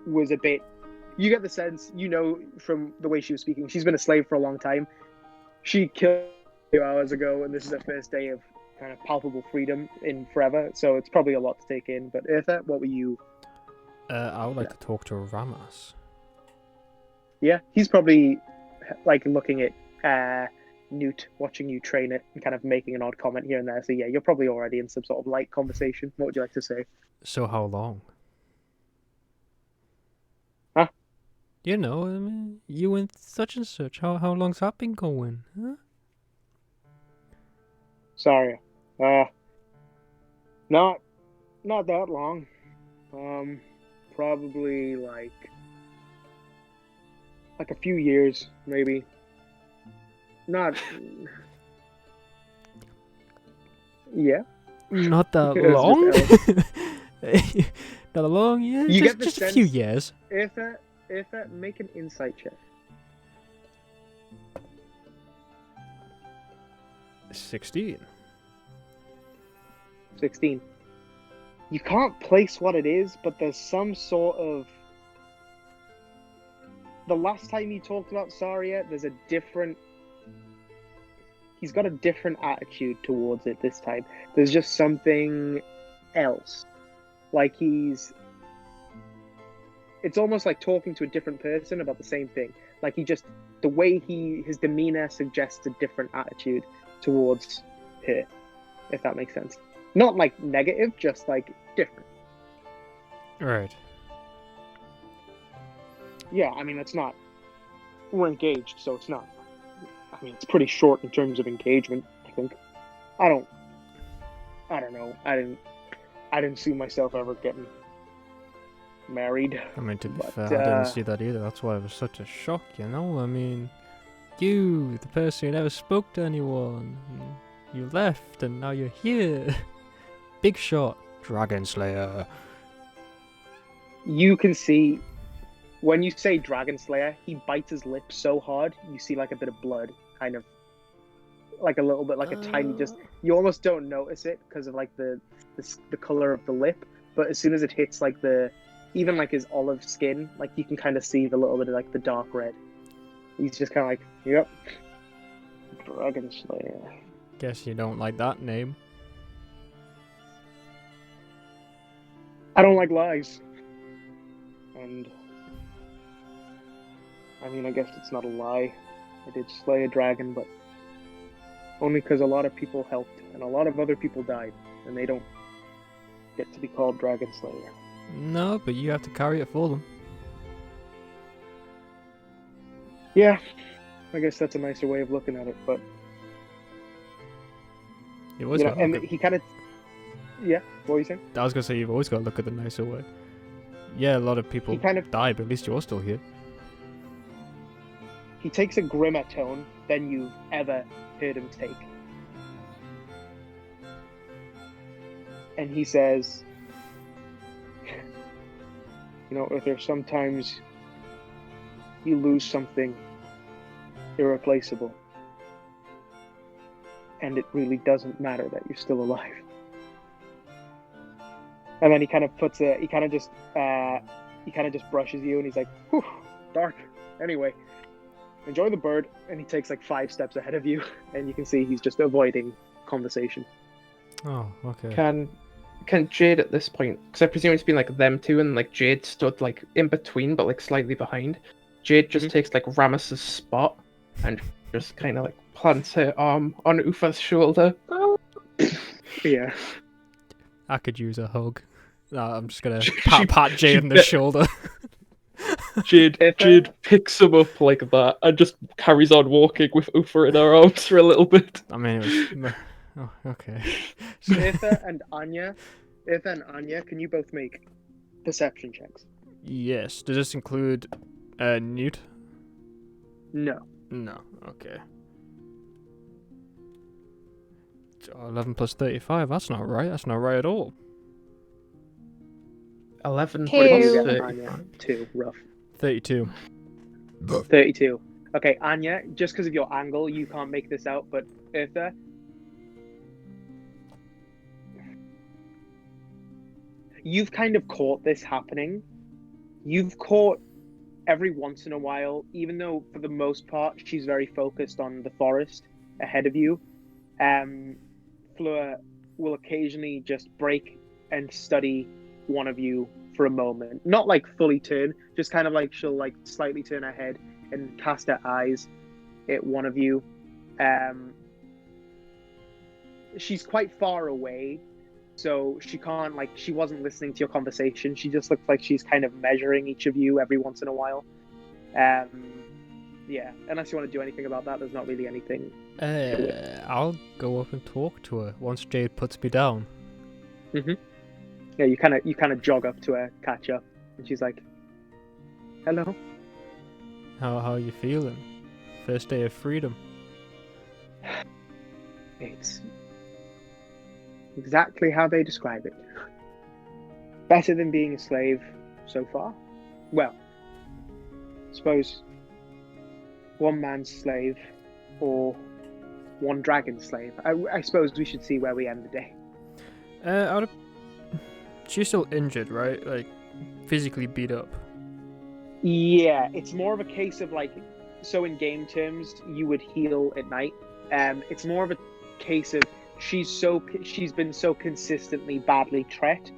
was a bit. You get the sense, from the way she was speaking, she's been a slave for a long time. She killed a few hours ago, and this is her first day of kind of palpable freedom in forever. So it's probably a lot to take in. But Eartha, what were you? I would like to talk to Ramas. Yeah, he's probably like looking at Newt, watching you train it, and kind of making an odd comment here and there. So yeah, you're probably already in some sort of light conversation. What would you like to say? So how long? Huh? You know, I mean, you and such and such. How long's that been going? Huh? Sorry. Not that long. Probably like a few years, maybe. Not. Yeah. Not that As long. with Not that long, yeah. You get the just a few years. Eartha, make an insight check. 16. 16. You can't place what it is, but there's some sort of. The last time you talked about Saria, there's a different. He's got a different attitude towards it this time. There's just something else. Like he's. It's almost like talking to a different person about the same thing. Like the way his demeanor suggests a different attitude towards her, if that makes sense. Not like negative, just like different. Right. Yeah, I mean, it's not. We're engaged, so it's not. I mean, it's pretty short in terms of engagement, I think. I don't know. I didn't see myself ever getting married. I mean, to be fair, I didn't see that either. That's why it was such a shock, you know? I mean, you, the person who never spoke to anyone, you left and now you're here. Big shot, Dragon Slayer. You can see, when you say Dragon Slayer, he bites his lip so hard, you see like a bit of blood, kind of, like a little bit, like a tiny, just, you almost don't notice it because of like the color of the lip, but as soon as it hits like even like his olive skin, like you can kind of see the little bit of like the dark red. He's just kind of like, yep, Dragon Slayer. Guess you don't like that name. I don't like lies. And I mean, I guess it's not a lie. I did slay a dragon, but only because a lot of people helped and a lot of other people died, and they don't get to be called Dragon Slayer. No, but you have to carry it for them. Yeah, I guess that's a nicer way of looking at it, but You always got to and look at... he kind of, yeah. What were you saying? I was gonna say you've always got to look at the nicer way. Yeah, a lot of people He kind of die, but at least you're still here. He takes a grimmer tone than you've ever heard him take, and he says, "You know, Uther, sometimes you lose something irreplaceable, and it really doesn't matter that you're still alive." And then he kind of just brushes you, and he's like, "Whew, dark. Anyway, enjoy the bird." And he takes like 5 steps ahead of you, and you can see he's just avoiding conversation. Oh, okay. Can Jade at this point, because I presume it's been like them two, and like Jade stood like in between, but like slightly behind. Jade just takes like Rammus's spot and just kind of like plants her arm on Ufa's shoulder. Yeah. I could use a hug. No, I'm just gonna pat Jay on the shoulder. Jade picks him up like that and just carries on walking with Ufa in her arms for a little bit. I mean, it was. Oh, okay. Itha and Anya, can you both make perception checks? Yes. Does this include Newt? No. No. Okay. 11 plus 35. That's not right. That's not right at all. 11 Two. What did you plus get, 35. Anya? 2, rough. 32. 32. Okay, Anya, just because of your angle, you can't make this out, but Itha, you've kind of caught this happening. You've caught every once in a while, even though for the most part she's very focused on the forest ahead of you, Fleur will occasionally just break and study one of you for a moment. Not like fully turn, just kind of like she'll like slightly turn her head and cast her eyes at one of you. She's quite far away, so she can't, like, she wasn't listening to your conversation. She just looks like she's kind of measuring each of you every once in a while. Yeah, unless you want to do anything about that, there's not really anything. I'll go up and talk to her once Jade puts me down. Yeah, you kind of jog up to her, catch up, and she's like, "Hello." How are you feeling? First day of freedom. It's exactly how they describe it. Better than being a slave so far. Well, I suppose one man's slave or one dragon's slave. I suppose we should see where we end the day. She's still injured, right? Like, physically beat up. Yeah, it's more of a case of like, so in game terms, you would heal at night. It's more of a case of she's been so consistently badly tret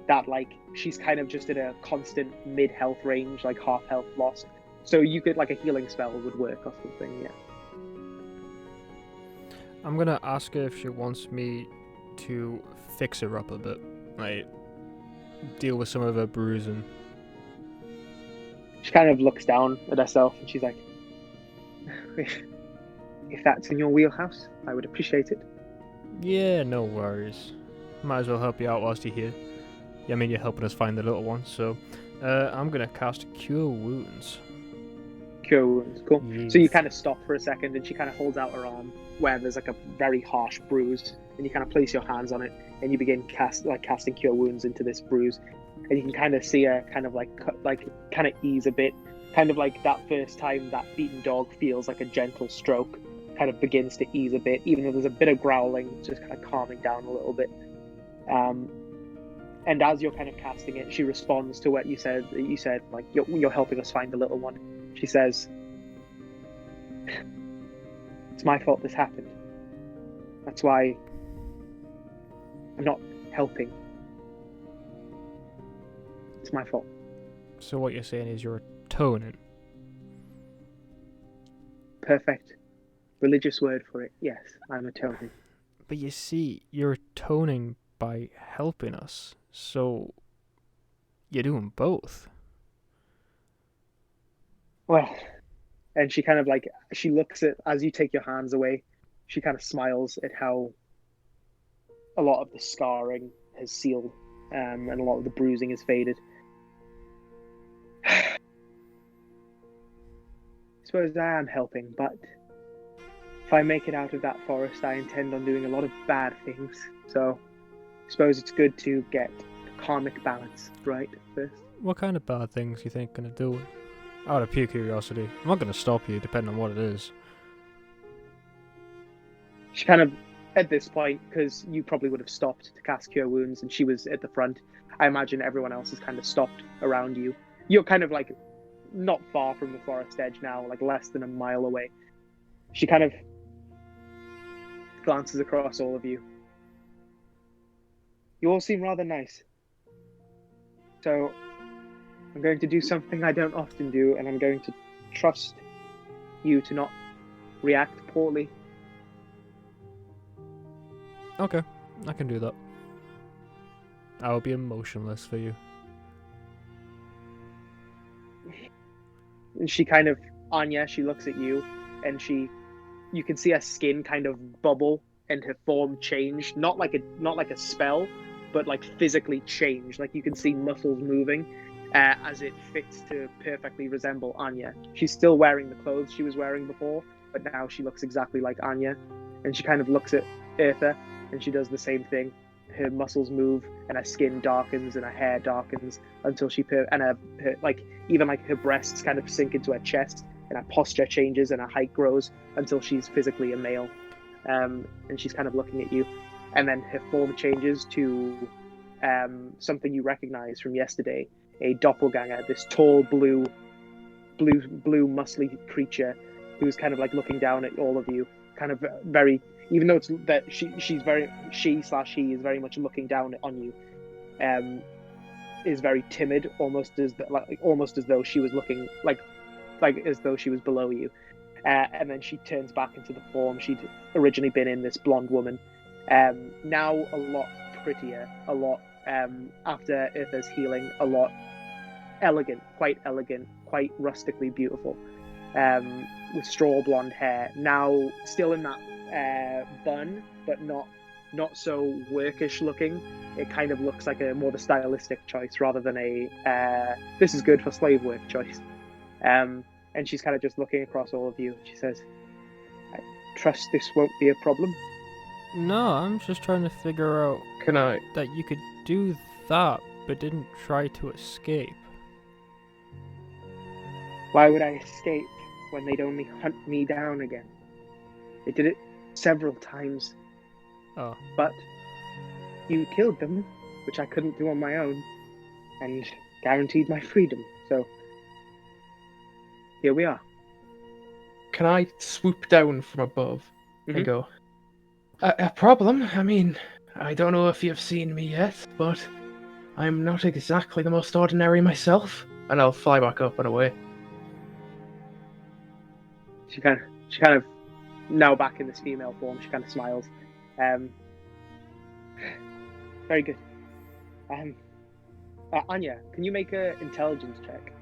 that like she's kind of just at a constant mid health range, like half health lost. So you could, like, a healing spell would work or something. Yeah. I'm gonna ask her if she wants me to fix her up a bit, like deal with some of her bruising. She kind of looks down at herself and she's like, if that's in your wheelhouse, I would appreciate it. Yeah, no worries. Might as well help you out whilst you're here. Yeah, I mean, you're helping us find the little one, so I'm gonna cast Cure Wounds. Cure Wounds, cool. Yes. So you kind of stop for a second and she kind of holds out her arm where there's like a very harsh bruise, and you kind of place your hands on it and you begin casting Cure Wounds into this bruise, and you can kind of see her kind of kind of ease a bit, kind of like that first time that beaten dog feels like a gentle stroke, kind of begins to ease a bit, even though there's a bit of growling, just kind of calming down a little bit. And as you're kind of casting it, she responds to what you said. You said, like, you're helping us find the little one. She says, "It's my fault this happened. That's why I'm not helping. It's my fault." So what you're saying is you're atoning? Perfect religious word for it. Yes, I'm atoning. But you see, you're atoning by helping us, so you're doing both. Well, and she kind of she looks at, as you take your hands away, she kind of smiles at how a lot of the scarring has sealed, and a lot of the bruising has faded. I suppose I am helping, but if I make it out of that forest, I intend on doing a lot of bad things. So I suppose it's good to get the karmic balance right first. What kind of bad things you think gonna do it? Out of pure curiosity. I'm not gonna stop you, depending on what it is. She kind of, at this point, because you probably would have stopped to cast Cure Wounds and she was at the front, I imagine everyone else has kind of stopped around you. You're kind of like not far from the forest edge now, like less than a mile away. She kind of glances across all of you. You all seem rather nice. So I'm going to do something I don't often do, and I'm going to trust you to not react poorly. Okay, I can do that. I will be emotionless for you. she kind of, Anya, she looks at you, and you can see her skin kind of bubble and her form change, not like a spell, but like physically change. Like you can see muscles moving as it fits to perfectly resemble Anya. She's still wearing the clothes she was wearing before, but now she looks exactly like Anya. And she kind of looks at Eartha, and she does the same thing. Her muscles move, and her skin darkens, and her hair darkens until and her like even like her breasts kind of sink into her chest, and her posture changes, and her height grows until she's physically a male. And she's kind of looking at you, and then her form changes to something you recognize from yesterday, a doppelganger, this tall blue muscly creature who's kind of like looking down at all of you, kind of very, even though it's that he is very much looking down on you, is very timid, almost as though she was looking like as though she was below you. And then she turns back into the form she'd originally been in, this blonde woman. Now a lot prettier, a lot, after Eartha's healing, a lot elegant, quite rustically beautiful, with straw blonde hair. Now still in that bun, but not so workish looking. It kind of looks like more of a stylistic choice rather than a this is good for slave work choice. And she's kind of just looking across all of you. She says, "I trust this won't be a problem." No, I'm just trying to figure out that you could do that, but didn't try to escape. Why would I escape when they'd only hunt me down again? They did it several times. Oh. But you killed them, which I couldn't do on my own, and guaranteed my freedom. So here we are. Can I swoop down from above and go, a problem? I mean, I don't know if you've seen me yet, but I'm not exactly the most ordinary myself. And I'll fly back up and away. She kind of, now back in this female form, she kind of smiles. Very good. Anya, can you make an intelligence check?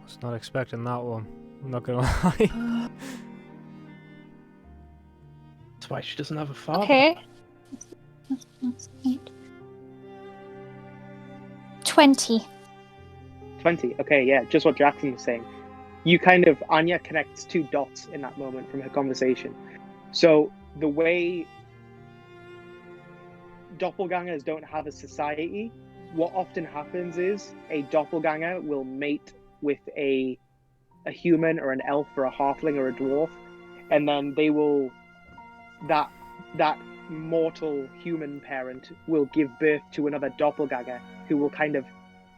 Was not expecting that one. I'm not gonna lie. That's why she doesn't have a father. Okay. 20. 20. Okay, yeah, just what Jackson was saying. Anya connects two dots in that moment from her conversation. So the way doppelgangers don't have a society, what often happens is a doppelganger will mate with a human or an elf or a halfling or a dwarf, and then they will, that mortal human parent will give birth to another doppelganger who will kind of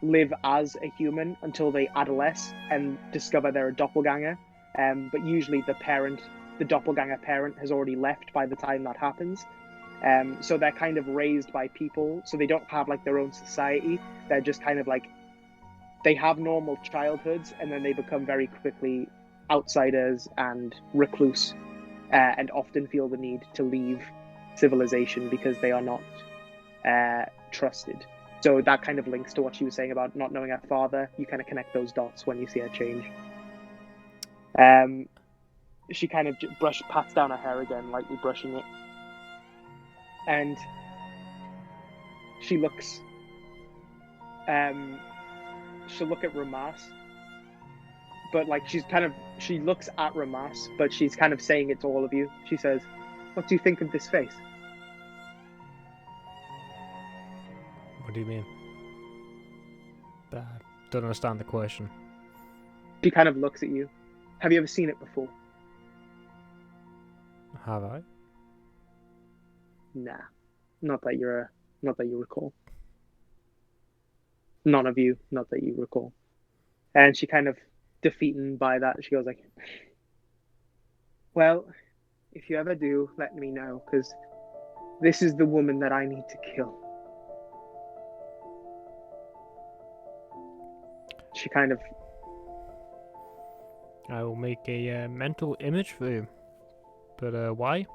live as a human until they adolesce and discover they're a doppelganger. But usually the doppelganger parent has already left by the time that happens. So they're kind of raised by people, so they don't have like their own society. They're just kind of like, they have normal childhoods, and then they become very quickly outsiders and recluse, and often feel the need to leave civilization because they are not trusted. So that kind of links to what she was saying about not knowing her father. You kind of connect those dots when you see her change. She kind of pats down her hair again, lightly brushing it. And she looks... she'll look at Ramas. But like she looks at Ramas, but she's kind of saying it to all of you. She says, "What do you think of this face?" What do you mean? Don't understand the question. She kind of looks at you. Have you ever seen it before? Have I? Nah, not that you recall. None of you, not that you recall. And she kind of, defeated by that, she goes like, "Well, if you ever do, let me know, because this is the woman that I need to kill." She kind of... I will make a mental image for you. But why?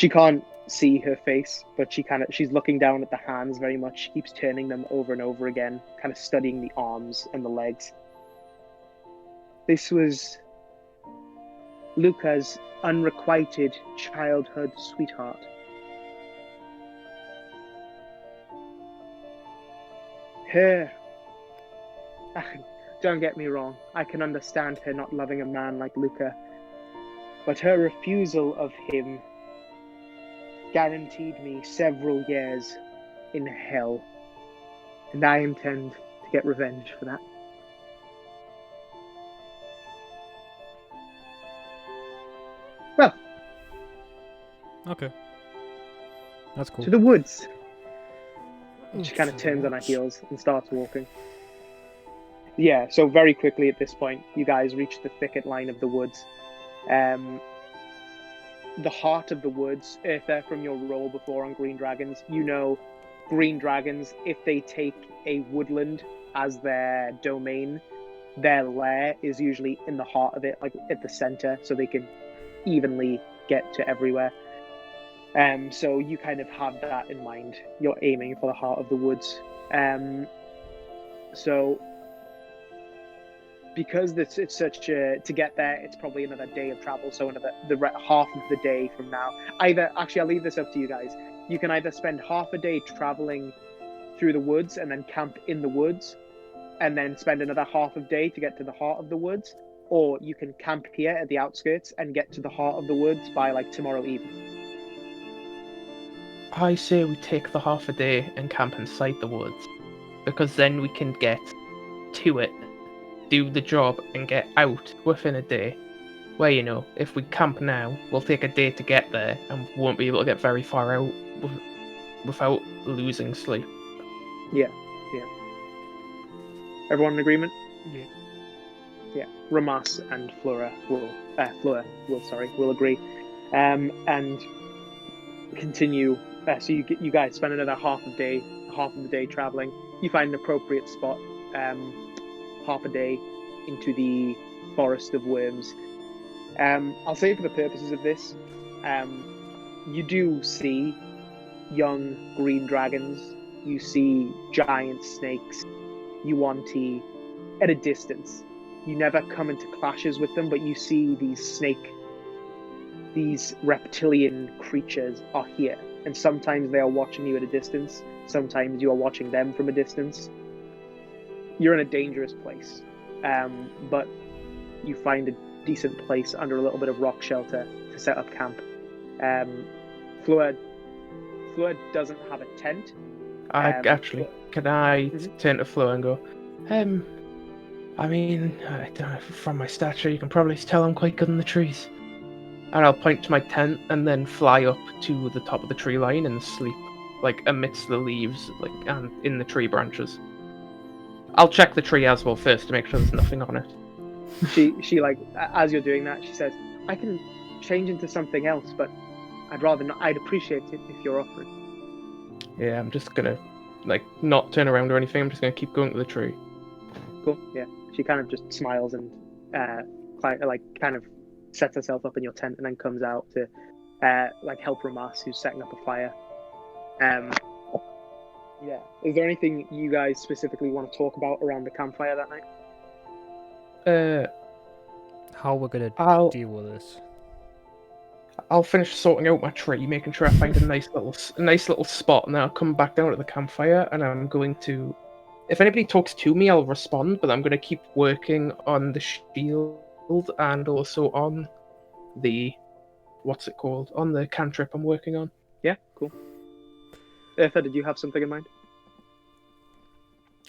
She can't see her face, but she's looking down at the hands very much. She keeps turning them over and over again, kind of studying the arms and the legs. This was Luca's unrequited childhood sweetheart. Her... Don't get me wrong, I can understand her not loving a man like Luca, but her refusal of him guaranteed me several years in hell, and I intend to get revenge for that. Well, Okay. That's cool. to the woods. She kind of turns on her heels and starts walking. Yeah, so very quickly at this point, you guys reach the thicket line of the woods. The heart of the woods, if they're from your roll before on green dragons, you know green dragons, if they take a woodland as their domain, their lair is usually in the heart of it, like at the center, so they can evenly get to everywhere. So you kind of have that in mind. You're aiming for the heart of the woods. So because it's such a, to get there, it's probably another day of travel. So half of the day from now. I'll leave this up to you guys. You can either spend half a day traveling through the woods and then camp in the woods, and then spend another half a day to get to the heart of the woods, or you can camp here at the outskirts and get to the heart of the woods by like tomorrow evening. I say we take the half a day and camp inside the woods, because then we can get to it, do the job, and get out within a day. Where, you know, if we camp now, we'll take a day to get there and won't be able to get very far out without losing sleep. Yeah. Everyone in agreement? Yeah. Yeah. Ramas and Flora will agree, and continue. So you guys spend another half of the day traveling. You find an appropriate spot, half a day into the forest of worms. I'll say for the purposes of this, you do see young green dragons. You see giant snakes, yuan-ti, at a distance. You never come into clashes with them, but you see these reptilian creatures are here. And sometimes they are watching you at a distance. Sometimes you are watching them from a distance. You're in a dangerous place. But you find a decent place under a little bit of rock shelter to set up camp. Fleur doesn't have a tent. Can I turn to Flo and go, I mean, I don't know, from my stature, you can probably tell I'm quite good in the trees. And I'll point to my tent and then fly up to the top of the tree line and sleep, like, amidst the leaves, like, and in the tree branches. I'll check the tree as well first to make sure there's nothing on it. She like, as you're doing that, she says, I can change into something else, but I'd rather not. I'd appreciate it if you're offering. Yeah, I'm just gonna, like, not turn around or anything. I'm just gonna keep going to the tree. Cool. Yeah. She kind of just smiles and kind of sets herself up in your tent and then comes out to help Ramas, who's setting up a fire. Yeah. Is there anything you guys specifically want to talk about around the campfire that night? How we're gonna deal with this? I'll finish sorting out my tree, making sure I find a nice little spot, and then I'll come back down to the campfire, and I'm going to. If anybody talks to me, I'll respond, but I'm going to keep working on the shield and also on the on the cantrip I'm working on. Yeah, cool. Eartha, did you have something in mind?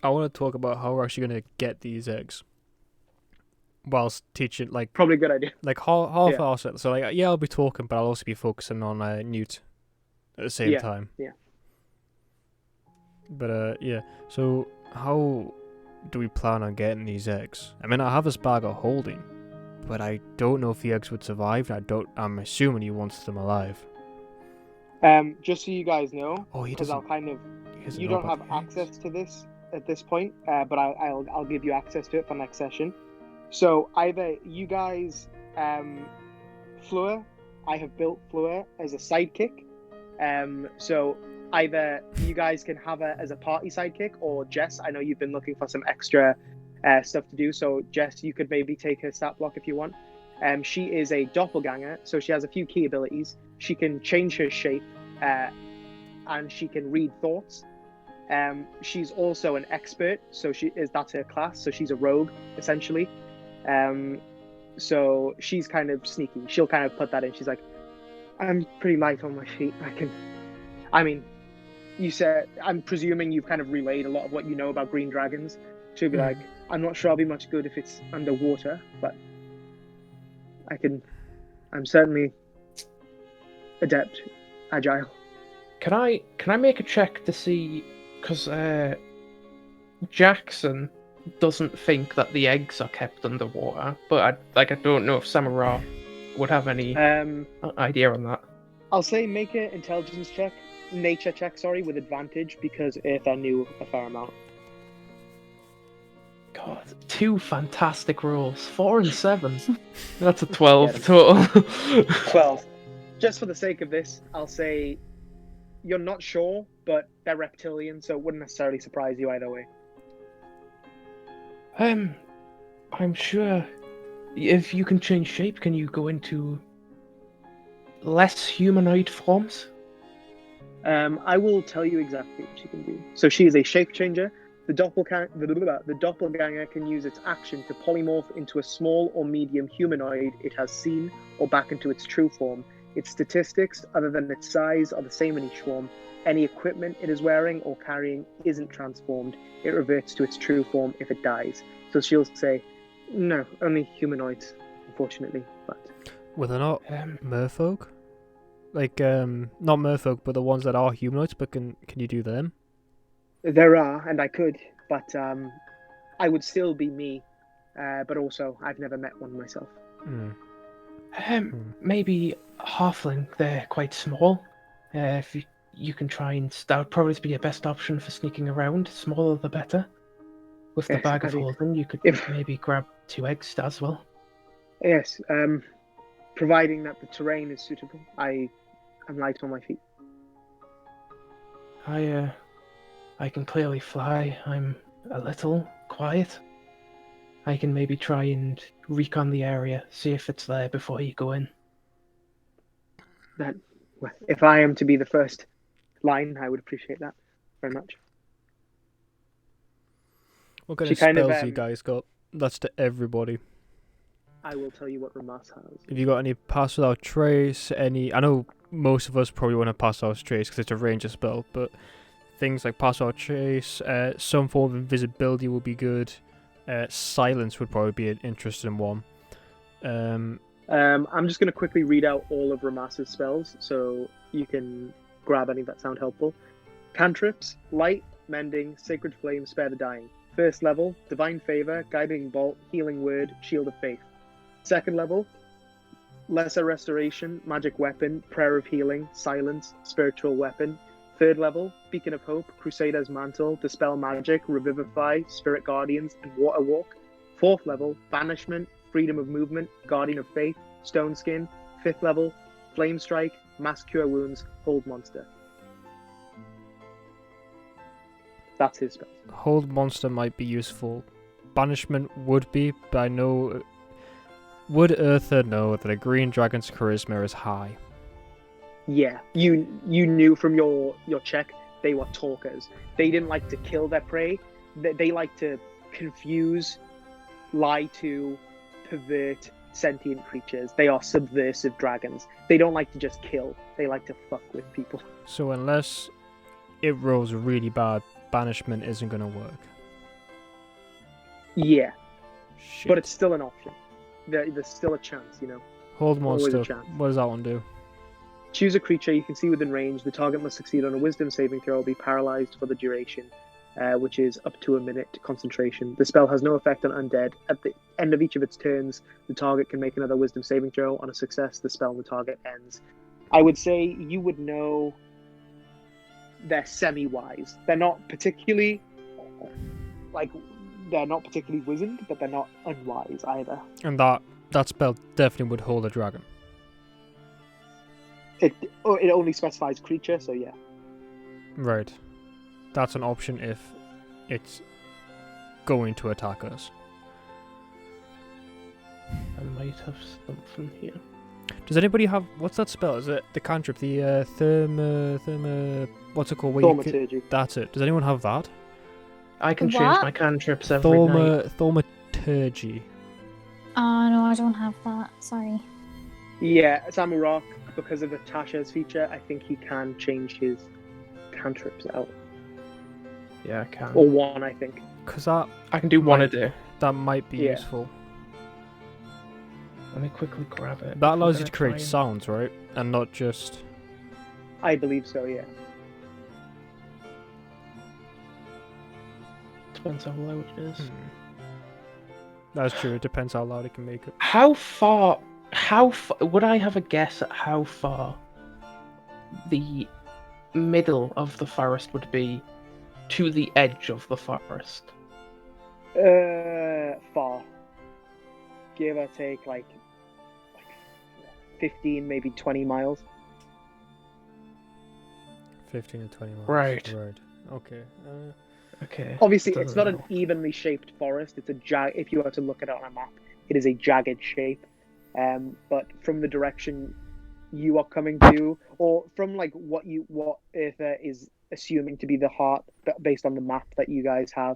I want to talk about how we're actually going to get these eggs. Whilst teaching, like... Probably a good idea. Like, half-hour. So, like, yeah, I'll be talking, but I'll also be focusing on Newt at the same time. Yeah. But, yeah. So, how do we plan on getting these eggs? I mean, I have this bag of holding, but I don't know if the eggs would survive. I'm assuming he wants them alive. Just so you guys know, because you don't have access to this at this point, but I'll give you access to it for next session. So either you guys, Fleur, I have built Fleur as a sidekick. So either you guys can have her as a party sidekick, or Jess, I know you've been looking for some extra stuff to do. So Jess, you could maybe take her stat block if you want. She is a doppelganger, so she has a few key abilities. She can change her shape, and she can read thoughts. She's also an expert, so that's her class. So she's a rogue essentially. So she's kind of sneaky. She'll kind of put that in. She's like, I'm pretty light on my feet. You said, I'm presuming you've kind of relayed a lot of what you know about green dragons. She'll be like, I'm not sure I'll be much good if it's underwater, but I'm certainly adept, agile. Can I make a check to see, because Jackson doesn't think that the eggs are kept underwater, but I don't know if Samara would have any idea on that. I'll say make an intelligence check, nature check, with advantage, because Eartha knew a fair amount. God, 2 fantastic rolls, 4 and 7. That's a 12 total. 12. Just for the sake of this, I'll say you're not sure, but they're reptilian, so it wouldn't necessarily surprise you either way. I'm sure if you can change shape, can you go into less humanoid forms? I will tell you exactly what she can do. So she is a shape changer. The doppelganger can use its action to polymorph into a small or medium humanoid it has seen, or back into its true form. Its statistics, other than its size, are the same in each form. Any equipment it is wearing or carrying isn't transformed. It reverts to its true form if it dies. So she'll say, no, only humanoids, unfortunately. But Well, they're not merfolk? Like, not merfolk, but the ones that are humanoids, but can you do them? there are, and I could, but I would still be me. But also, I've never met one myself. Maybe halfling. They're quite small. If you can try and that would probably be your best option for sneaking around. Smaller the better. With the Yes, bag of I think- holding, you could maybe grab 2 eggs as well. Yes, providing that the terrain is suitable. I'm light on my feet. I can clearly fly. I'm a little quiet. I can maybe try and recon the area, see if it's there before you go in. If I am to be the first line, I would appreciate that very much. What kind She of kind of, spells you guys got? That's to everybody. I will tell you what Ramas has. Have you got any pass without trace? I know most of us probably want to pass without trace because it's a ranger spell, but things like pass without trace, some form of invisibility would be good. Silence would probably be an interesting one. I'm just going to quickly read out all of Ramas's spells so you can grab any that sound helpful. Cantrips: Light, Mending, Sacred Flame, Spare the Dying. First level: Divine Favor, Guiding Bolt, Healing Word, Shield of Faith. Second level: Lesser Restoration, Magic Weapon, Prayer of Healing, Silence, Spiritual Weapon. Third level: Beacon of Hope, Crusader's Mantle, Dispel Magic, Revivify, Spirit Guardians, and Water Walk. Fourth level: Banishment, Freedom of Movement, Guardian of Faith, Stone Skin. Fifth level: Flame Strike, Mass Cure Wounds, Hold Monster. That's his spell. Hold Monster might be useful. Banishment would be, but I know... Would Eartha know that a green dragon's charisma is high? Yeah, you knew from your check they were talkers. They didn't like to kill their prey. They like to confuse, lie to, pervert sentient creatures. They are subversive dragons. They don't like to just kill. They like to fuck with people. So unless it rolls really bad, banishment isn't going to work. Yeah, Shit. but it's still an option. There's still a chance, you know. Hold always a Monster. chance. What does that one do? Choose a creature you can see within range. The target must succeed on a Wisdom saving throw or be paralyzed for the duration, which is up to a minute concentration. The spell has no effect on undead. At the end of each of its turns, the target can make another Wisdom saving throw. On a success, the spell and the target ends. I would say you would know they're semi-wise. They're not particularly wizened, but they're not unwise either. And that spell definitely would hold a dragon. It only specifies creature, so yeah. Right. That's an option if it's going to attack us. I might have something here. Does anybody have... What's that spell? Is it the cantrip? The what's it called? Where you Thaumaturgy. that's it. Does anyone have that? I can The change what? my cantrips every night. Thaumaturgy. Oh no, I don't have that. Sorry. Yeah, Samurok, because of the Tasha's feature, I think he can change his cantrips out. Yeah, I can. Or one, I think. Because that I can do one a day. that might be Yeah. useful. Let me quickly grab it. That I'm allows you gonna to create try and- sounds, right? And not just... I believe so, yeah. Depends how loud it is. That's true. It depends how loud it can make it. How far? Would I have a guess at how far the middle of the forest would be to the edge of the forest? Far. Give or take like 15, maybe 20 miles. 15 to 20 miles. Right. Right. Okay. Okay. Obviously, Doesn't it's not an know. evenly shaped forest. It's a if you were to look at it on a map, it is a jagged shape. But from the direction you are coming to, or from like what Eartha is assuming to be the heart, based on the map that you guys have,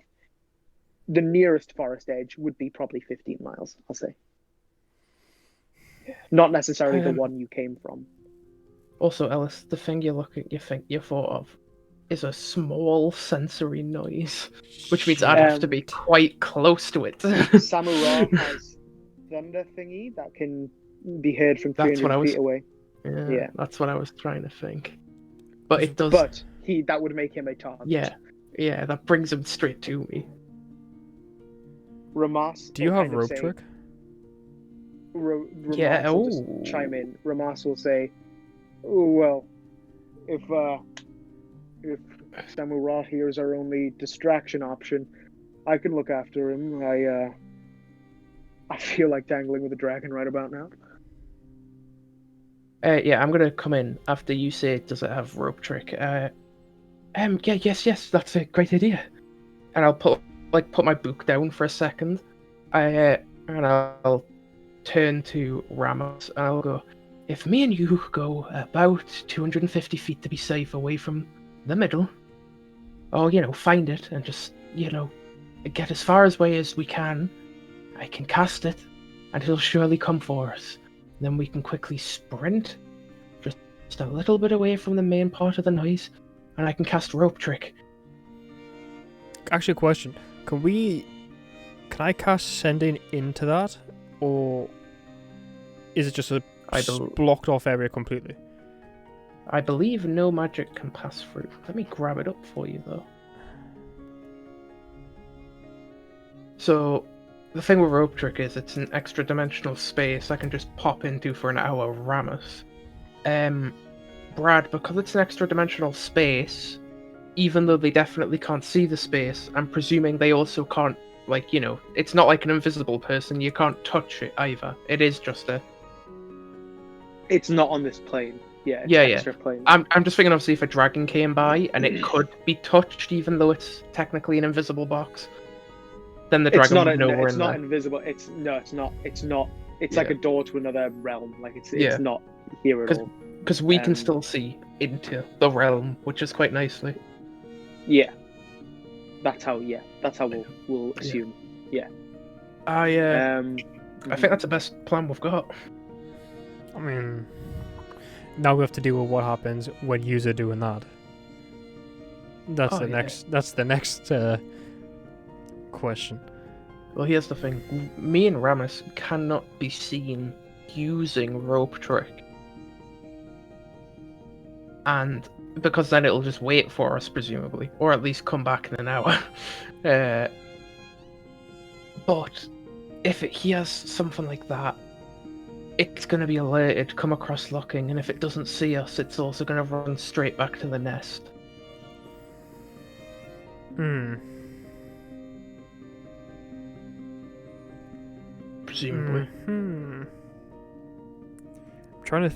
the nearest forest edge would be probably 15 miles. I'll say. Not necessarily the one you came from. Also, Ellis, the thing you thought of is a small sensory noise, which means I'd have to be quite close to it. Samurah has thunder thingy that can be heard from That's 300 what I was- feet away. Yeah, that's what I was trying to think. But it does. But that would make him a target. Yeah, that brings him straight to me. Ramas. Do you will have kind of rope say- trick? Ramas Yeah, will just ooh. chime in. Ramas will say, "Oh well, if Samurah here is our only distraction option, I can look after him. I feel like tangling with a dragon right about now." Yeah, I'm gonna come in after you say, does it have rope trick? Yeah, yes, that's a great idea. And I'll put my book down for a second. And I'll turn to Ramos and I'll go, if me and you go about 250 feet to be safe away from the middle, or, find it and just, get as far away as we can, I can cast it and it'll surely come for us. Then we can quickly sprint just a little bit away from the main part of the noise, and I can cast rope trick. Actually, a question. Can I cast sending into that? Or is it just a blocked off area completely? I believe no magic can pass through. Let me grab it up for you, though. So, the thing with rope trick is it's an extra dimensional space I can just pop into for an hour, Ramus. Brad, because it's an extra dimensional space, even though they definitely can't see the space, I'm presuming they also can't, it's not like an invisible person, you can't touch it either. It is just a... It's not on this plane. Yeah, it's Yeah. extra plane. I'm just thinking, obviously, if a dragon came by and it could be touched, even though it's technically an invisible box, then the dragon would know we're it's in not there. invisible. It's not. It's like a door to another realm. Like it's not here at all. Because we can still see into the realm, which is quite nicely. Yeah. That's how we'll assume. Yeah. I think that's the best plan we've got. I mean, now we have to deal with what happens when yous are doing that. That's the next question. Well, here's the thing. Me and Ramus cannot be seen using rope trick. And because then it'll just wait for us, presumably. Or at least come back in an hour. But if it hears something like that, it's going to be alerted, come across looking, and if it doesn't see us, it's also going to run straight back to the nest. Presumably. I'm trying to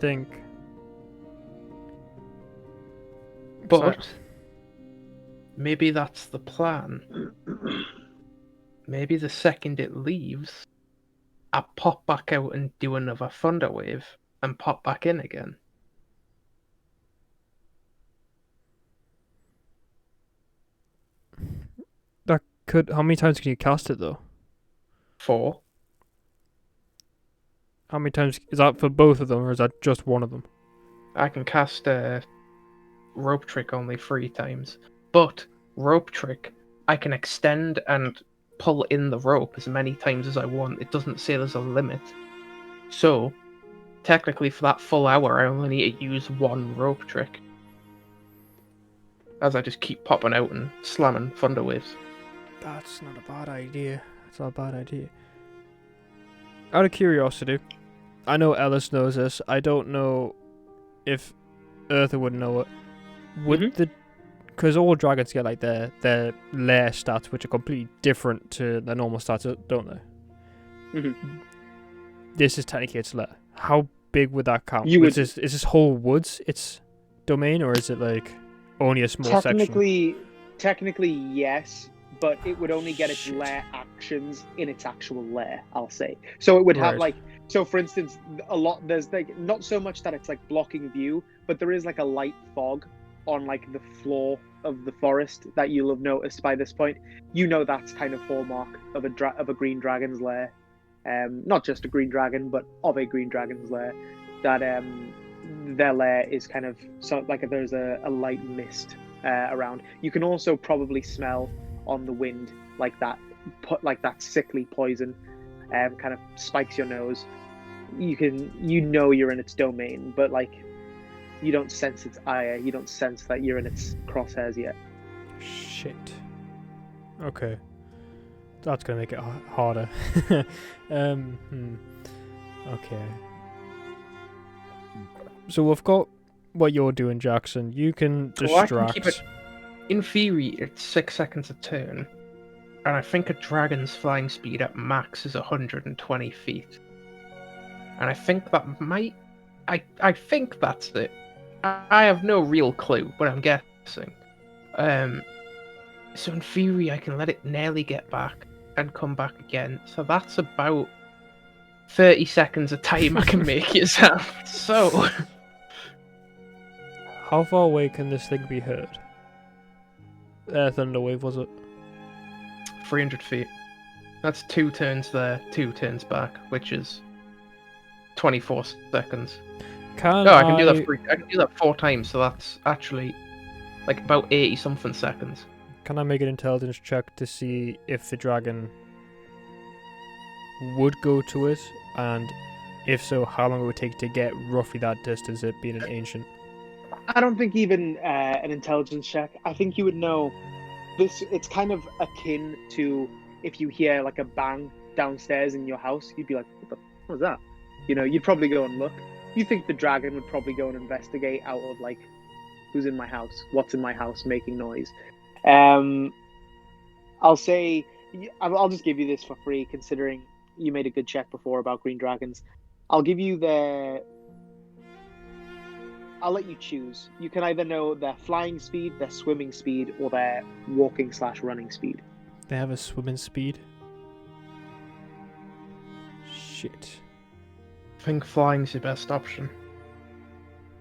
think. But maybe that's the plan. Maybe the second it leaves, I pop back out and do another thunder wave and pop back in again. That could. How many times can you cast it though? 4. How many times is that for both of them, or is that just one of them? I can cast a rope trick only 3 times, but rope trick I can extend and pull in the rope as many times as I want. It doesn't say there's a limit. So, technically for that full hour I only need to use 1 rope trick. As I just keep popping out and slamming thunder waves. That's not a bad idea. That's not a bad idea. Out of curiosity, I know Ellis knows this. I don't know if Eartha would know it. Would the... Because all dragons get like their lair stats, which are completely different to their normal stats, don't they? Mm-hmm. This is technically its lair. How big would that count? Is this whole woods its domain, or is it like only a small section? Technically, yes, but it would only get its lair actions in its actual lair, I'll say. So it would have like... So for instance, there's like not so much that it's like blocking view, but there is like a light fog on like the floor of the forest that you'll have noticed by this point. You know that's kind of hallmark of a green dragon's lair. Not just a green dragon, but of a green dragon's lair. That their lair is kind of so like there's a light mist around. You can also probably smell on the wind like that sickly poison kind of spikes your nose. You know you're in its domain, but like you don't sense its ire. You don't sense that you're in its crosshairs yet. Shit. Okay. That's gonna make it harder. Okay. So we've got what you're doing, Jackson. You can distract. Well, I can keep it... In theory, it's 6 seconds a turn, and I think a dragon's flying speed at max is 120 feet. And I think that might... I think that's it. I have no real clue, but I'm guessing. So in theory, I can let it nearly get back and come back again. So that's about 30 seconds of time I can make yourself. So... How far away can this thing be heard? Thunderwave, was it? 300 feet. That's 2 turns there, 2 turns back, which is 24 seconds. I can do that. I can do that 4 times, so that's actually like about 80 something seconds. Can I make an intelligence check to see if the dragon would go to it, and if so, how long it would take to get roughly that distance, it being an ancient? I don't think even an intelligence check. I think you would know this. It's kind of akin to if you hear like a bang downstairs in your house, you'd be like, what was that? You know, you'd probably go and look. You think the dragon would probably go and investigate out of like, who's in my house? What's in my house making noise? I'll say, I'll just give you this for free, considering you made a good check before about green dragons. I'll give you I'll let you choose. You can either know their flying speed, their swimming speed, or their walking/running speed. They have a swimming speed? Shit. I think flying's your best option.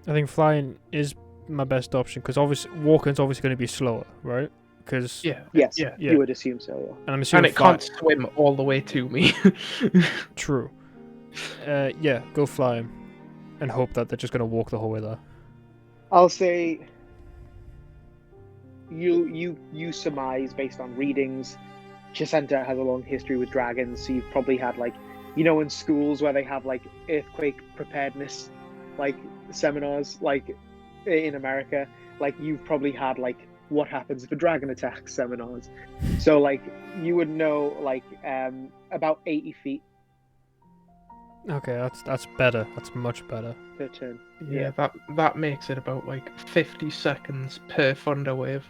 I think flying is my best option, because obviously walking's obviously going to be slower, right? Because yes, you would assume so. Yeah. And I'm assuming it can't swim all the way to me. True. Yeah, go flying, and hope that they're just going to walk the whole way there. I'll say you surmise based on readings. Jacinta has a long history with dragons, so you've probably had like, you know, in schools where they have like earthquake preparedness, like seminars, like in America, like you've probably had like what happens if a dragon attacks seminars. So like you would know like about 80 feet. Okay, that's better. That's much better. Per turn. Yeah, that makes it about like 50 seconds per thunder wave.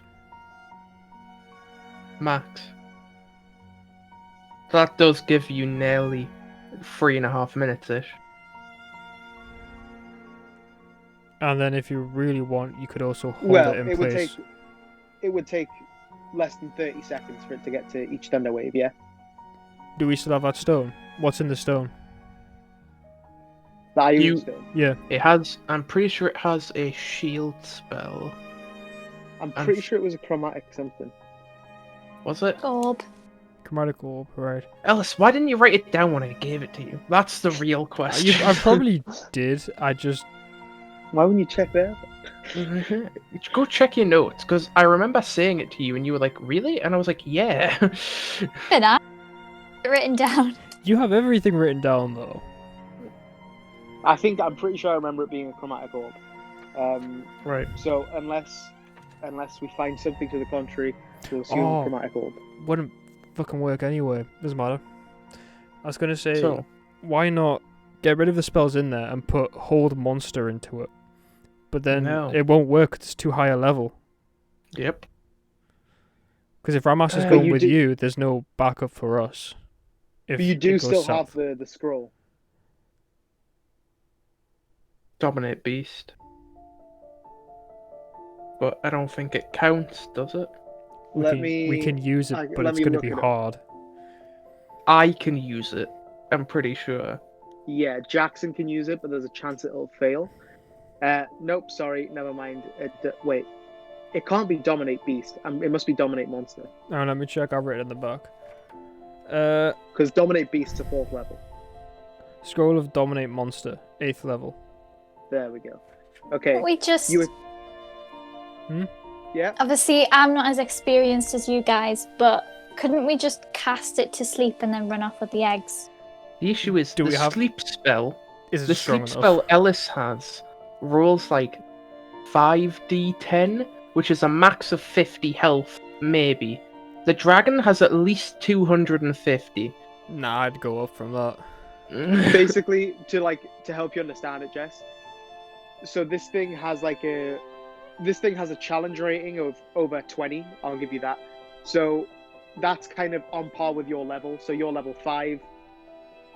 Max. That does give you nearly 3.5 minutes-ish. And then if you really want, you could also hold Well, it in it place. would take less than 30 seconds for it to get to each thunder wave. Yeah. Do we still have that stone? What's in the stone? The Iron You- Stone. Yeah. It has. I'm pretty sure it has a shield spell. I'm pretty sure it was a chromatic something. Was it? Orb. Chromatic orb, right. Ellis, why didn't you write it down when I gave it to you? That's the real question. I probably did. I just... Why wouldn't you check that? Go check your notes, because I remember saying it to you, and you were like, "Really?" And I was like, "Yeah." And I written down. You have everything written down, though. I'm pretty sure I remember it being a chromatic orb. Right. So unless we find something to the contrary, we'll assume Oh. chromatic orb. Wouldn't fucking work anyway. Doesn't matter. I was gonna say, So, why not get rid of the spells in there and put hold monster into it? But then No. it won't work. It's too high a level. yep. Because if Ramas is But going you with do- you, there's no backup for us. If But you it do goes still south. have the scroll. Dominate beast. But I don't think it counts, does it? We can use it, but let it's me going to look be it up. hard. I can use it. I'm pretty sure. Yeah, Jackson can use it, but there's a chance it'll fail. Nope, sorry, never mind. Wait, it can't be dominate beast. It must be dominate monster, Now let me check. I've written it in the back. because dominate beast's a 4th level. Scroll of Dominate Monster, 8th level. There we go. Okay, We just you. Yeah. obviously I'm not as experienced as you guys, but couldn't we just cast it to sleep and then run off with the eggs? The issue is Do the we have- sleep spell. Is The it strong sleep enough? spell Ellis has rolls like 5d10, which is a max of 50 health, maybe. The dragon has at least 250. Nah, I'd go up from that. Basically, to help you understand it, Jess. So this thing has a challenge rating of over 20. I'll give you that. So that's kind of on par with your level. So you're level 5,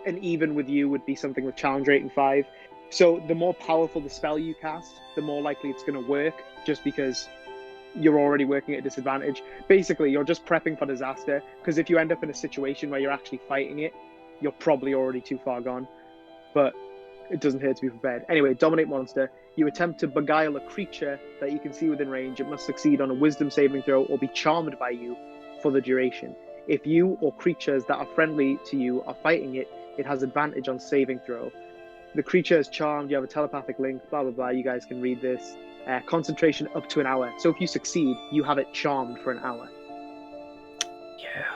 and even with you would be something with challenge rating 5. So the more powerful the spell you cast, the more likely it's going to work, just because you're already working at a disadvantage. Basically, you're just prepping for disaster, because if you end up in a situation where you're actually fighting it, you're probably already too far gone. But it doesn't hurt to be prepared. Anyway, dominate monster. You attempt to beguile a creature that you can see within range. It must succeed on a wisdom saving throw or be charmed by you for the duration. If you or creatures that are friendly to you are fighting it, it has advantage on saving throw. The creature is charmed, you have a telepathic link, blah blah blah, you guys can read this. Concentration up to an hour. So if you succeed, you have it charmed for an hour. Yeah.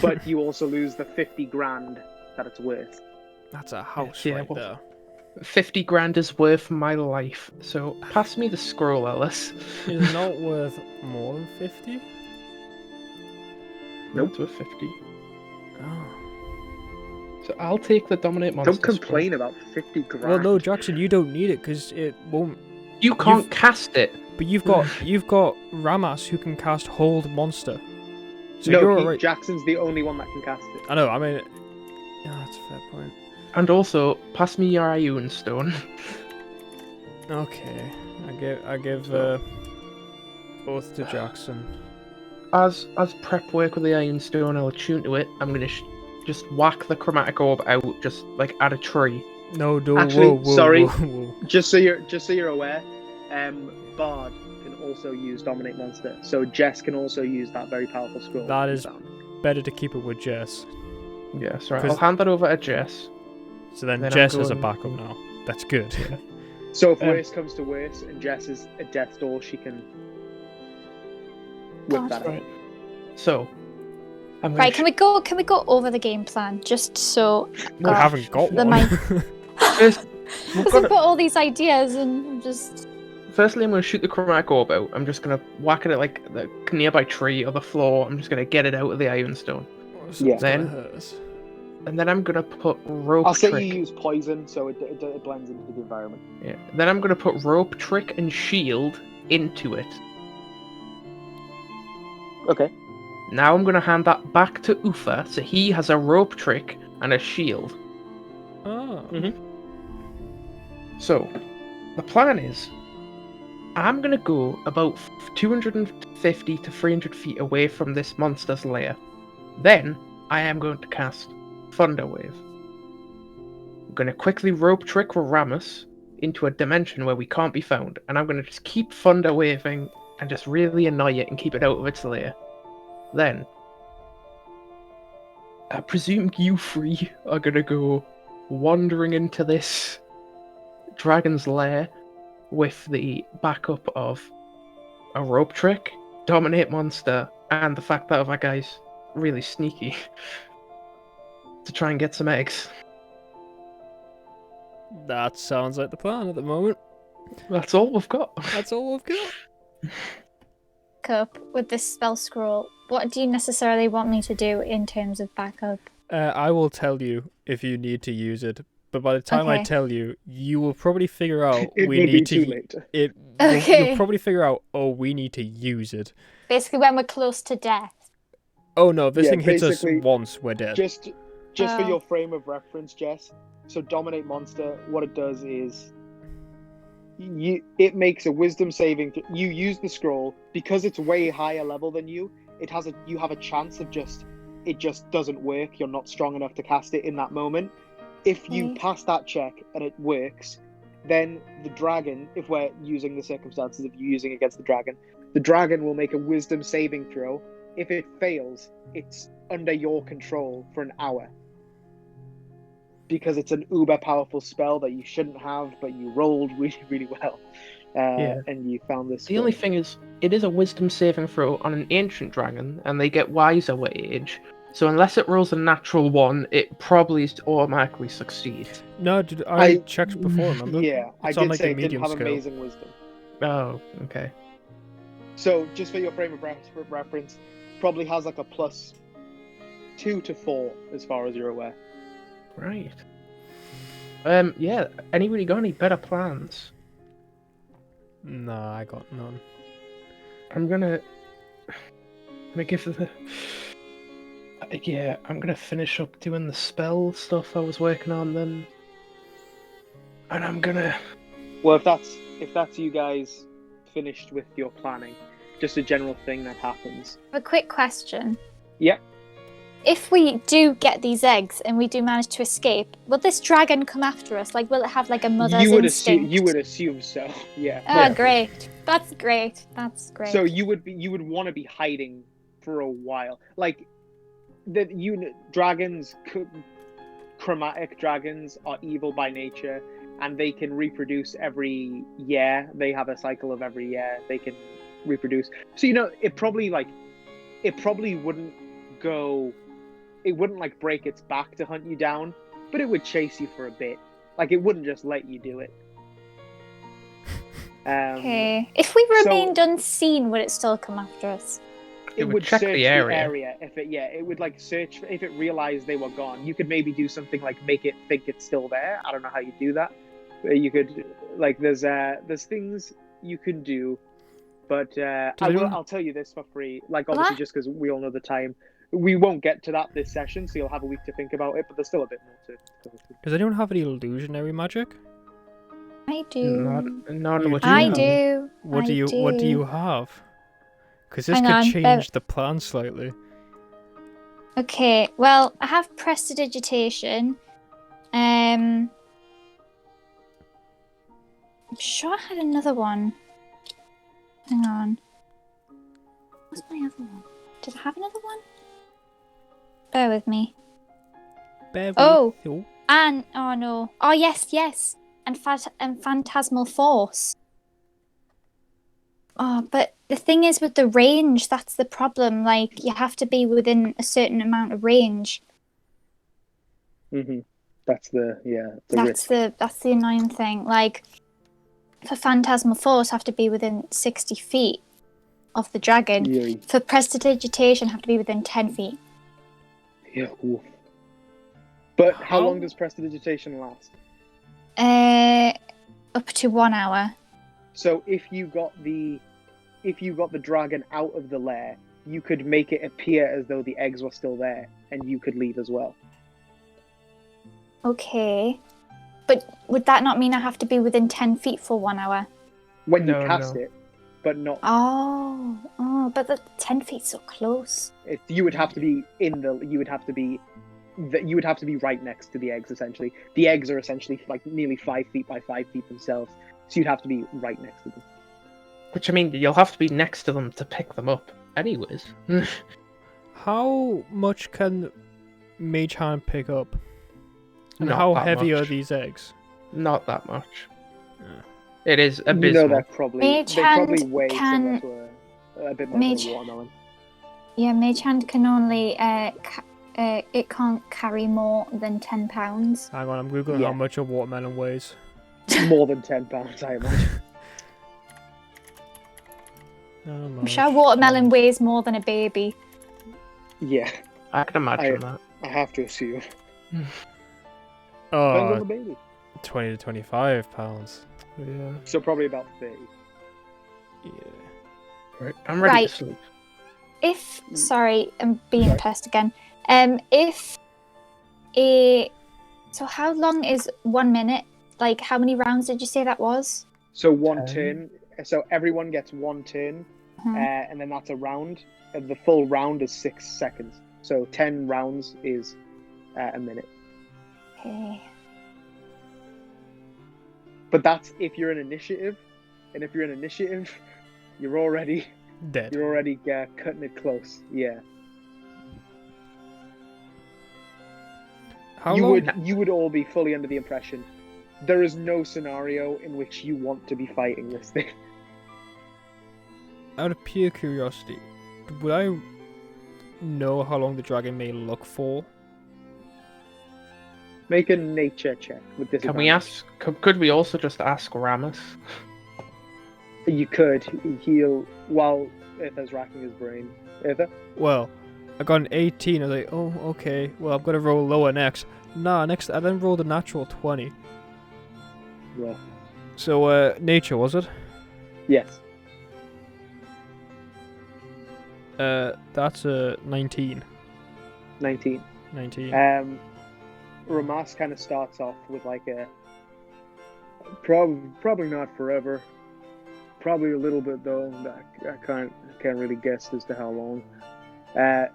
But you also lose the 50 grand that it's worth. That's a house Yeah, right well- there. 50 grand is worth my life. So pass me the scroll, Ellis. Is it not worth more than 50? Nope. It's worth 50. Oh. So I'll take the dominate monster. Don't complain about 50 grand. Well, no, Jackson, you don't need it because it won't. You can't cast it. But you've got Ramas who can cast Hold Monster. So no, you're alright. Jackson's the only one that can cast it. I know. I mean, yeah, that's a fair point. And also, pass me your Ion Stone. Okay, I give both to Jackson. As prep work with the Iron Stone, I'll attune to it. I'm gonna just whack the chromatic orb out, just like at a tree. No, don't. Actually, whoa, sorry. whoa. Just so you're aware, Bard can also use Dominate Monster, so Jess can also use that very powerful scroll. That you is- found. Better to keep it with Jess. Yeah, sorry. 'Cause- I'll hand that over to Jess. So then Then I'm Jess has a going- backup now. That's good. So if Um, worse comes to worse, and Jess is a death door, she can whip God. that out. Right. So, I'm gonna Right, can we go over the game plan just so We haven't got the one. mic- First, we've because got I've got all these ideas and just Firstly, I'm going to shoot the chromatic orb out. I'm just going to whack it at like the nearby tree or the floor. I'm just going to get it out of the Iron Stone. Yeah. Then- And then I'm going to put rope I'll say trick. you use poison, so it blends into the environment. Yeah. Then I'm going to put rope trick and shield into it. Okay. Now I'm going to hand that back to Ufa, so he has a rope trick and a shield. Oh. Mhm. So, the plan is, I'm gonna go about 250 to 300 feet away from this monster's lair. Then, I am going to cast Thunder Wave. I'm gonna quickly rope trick Ramus into a dimension where we can't be found, and I'm gonna just keep Thunder Waving and just really annoy it and keep it out of its lair. Then, I presume you three are gonna go wandering into this dragon's lair with the backup of a rope trick, dominate monster, and the fact that our guy's really sneaky to try and get some eggs. That sounds like the plan at the moment. That's all we've got. That's all we've got. Backup with this spell scroll. What do you necessarily want me to do in terms of backup? I will tell you if you need to use it, but by the time I Okay. tell you, you will probably figure out It we will be need too to. late. Okay. You'll probably figure out. Oh, we need to use it. Basically, when we're close to death. Oh no! If this Yeah, thing hits us basically, once, we're dead. Just for Oh. your frame of reference, Jess. So dominate monster. What it does is, it makes a wisdom saving. You use the scroll because it's way higher level than you. You have a chance of it just doesn't work. You're not strong enough to cast it in that moment. If you Okay. pass that check and it works, then the dragon, if we're using the circumstances of you using against the dragon will make a wisdom saving throw. If it fails, it's under your control for an hour. Because it's an uber powerful spell that you shouldn't have, but you rolled really, really well. Yeah. And you found this. The only thing is, it is a wisdom saving throw on an ancient dragon, and they get wiser with age. So unless it rolls a natural one, it probably automatically succeeds. No, I checked before. Remember? Yeah, I It's on, did like, say a it didn't medium have scale. amazing wisdom. Oh, okay. So just for your frame of reference, probably has like a plus 2 to 4 as far as you're aware. Right. Yeah, anybody got any better plans? No, I got none. I'm gonna give the... Yeah, I'm gonna finish up doing the spell stuff I was working on then. And I'm gonna... Well, if that's you guys finished with your planning, just a general thing that happens. A quick question. Yep. If we do get these eggs and we do manage to escape, will this dragon come after us? Like, will it have like a mother's You would instinct? assume so. Yeah. Oh, great. That's great. That's great. So you would want to be hiding for a while. Like dragons, chromatic dragons are evil by nature, and they can reproduce every year. They have a cycle of every year they can reproduce. So it probably wouldn't go. It wouldn't like break its back to hunt you down, but it would chase you for a bit. Like it wouldn't just let you do it. Okay. If we remained unseen, would it still come after us? It would check search the area. It would like search if it realized they were gone. You could maybe do something like make it think it's still there. I don't know how you do that. You could like there's things you can do, but I'll tell you this for free. Like obviously just because we all know the time. We won't get to that this session, so you'll have a week to think about it, but there's still a bit more to go through. Does anyone have any illusionary magic? I do. Not what you I have. do. What do you have? Because this Hang could on, change the plan slightly. Okay, well, I have prestidigitation. I'm sure I had another one. Hang on. What's my other one? Did I have another one? Bear with me. Oh, and oh no. Oh yes. And phantasmal force. Oh, but the thing is with the range, that's the problem. Like you have to be within a certain amount of range. Mm-hmm. That's the That's the annoying thing. Like for phantasmal force, have to be within 60 feet of the dragon. Yeah. For prestidigitation, have to be within 10 feet. Yeah. Oof. But how long does prestidigitation last? Up to 1 hour. So if you got the dragon out of the lair, you could make it appear as though the eggs were still there, and you could leave as well. Okay. But would that not mean I have to be within 10 feet for 1 hour? When you No, cast no. it, but not. But the 10 feet's so close. You would have to be in the. You would have to be. You would have to be right next to the eggs. Essentially, the eggs are essentially like nearly 5 feet by 5 feet themselves. So you'd have to be right next to them. Which, I mean, you'll have to be next to them to pick them up, anyways. How much can Mage Hand pick up? And Not how that heavy much. are these eggs? Not that much. Yeah. It is You abysmal. know that probably. Mage They probably Hand weigh can- similar to a bit more Mage- than a watermelon. Yeah, Mage Hand can only it can't carry more than 10 pounds. Hang on, I'm googling Yeah. how much a watermelon weighs. More than 10 pounds, I imagine. I'm sure watermelon weighs more than a baby. Yeah, I can imagine that. I have to assume. Depends on Oh, the baby. 20 to 25 pounds. Yeah. So probably about 30. Yeah. Right. I'm ready Right. to sleep. If sorry, I'm being a pest again. If a so how long is 1 minute? Like how many rounds did you say that was? So one 10. turn. So everyone gets one turn, Mhm. and then that's a round. The full round is 6 seconds. So 10 rounds is a minute. Okay. But that's if you're an initiative, and if you're an initiative, you're already Dead. cutting it close. Yeah. How you long? would all be fully under the impression there is no scenario in which you want to be fighting this thing. Out of pure curiosity, would I know how long the dragon may look for? Make a nature check with this. Can we ask? Could we also just ask Ramus? You could. He'll while Itha's racking his brain. Itha? Well, I got an 18. I was like, oh, okay. Well, I'm gonna roll lower next. Nah, next I then rolled a natural 20. Well, So, nature was it? yes. That's a 19. 19. 19. Ramas kind of starts off with like a probably not forever. Probably a little bit though. I can't really guess as to how long.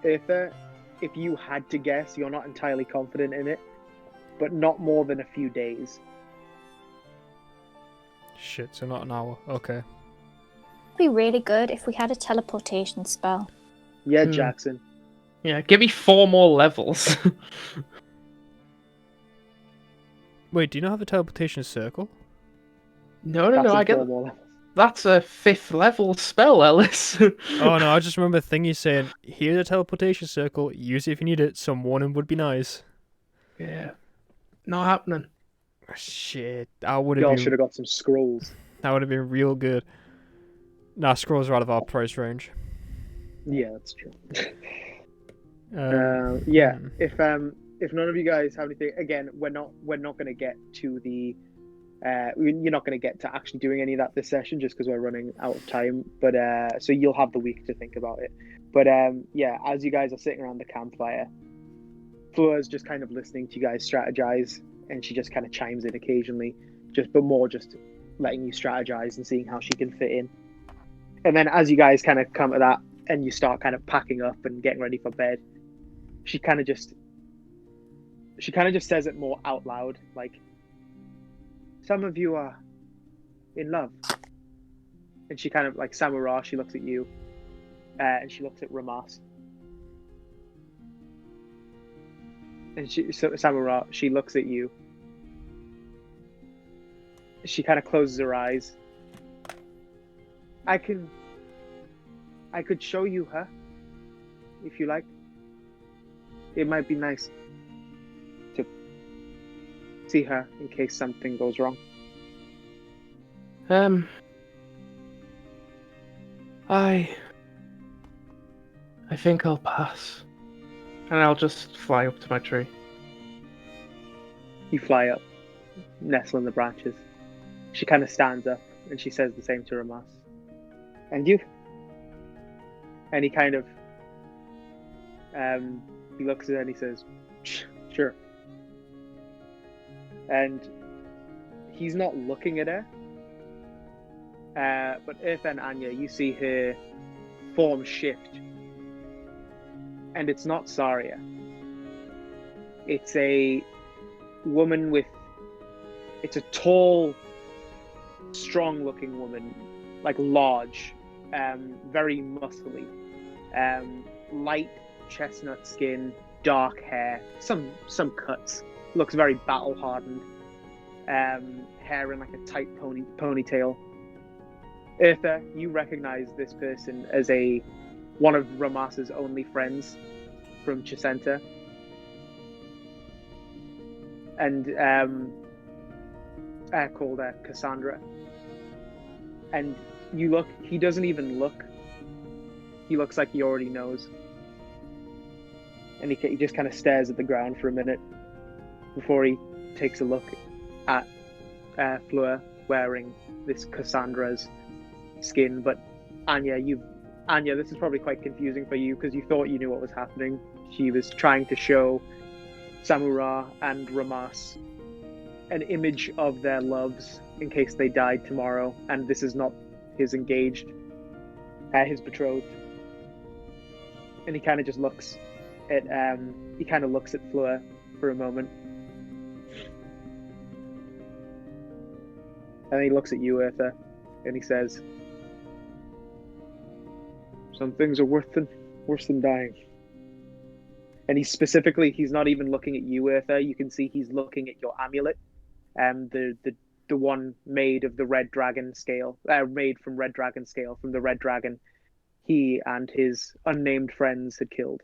If you had to guess, you're not entirely confident in it, but not more than a few days. Shit, so not an hour. Okay. It'd be really good if we had a teleportation spell. Yeah, Jackson. Yeah, give me 4 more levels. Wait, do you not have a teleportation circle? no, That's I in get 4 more levels. that's a 5th level spell, Ellis. Oh no, I just remember Thingy saying, here's a teleportation circle, use it if you need it, some warning would be nice. Yeah, not happening. Shit, that would Y'all have should been, have got some scrolls. that would have been real good. Nah, scrolls are out of our price range. Yeah, that's true. Um, Yeah, hmm. if none of you guys have anything, again, we're not going to get to the. You're not going to get to actually doing any of that this session just because we're running out of time. But so you'll have the week to think about it. But yeah, as you guys are sitting around the campfire, Flora's just kind of listening to you guys strategize, and she just kind of chimes in occasionally, but more just letting you strategize and seeing how she can fit in. And then as you guys kind of come to that, and you start kind of packing up and getting ready for bed, she kind of just says it more out loud, like, some of you are in love. And she kind of, like, Samura, she looks at you, and she looks at Ramas. And Samura, she looks at you. She kind of closes her eyes. I could show you her, if you like. It might be nice to see her in case something goes wrong. I think I'll pass. And I'll just fly up to my tree. You fly up, nestle in the branches. She kind of stands up and she says the same to Ramas. And you? And he kind of, he looks at her and he says, sure. And he's not looking at her. But Eartha and Anya, you see her form shift. And it's not Saria. It's a woman it's a tall, strong-looking woman, like large, very muscly, light chestnut skin, dark hair, some cuts. Looks very battle-hardened. Hair in like a tight ponytail. Eartha, you recognize this person as one of Ramas's only friends from Chesenta. And called Cassandra. And you look, he doesn't even look. He looks like he already knows. And he just kind of stares at the ground for a minute before he takes a look at Fleur wearing this Cassandra's skin. But Anya, this is probably quite confusing for you because you thought you knew what was happening. She was trying to show Samura and Ramas an image of their loves in case they died tomorrow, and this is not his his betrothed. And he kind of just looks at Fleur for a moment, and then he looks at you, Eartha, and he says, "Some things are worse than dying." And he's not even looking at you, Eartha. You can see he's looking at your amulet, the one made of the red dragon scale, made from red dragon scale, from the red dragon he and his unnamed friends had killed.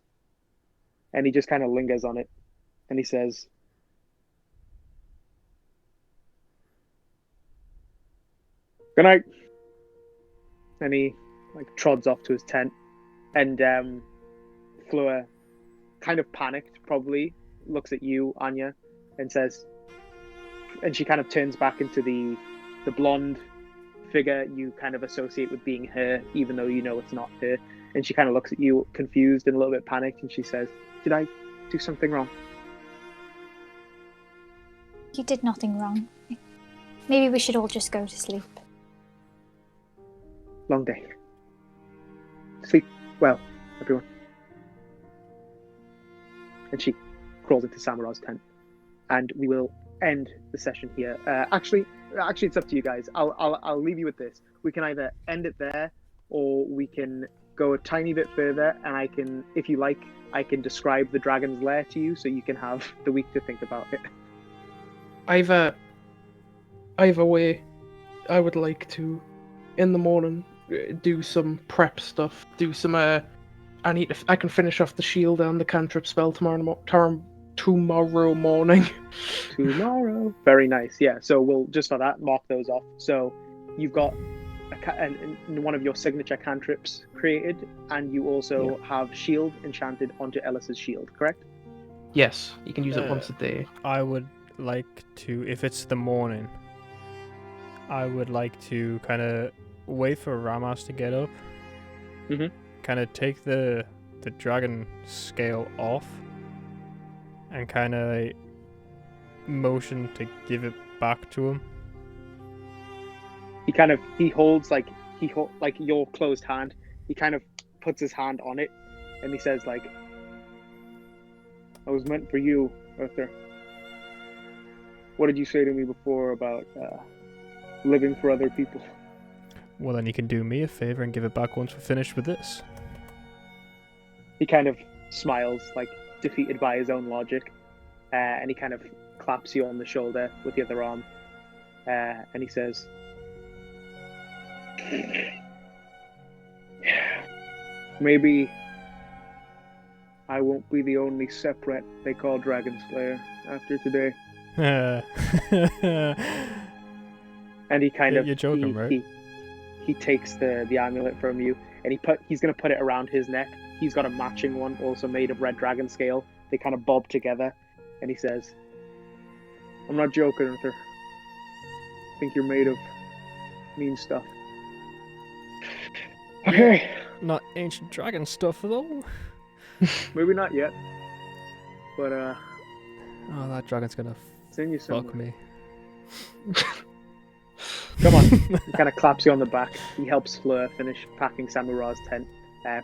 And he just kind of lingers on it, and he says, "Good night." And he trods off to his tent, and Fleur, kind of panicked, probably looks at you, Anya, and says, and she kind of turns back into the blonde figure you kind of associate with being her, even though you know it's not her. And she kind of looks at you, confused and a little bit panicked, and she says, "Did I do something wrong?" You did nothing wrong. Maybe we should all just go to sleep. Long day. Sleep well, everyone. And she crawls into Samura's tent, and we will end the session here. Actually, it's up to you guys. I'll leave you with this. We can either end it there, or we can go a tiny bit further, and I can, if you like, I can describe the dragon's lair to you, so you can have the week to think about it. Either way, I would like to, in the morning, do some prep stuff. Do some. I can finish off the shield and the cantrip spell tomorrow morning. Tomorrow. Very nice. Yeah. So we'll just for that mark those off. So you've got one of your signature cantrips created, and you also have shield enchanted onto Ellis's shield. Correct? Yes, you can use it once a day. I would like to, if it's the morning, I would like to kind of wait for Ramas to get up. Mm-hmm. Kind of take the dragon scale off and kind of motion to give it back to him. He holds like your closed hand. He kind of puts his hand on it, and he says, "I was meant for you, Arthur. What did you say to me before about living for other people?" Well, then you can do me a favor and give it back once we're finished with this. He kind of smiles, defeated by his own logic, and he kind of claps you on the shoulder with the other arm, and he says, "Maybe I won't be the only separate they call Dragon Slayer after today." And he kind of... You're joking, right? He takes the amulet from you, and he's going to put it around his neck. He's got a matching one, also made of red dragon scale. They kind of bob together, and he says, "I'm not joking, Arthur. I think you're made of mean stuff." Okay. Not ancient dragon stuff, though. Maybe not yet. But, Oh, that dragon's gonna it's in you somewhere. fuck me. Come on. He kind of claps you on the back. He helps Fleur finish packing Samura's tent.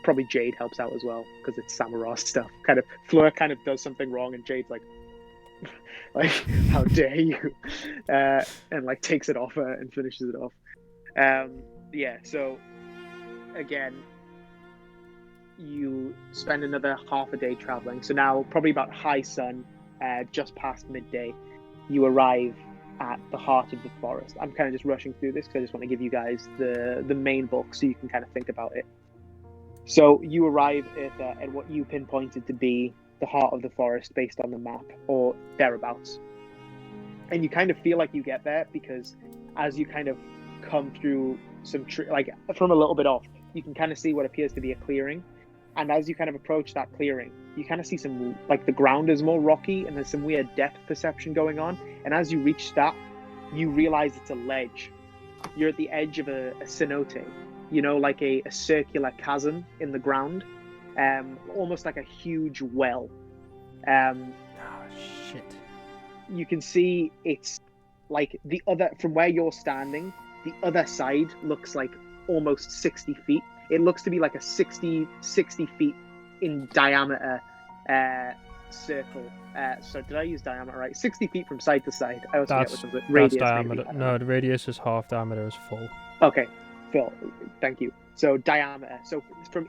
Probably Jade helps out as well because it's Samura's stuff. Kind of Fleur kind of does something wrong, and Jade's like, how dare you? And like takes it off her and finishes it off. Yeah. So again, you spend another half a day traveling. So now, probably about high sun, just past midday, you arrive at the heart of the forest. I'm kind of just rushing through this because I just want to give you guys the main book so you can kind of think about it. So you arrive at what you pinpointed to be the heart of the forest based on the map, or thereabouts. And you kind of feel like you get there because as you kind of come through some like from a little bit off, you can kind of see what appears to be a clearing. And as you kind of approach that clearing, you kind of see some, like, the ground is more rocky and there's some weird depth perception going on. And as you reach that, you realize it's a ledge. You're at the edge of a cenote, you know, like a circular chasm in the ground, almost like a huge well. Shit. You can see it's like from where you're standing, the other side looks like almost 60 feet. It looks to be like a 60 feet in diameter circle. So did I use diameter right? 60 feet from side to side. I also That's get which radius. Diameter. No, the radius is half, diameter is full. Okay, Phil, thank you. So diameter. So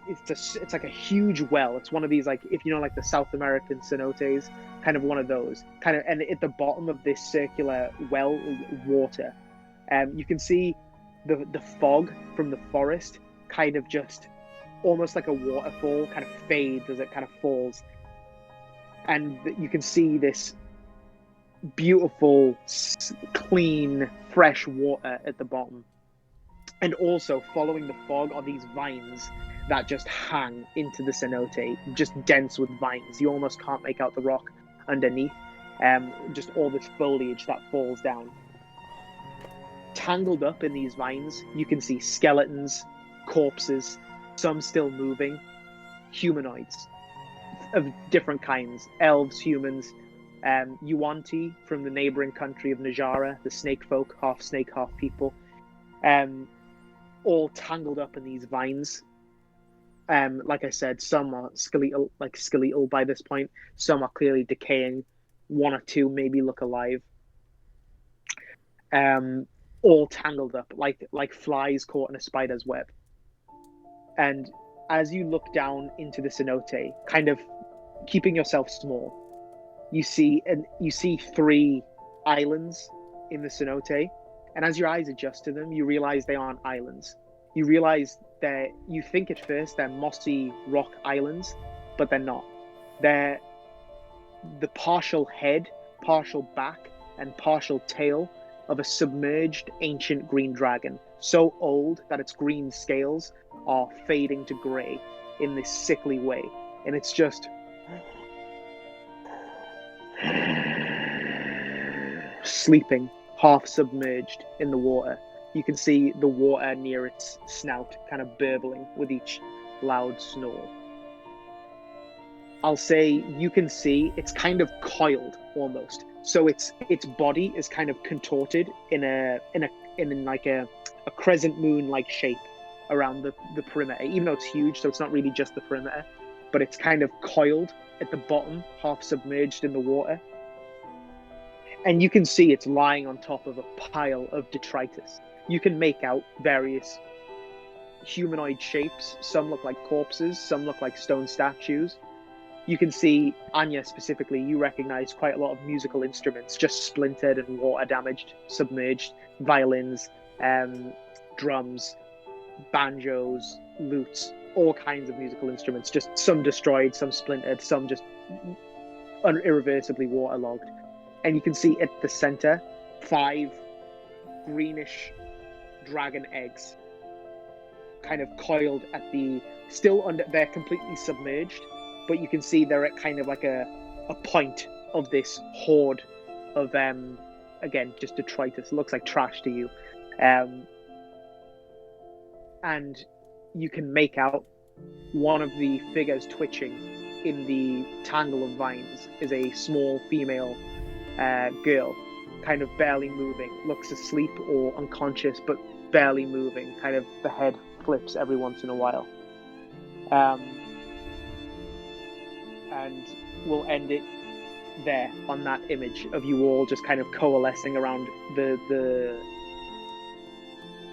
it's like a huge well. It's one of these, like, if you know, like the South American cenotes, kind of one of those. Kind of, and at the bottom of this circular well, water, you can see the fog from the forest kind of just almost like a waterfall kind of fades as it kind of falls, and you can see this beautiful, clean, fresh water at the bottom. And also following the fog are these vines that just hang into the cenote, just dense with vines. You almost can't make out the rock underneath. Just all this foliage that falls down. Tangled up in these vines, you can see skeletons, corpses, some still moving, humanoids of different kinds, elves, humans, Yuan-Ti from the neighboring country of Najara, the snake folk, half snake, half people, all tangled up in these vines. Like I said, some are skeletal by this point, some are clearly decaying, one or two maybe look alive. All tangled up like flies caught in a spider's web. And as you look down into the cenote, kind of keeping yourself small, you see 3 islands in the cenote. And as your eyes adjust to them, you realize they aren't islands. You realize that you think at first they're mossy rock islands, but they're not. They're the partial head, partial back, and partial tail of a submerged ancient green dragon, so old that its green scales are fading to grey in this sickly way. And it's just sleeping, half submerged in the water. You can see the water near its snout kind of burbling with each loud snore. I'll say you can see it's kind of coiled almost. So its body is kind of contorted in like a crescent moon like shape around the perimeter, even though it's huge, so it's not really just the perimeter, but it's kind of coiled at the bottom, half submerged in the water. And you can see it's lying on top of a pile of detritus. You can make out various humanoid shapes. Some look like corpses, some look like stone statues. You can see, Anya specifically, you recognize quite a lot of musical instruments, just splintered and water damaged, submerged, violins, drums, banjos, lutes, all kinds of musical instruments, just some destroyed, some splintered, some just irreversibly waterlogged. And you can see at the center 5 greenish dragon eggs kind of coiled at they're completely submerged, but you can see they're at kind of like a point of this horde of again, just detritus. It looks like trash to you. And you can make out one of the figures twitching in the tangle of vines is a small female girl. kind of barely moving, looks asleep or unconscious, but barely moving. Kind of the head flips every once in a while. And we'll end it there on that image of you all just kind of coalescing around the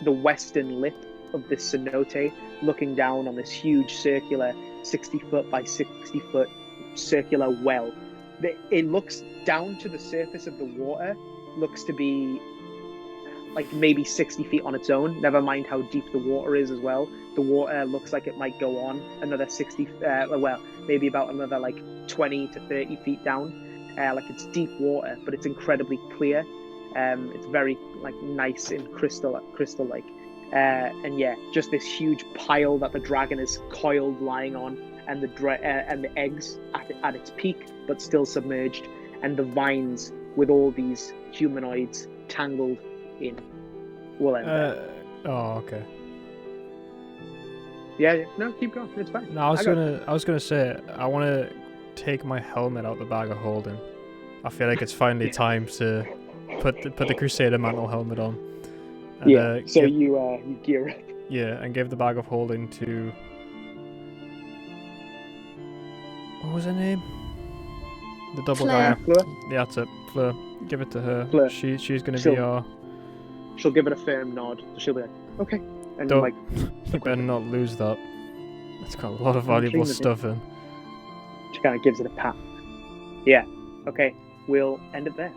western lip of this cenote, looking down on this huge circular 60-foot by 60-foot circular well. It looks down to the surface of the water, looks to be like maybe 60 feet on its own, never mind how deep the water is as well. The water looks like it might go on another 60, maybe about another like 20 to 30 feet down. Like it's deep water, but it's incredibly clear. It's very like nice and crystal-like. And yeah, just this huge pile that the dragon is coiled lying on, and the eggs at its peak, but still submerged, and the vines with all these humanoids tangled in. We'll end there. Oh, okay. Yeah, no, keep going. It's fine. No, I was gonna say I want to take my helmet out the bag of holding. I feel like it's finally time to put the Crusader mantle helmet on. And, so you gear up. Yeah, and give the bag of holding to. What was her name? The double Fleur. guy. Fleur? Yeah, that's it. Fleur. Give it to her. Fleur. She's gonna be our. She'll give it a firm nod. She'll be like, okay. And Don't. like, You better not lose that. It's got a lot of valuable stuff in. she kind of gives it a pat. Yeah. Okay. We'll end it there.